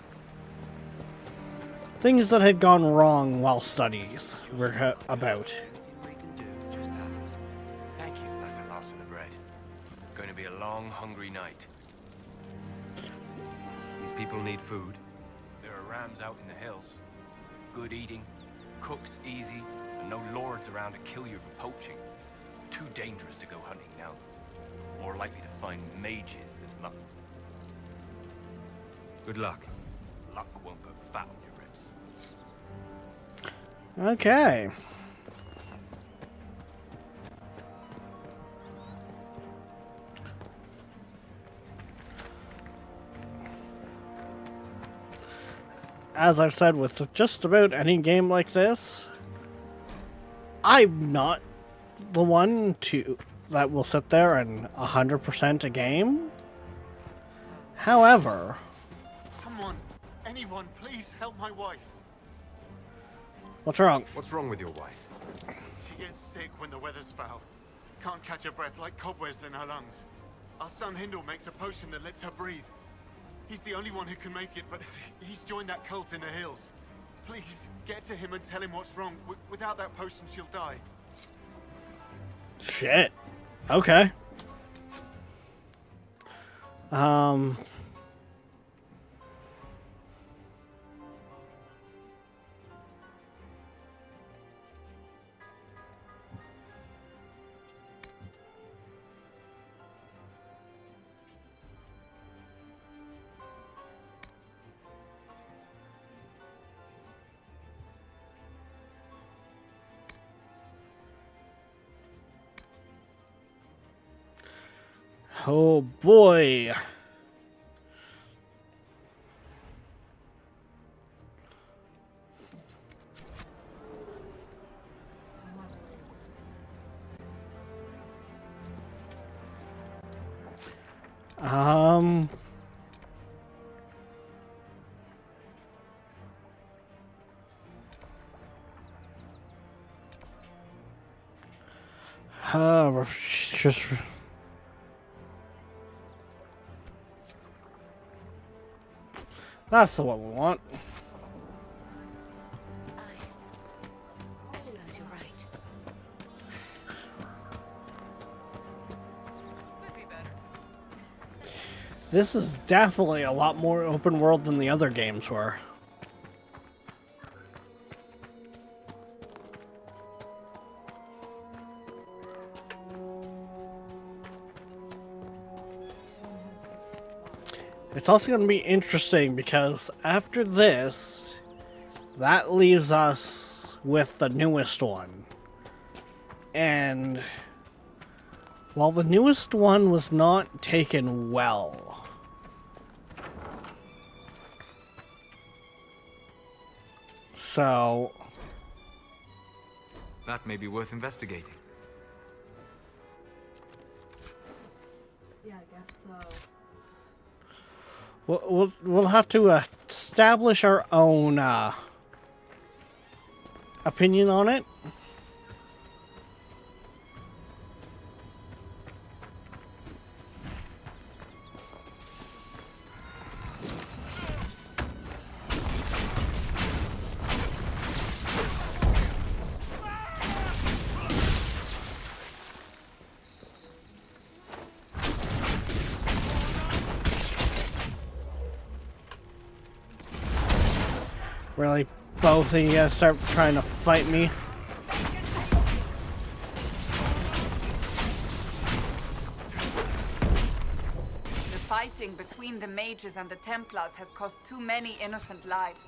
[SPEAKER 1] Things that had gone wrong while studies were about.
[SPEAKER 16] Thank you. That's the last of the bread. Going to be a long, hungry night. These people need food. There are rams out in the hills. Good eating, cooks easy, and no lords around to kill you for poaching. Too dangerous to go hunting now. More likely to find mages than luck. Good luck. Luck won't put fat on your ribs.
[SPEAKER 1] Okay. As I've said with just about any game like this, I'm not the one that will sit there and 100% a game. However,
[SPEAKER 15] Someone, anyone, please help my wife.
[SPEAKER 1] what's wrong?
[SPEAKER 4] What's wrong with your wife?
[SPEAKER 15] She gets sick when the weather's foul. Can't catch her breath like cobwebs in her lungs. Our son Hindle makes a potion that lets her breathe. He's the only one who can make it, but he's joined that cult in the hills. Please, get to him and tell him what's wrong. Without that potion, she'll die.
[SPEAKER 1] Shit. Okay. Oh boy. Just that's the one we want.
[SPEAKER 14] I suppose you're right.
[SPEAKER 1] This is definitely a lot more open world than the other games were. It's also going to be interesting because after this, that leaves us with the newest one. And while the newest one was not taken well, so
[SPEAKER 10] that may be worth investigating.
[SPEAKER 3] Yeah, I guess so.
[SPEAKER 1] we'll have to establish our own opinion on it. Really, both of you guys start trying to fight me.
[SPEAKER 8] The fighting between the mages and the Templars has cost too many innocent lives.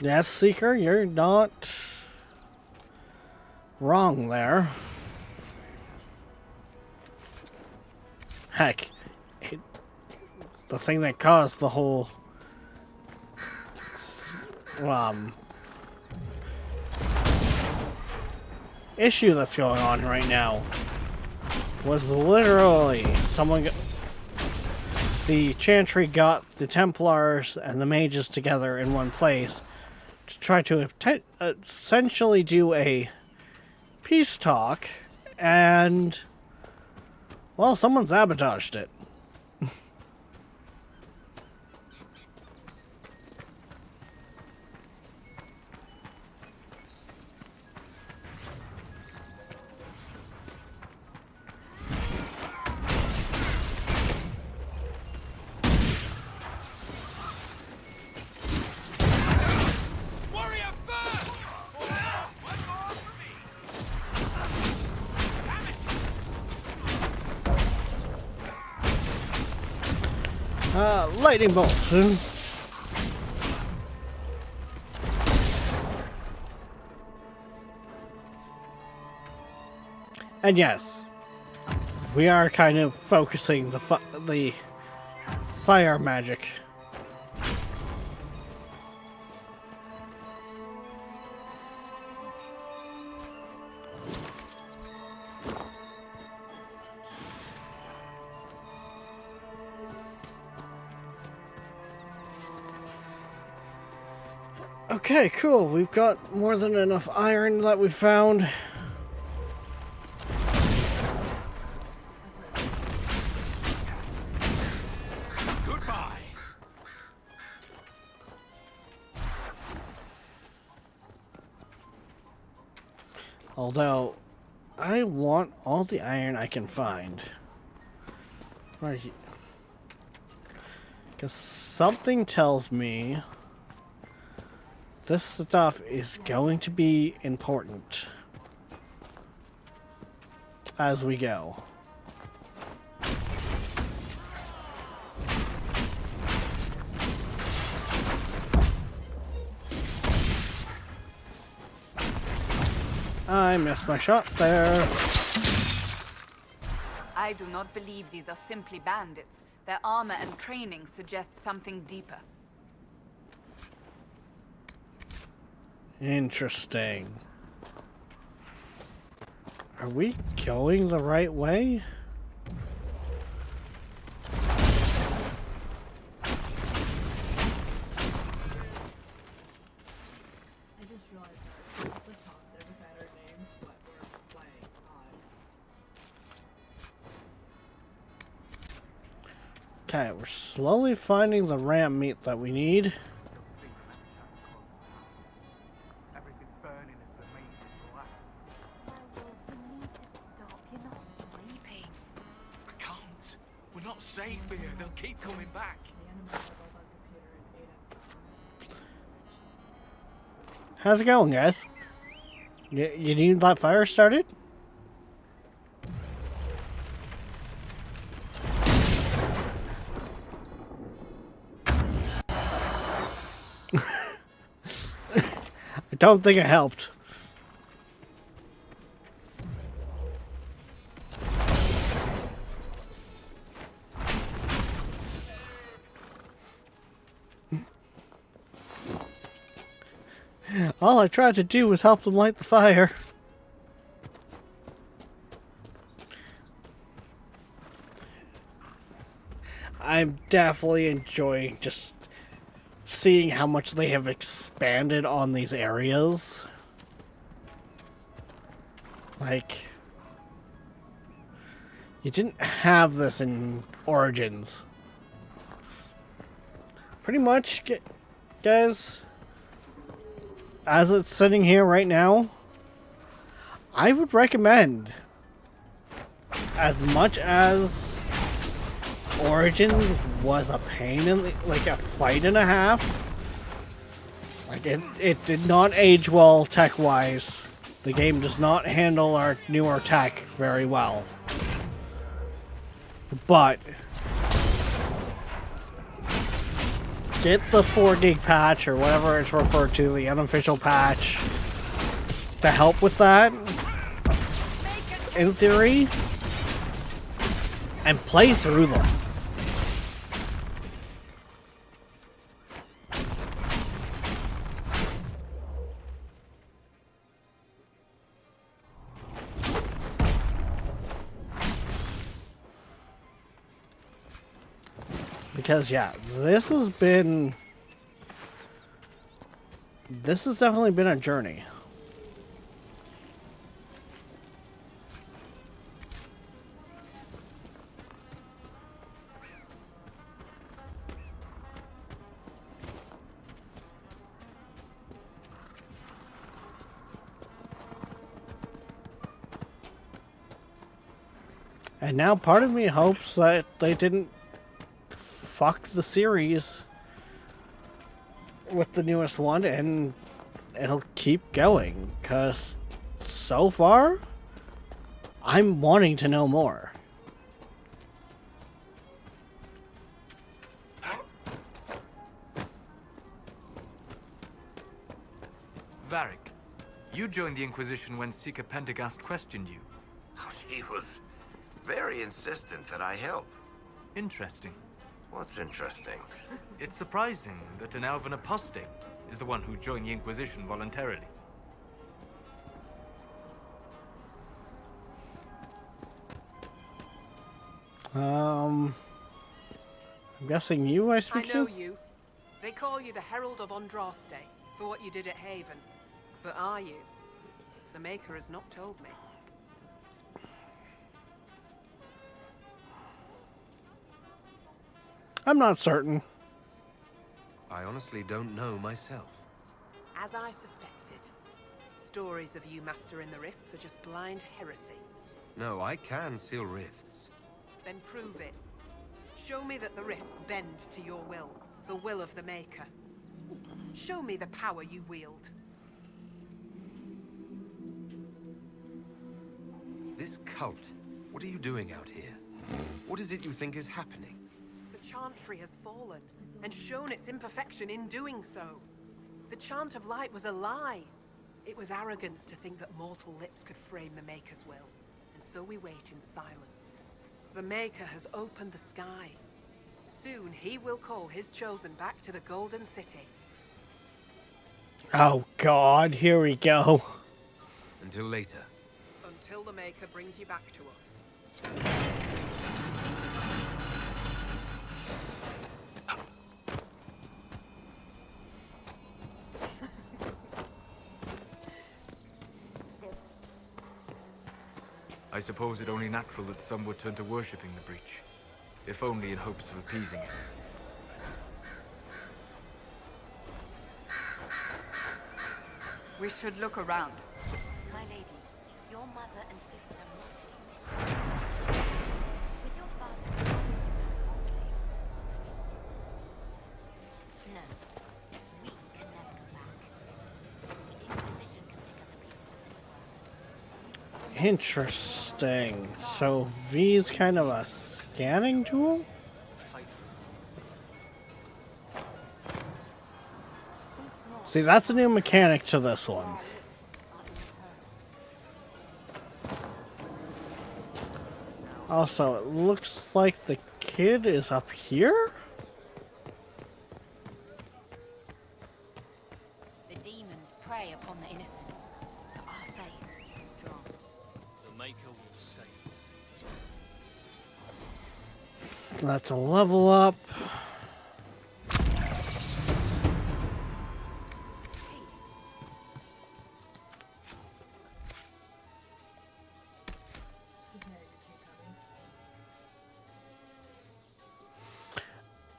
[SPEAKER 1] Yes, Seeker, you're not wrong there. Heck, the thing that caused the whole issue that's going on right now was literally the Chantry got the Templars and the mages together in one place to try to essentially do a peace talk, and well, someone sabotaged it. Lightning bolts. And yes, we are kind of focusing the fire magic. Okay, cool. We've got more than enough iron that we found.
[SPEAKER 16] Goodbye.
[SPEAKER 1] Although, I want all the iron I can find. Right. Because something tells me this stuff is going to be important as we go. I missed my shot there.
[SPEAKER 8] I do not believe these are simply bandits. Their armor and training suggest something deeper.
[SPEAKER 1] Interesting. Are we going the right way?
[SPEAKER 3] just realized that at the top there was our names, but we're playing on.
[SPEAKER 1] Okay, we're slowly finding the ram meat that we need.
[SPEAKER 6] Everything's burning as the meat is black.
[SPEAKER 16] I can't. We're not safe here. They'll keep coming back.
[SPEAKER 1] How's it going, guys? You need that fire started? I don't think it helped. All I tried to do was help them light the fire. I'm definitely enjoying just seeing how much they have expanded on these areas. Like, you didn't have this in Origins. Pretty much, guys, as it's sitting here right now, I would recommend, as much as Origins was a pain in the, like a fight and a half, like it did not age well tech-wise. The game does not handle our newer tech very well. But get the 4 gig patch, or whatever it's referred to, the unofficial patch, to help with that, in theory, and play through them. Because, yeah, this has definitely been a journey. And now part of me hopes that they didn't fuck the series with the newest one, and it'll keep going, because so far I'm wanting to know more.
[SPEAKER 10] Varric, you joined the Inquisition when Seeker Pendergast questioned you.
[SPEAKER 2] Oh, she was very insistent that I help.
[SPEAKER 10] Interesting.
[SPEAKER 2] What's interesting?
[SPEAKER 10] It's surprising that an elven apostate is the one who joined the Inquisition voluntarily.
[SPEAKER 1] I'm guessing you I speak
[SPEAKER 21] I know
[SPEAKER 1] to?
[SPEAKER 21] you. They call you the Herald of Andraste for what you did at Haven. But are you? The Maker has not told me.
[SPEAKER 1] I'm not certain.
[SPEAKER 16] I honestly don't know myself.
[SPEAKER 21] As I suspected, stories of you mastering the rifts are just blind heresy.
[SPEAKER 16] No, I can seal rifts.
[SPEAKER 21] Then prove it. Show me that the rifts bend to your will, the will of the Maker. Show me the power you wield.
[SPEAKER 16] This cult, what are you doing out here? What is it you think is happening?
[SPEAKER 21] The Chantry has fallen, and shown its imperfection in doing so. The Chant of Light was a lie. It was arrogance to think that mortal lips could frame the Maker's will, and so we wait in silence. The Maker has opened the sky. Soon he will call his chosen back to the Golden City.
[SPEAKER 1] Oh God, here we go.
[SPEAKER 16] Until later.
[SPEAKER 21] Until the Maker brings you back to us.
[SPEAKER 10] I suppose it only natural that some would turn to worshipping the breach, if only in hopes of appeasing it.
[SPEAKER 8] We should look around.
[SPEAKER 14] My lady, your mother and sister must be missing. With your father's blessing, no, we can never go back. The Inquisition can pick up the pieces of this world.
[SPEAKER 1] Interesting. So V's kind of a scanning tool? See, that's a new mechanic to this one. Also, it looks like the kid is up here?
[SPEAKER 14] The demons prey upon the innocent. Our faith is strong.
[SPEAKER 18] The Maker will save us.
[SPEAKER 1] That's a level up.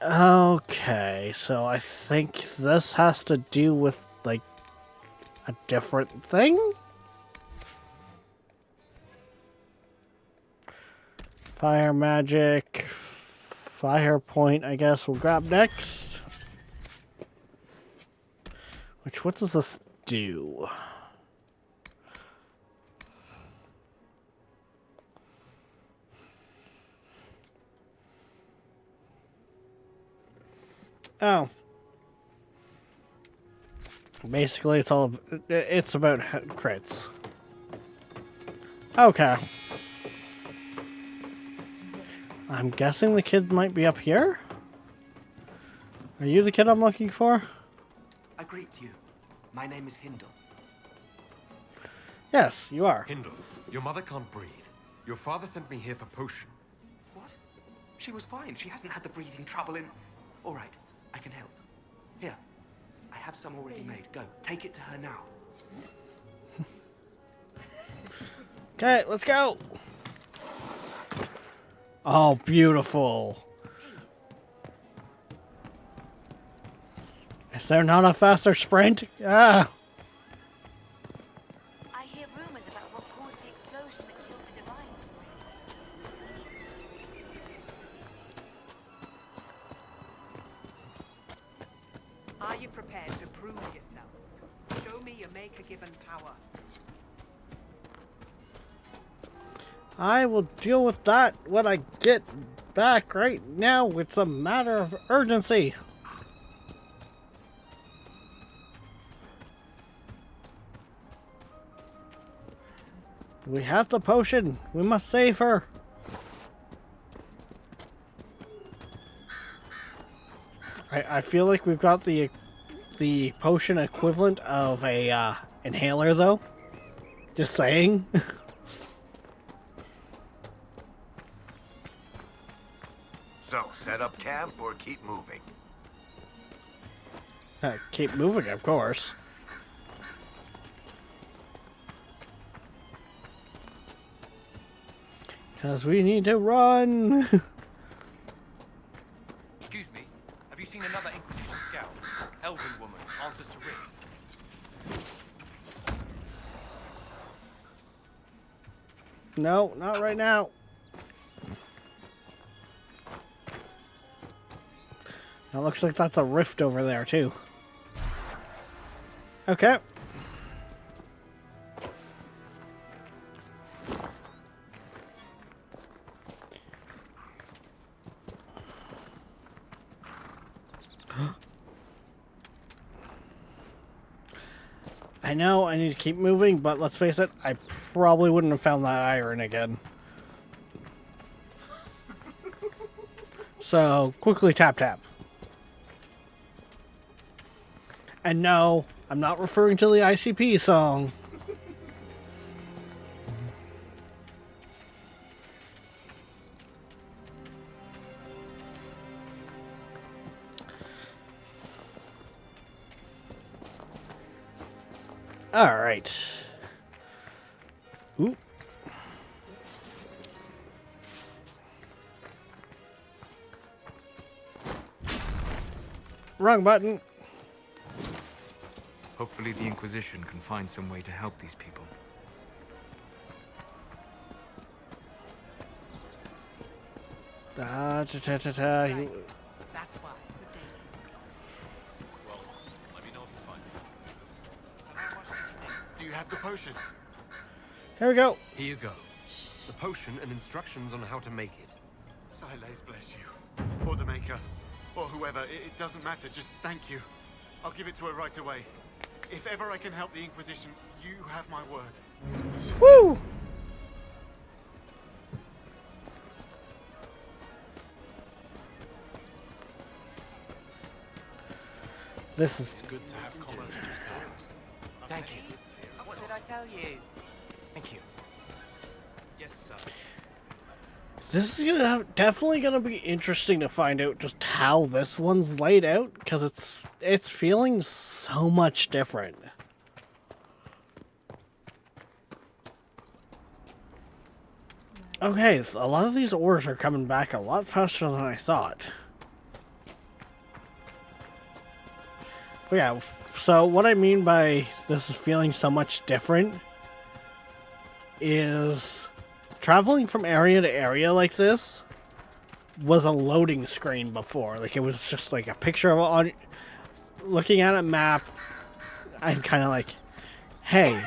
[SPEAKER 1] Okay, so I think this has to do with, like, a different thing? Fire magic, fire point, I guess we'll grab next. Which, what does this do? Oh. Basically, it's about crits. Okay. I'm guessing the kid might be up here? Are you the kid I'm looking for?
[SPEAKER 11] I greet you. My name is Hindle.
[SPEAKER 1] Yes, you are.
[SPEAKER 4] Hindle, your mother can't breathe. Your father sent me here for potion.
[SPEAKER 11] What? She was fine. She hasn't had the breathing trouble in... All right, I can help. Here, I have some already made. Go, take it to her now.
[SPEAKER 1] Okay, let's go. Oh, beautiful. Is there not a faster sprint? Ah.
[SPEAKER 14] I hear rumors about what caused the explosion that killed the Divine.
[SPEAKER 21] Are you prepared to prove yourself? Show me your Maker-given power.
[SPEAKER 1] I will deal with that when I get back. Right now, it's a matter of urgency. We have the potion. We must save her. I feel like we've got the potion equivalent of a inhaler, though. Just saying.
[SPEAKER 2] So, set up camp or keep moving?
[SPEAKER 1] Keep moving, of course. Because we need to run.
[SPEAKER 16] Excuse me, have you seen another Inquisition scout? Elven woman, answers to Rick.
[SPEAKER 1] No, not right now. That looks like that's a rift over there, too. Okay. I know I need to keep moving, but let's face it, I probably wouldn't have found that iron again. So, quickly tap tap. And no, I'm not referring to the ICP song. All right. Ooh. wrong button.
[SPEAKER 10] Hopefully the Inquisition can find some way to help these people.
[SPEAKER 1] That's why.
[SPEAKER 18] Well, let me know if you find it.
[SPEAKER 15] Do you have the potion?
[SPEAKER 1] Here we go.
[SPEAKER 4] Here you go. The potion and instructions on how to make it.
[SPEAKER 15] Silas bless you. Or the Maker. Or whoever. It doesn't matter. Just thank you. I'll give it to her right away. If ever I can help the Inquisition, you have my word.
[SPEAKER 1] Woo! This is
[SPEAKER 13] Good to have common.
[SPEAKER 18] Thank you. What did I tell you? Thank you. Yes, sir.
[SPEAKER 1] This is definitely gonna be interesting to find out just how this one's laid out, because it's feeling so much different. Okay, a lot of these ores are coming back a lot faster than I thought. But yeah, so what I mean by this is feeling so much different is traveling from area to area like this was a loading screen before. Like, it was just like a picture of it on, looking at a map and kind of like, hey,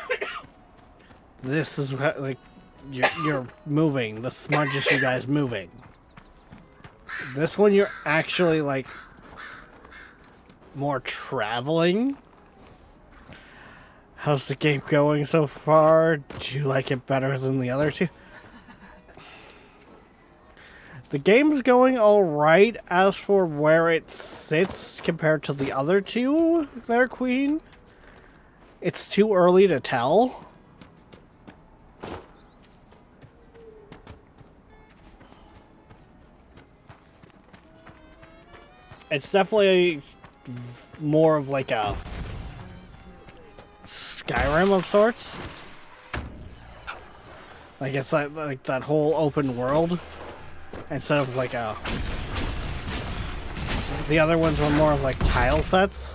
[SPEAKER 1] this is what, like, you're moving. The smudge is you guys moving. This one you're actually like more traveling. How's the game going so far? Do you like it better than the other two? The game's going alright as for where it sits compared to the other two there, Queen. It's too early to tell. It's definitely more of like a Skyrim of sorts. Like, it's like that whole open world instead of like a... The other ones were more of like tile sets.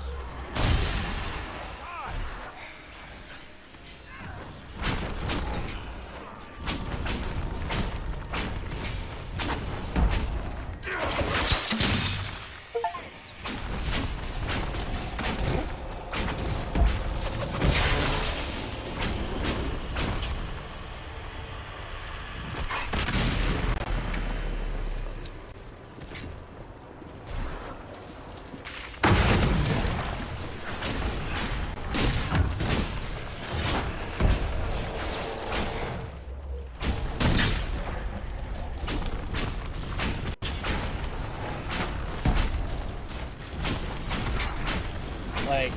[SPEAKER 1] Like,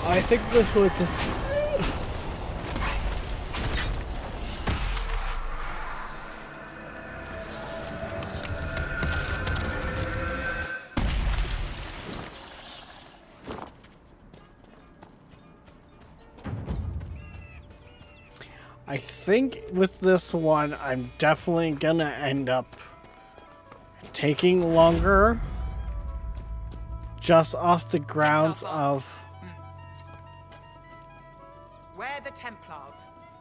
[SPEAKER 1] I think this would just... I think with this one, I'm definitely gonna end up taking longer just off the grounds of...
[SPEAKER 21] We're the Templars.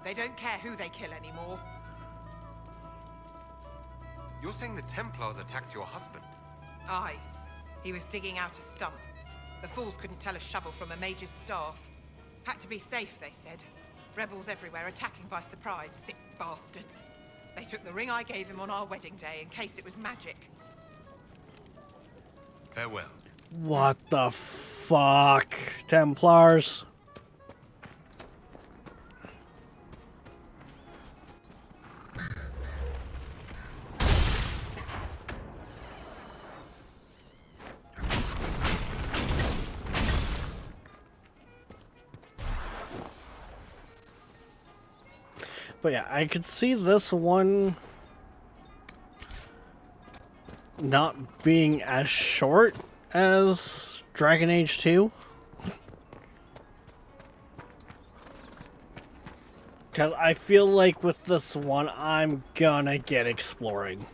[SPEAKER 21] They don't care who they kill anymore.
[SPEAKER 4] You're saying the Templars attacked your husband?
[SPEAKER 21] Aye. He was digging out a stump. The fools couldn't tell a shovel from a mage's staff. Had to be safe, they said. Rebels everywhere attacking by surprise, sick bastards. They took the ring I gave him on our wedding day in case it was magic.
[SPEAKER 4] Farewell.
[SPEAKER 1] What the fuck, Templars? But yeah, I could see this one not being as short as Dragon Age 2. Because I feel like with this one, I'm gonna get exploring.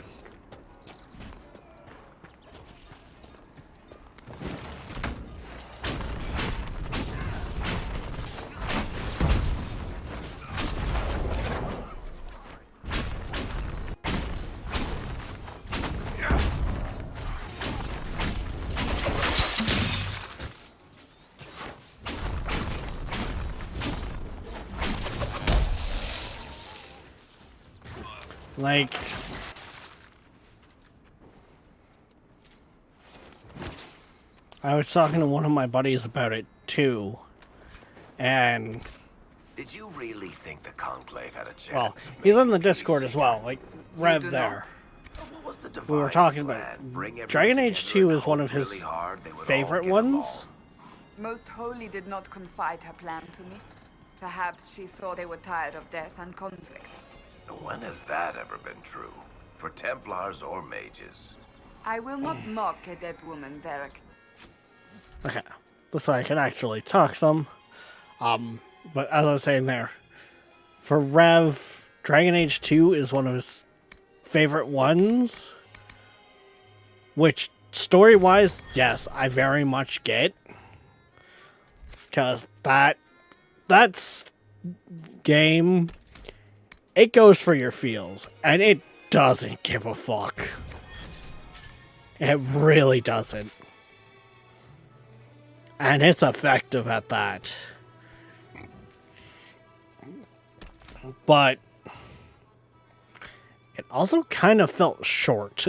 [SPEAKER 1] Like, I was talking to one of my buddies about it too, and
[SPEAKER 2] Did you really think the Conclave had a chance?
[SPEAKER 1] well, he's in the Discord as well, like Rev there.
[SPEAKER 2] What was the
[SPEAKER 1] We were talking about it. Dragon Age 2 is one of his favorite ones.
[SPEAKER 8] Most Holy did not confide her plan to me. Perhaps she thought they were tired of death and conflict.
[SPEAKER 2] When has that ever been true? For Templars or mages?
[SPEAKER 8] I will not mock a dead woman, Varric.
[SPEAKER 1] Okay, this way I can actually talk some. But as I was saying there, for Rev, Dragon Age 2 is one of his favorite ones. Which, story-wise, yes, I very much get. Because that's game, it goes for your feels, and it doesn't give a fuck. It really doesn't. And it's effective at that. But it also kind of felt short.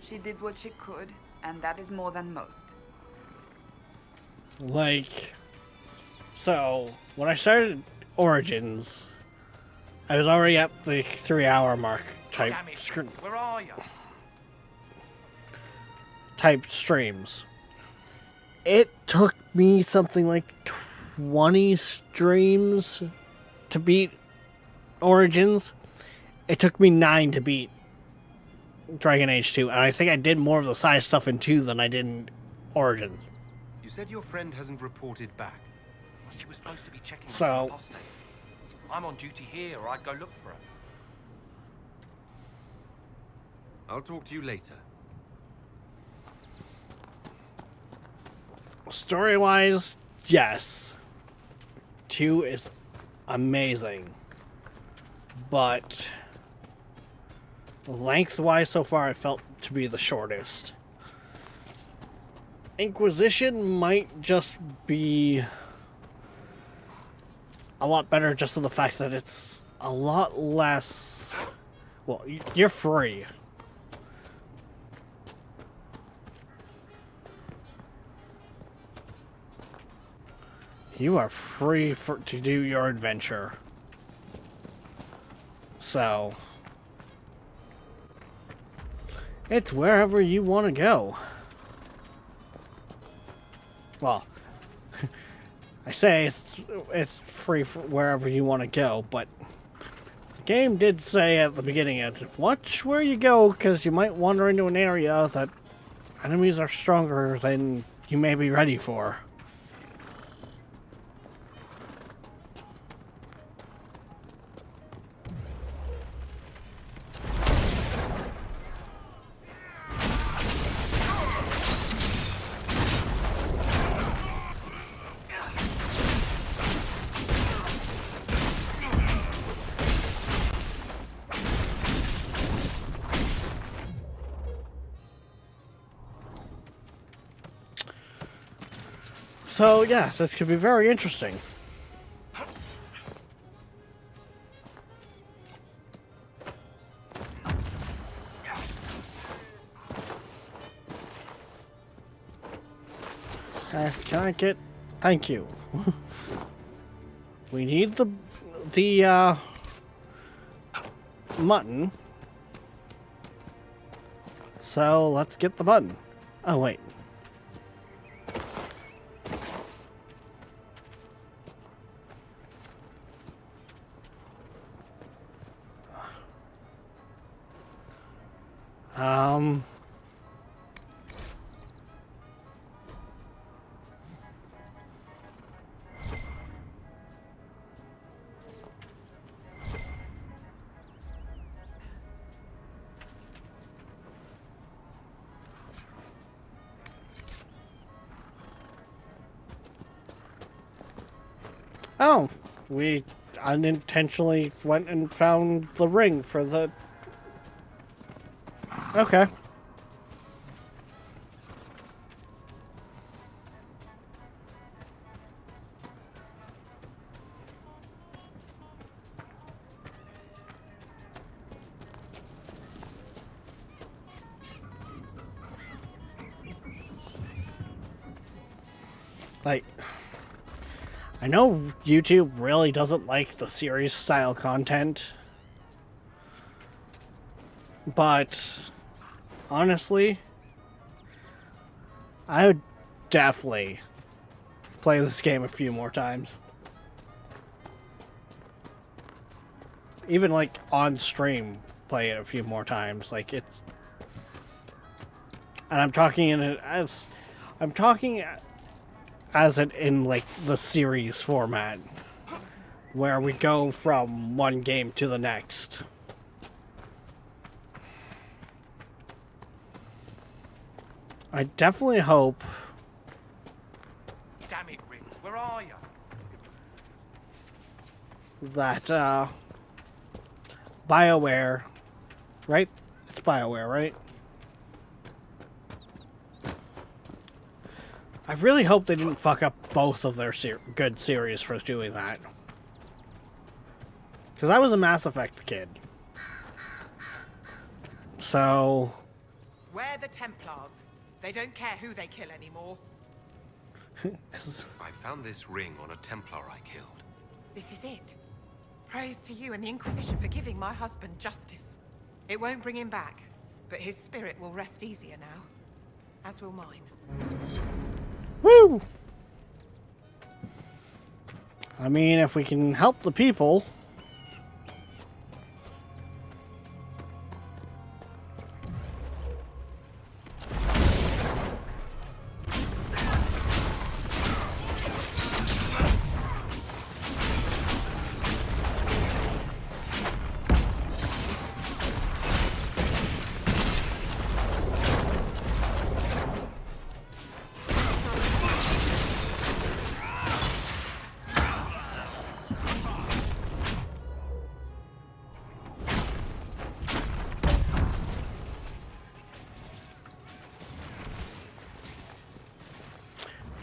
[SPEAKER 8] She did what she could, and that is more than most.
[SPEAKER 1] Like, so when I started Origins, I was already at the 3-hour mark type
[SPEAKER 16] Where are you?
[SPEAKER 1] type streams. It took me something like 20 streams to beat Origins. It took me 9 to beat Dragon Age 2, and I think I did more of the side stuff in 2 than I did in Origins.
[SPEAKER 16] You said your friend hasn't reported back.
[SPEAKER 18] Well, she was supposed to be checking
[SPEAKER 1] So-
[SPEAKER 18] the apostate. I'm on duty here, or I'd go look for her.
[SPEAKER 16] I'll talk to you later.
[SPEAKER 1] Story-wise, yes. 2 is amazing. But length-wise so far, it felt to be the shortest. Inquisition might just be a lot better just in the fact that it's a lot less... Well, you're free. You are free to do your adventure. So, it's wherever you want to go. Well, I say it's free for wherever you want to go, but the game did say at the beginning, it's watch where you go, because you might wander into an area that enemies are stronger than you may be ready for. So, yes, this could be very interesting. Can I get... Thank you. We need the mutton. So, let's get the button. Oh, wait. Oh, we unintentionally went and found the ring for the... Okay. Like, I know YouTube really doesn't like the series style content, but honestly, I would definitely play this game a few more times. Even like on stream, play it a few more times. Like it's, and I'm talking in it as, I'm talking as it in like the series format, where we go from one game to the next. I definitely hope.
[SPEAKER 16] Damn it, Rick, where are you?
[SPEAKER 1] That BioWare, right? It's BioWare, right? I really hope they didn't fuck up both of their good series for doing that. Because I was a Mass Effect kid. So...
[SPEAKER 21] We're the Templars. They don't care who they kill anymore.
[SPEAKER 4] I found this ring on a Templar I killed.
[SPEAKER 21] This is it. Praise to you and the Inquisition for giving my husband justice. It won't bring him back, but his spirit will rest easier now. As will mine.
[SPEAKER 1] Woo! I mean, if we can help the people...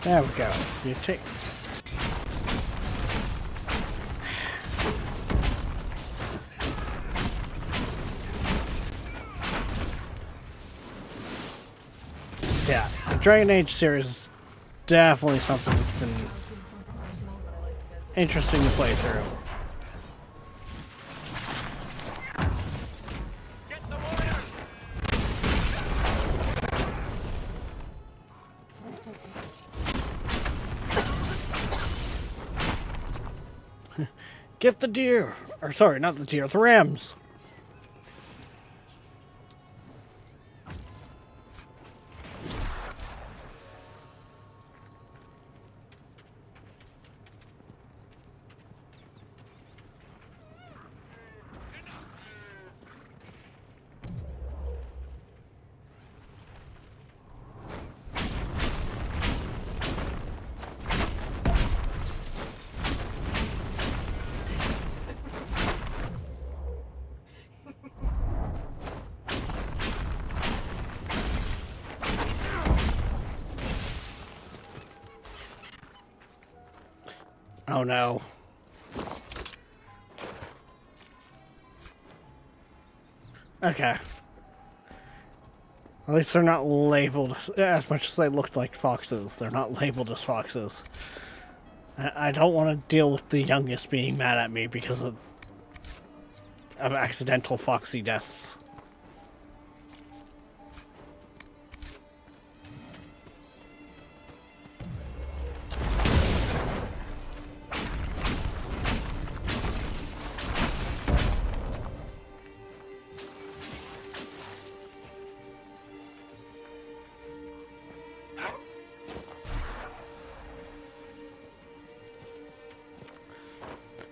[SPEAKER 1] There we go. You take... Yeah, the Dragon Age series is definitely something that's been interesting to play through. Get the deer! Or sorry, not the deer, the rams! Oh no. Okay. At least they're not labeled, as much as they looked like foxes, they're not labeled as foxes. I don't want to deal with the youngest being mad at me because of accidental foxy deaths.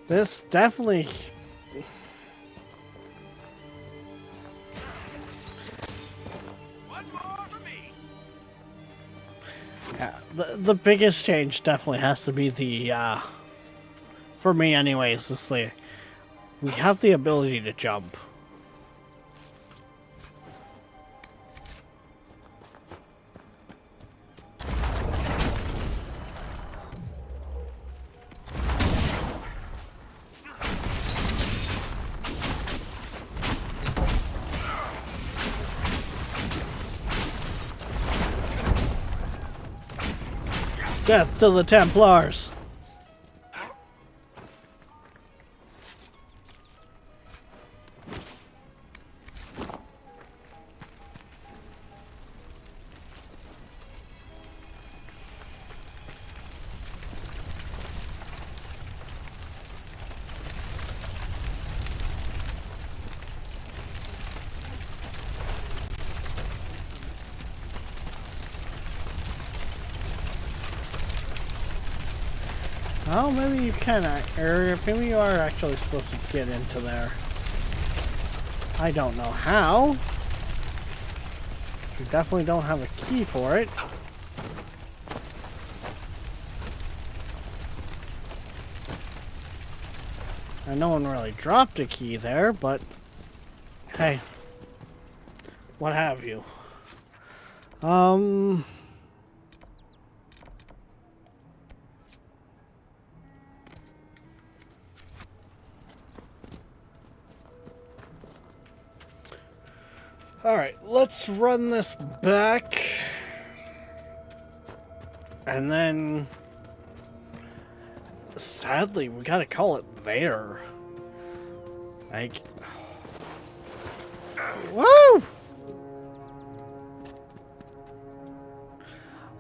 [SPEAKER 1] This definitely... Yeah, the biggest change definitely has to be the, for me anyways, is we have the ability to jump. Death to the Templars! Oh, maybe you can, or maybe you are actually supposed to get into there. I don't know how. We definitely don't have a key for it. And no one really dropped a key there, but hey, what have you. Alright, let's run this back. And then... sadly, we gotta call it there. Like... woo!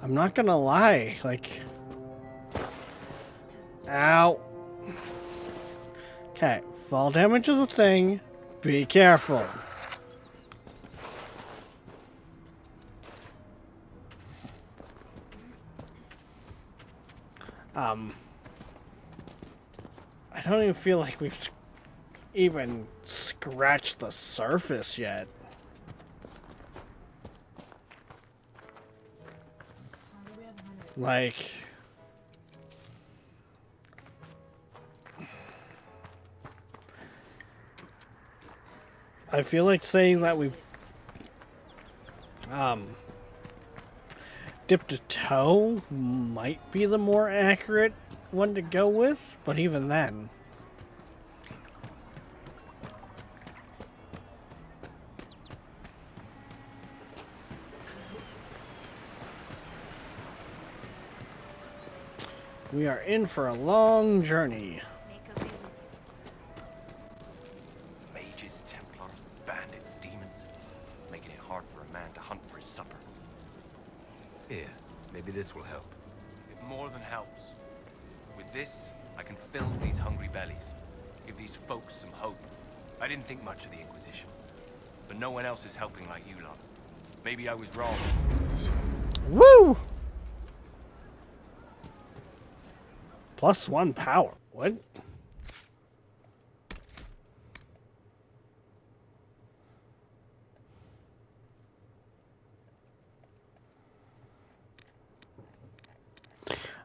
[SPEAKER 1] I'm not gonna lie, like... ow. Okay, fall damage is a thing. Be careful. I don't even feel like we've even scratched the surface yet. Like... I feel like saying that we've dipped a toe might be the more accurate one to go with, but even then. We are in for a long journey.
[SPEAKER 16] Mages, Templars, bandits, demons, making it hard for a man to hunt for his supper.
[SPEAKER 18] Here, maybe this will help.
[SPEAKER 16] It more than helps. With this, I can fill these hungry bellies, give these folks some hope. I didn't think much of the Inquisition, but no one else is helping like you lot. Maybe I was wrong.
[SPEAKER 1] Woo! +1 power. What?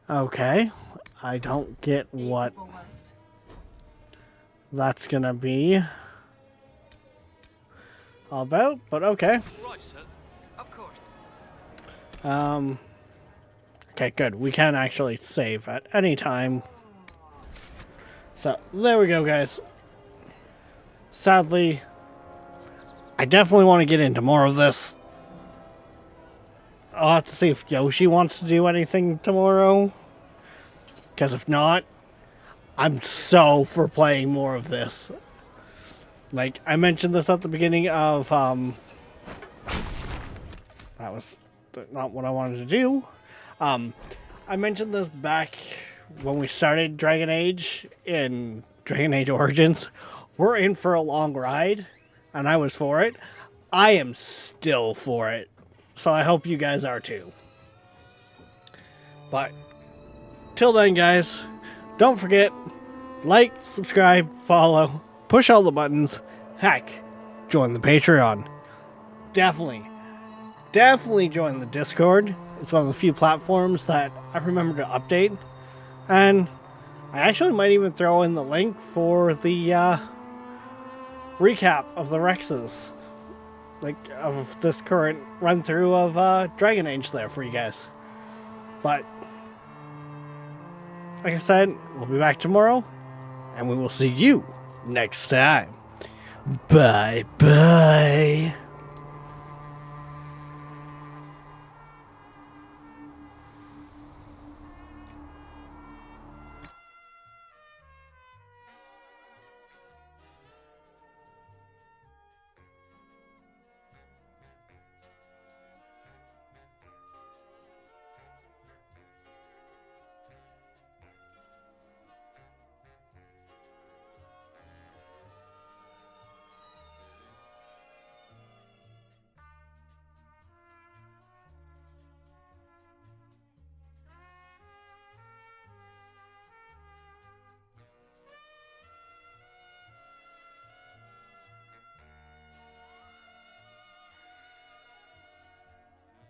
[SPEAKER 1] Okay. I don't get what that's gonna be all about, but okay.
[SPEAKER 10] Right, sir.
[SPEAKER 8] Of course.
[SPEAKER 1] Okay, good. We can actually save at any time. So, there we go, guys. Sadly, I definitely want to get into more of this. I'll have to see if Yoshi wants to do anything tomorrow. Because if not, I'm so for playing more of this. Like, I mentioned this at the beginning of, that was not what I wanted to do. I mentioned this back when we started Dragon Age in Dragon Age Origins. We're in for a long ride, and I was for it. I am still for it. So I hope you guys are too. But till then, guys, don't forget, like, subscribe, follow, push all the buttons. Heck, join the Patreon. Definitely join the Discord. It's one of the few platforms that I remember to update. And I actually might even throw in the link for the recap of the Rexes. Like, of this current run-through of Dragon Age there for you guys. But, like I said, we'll be back tomorrow. And we will see you next time. Bye-bye.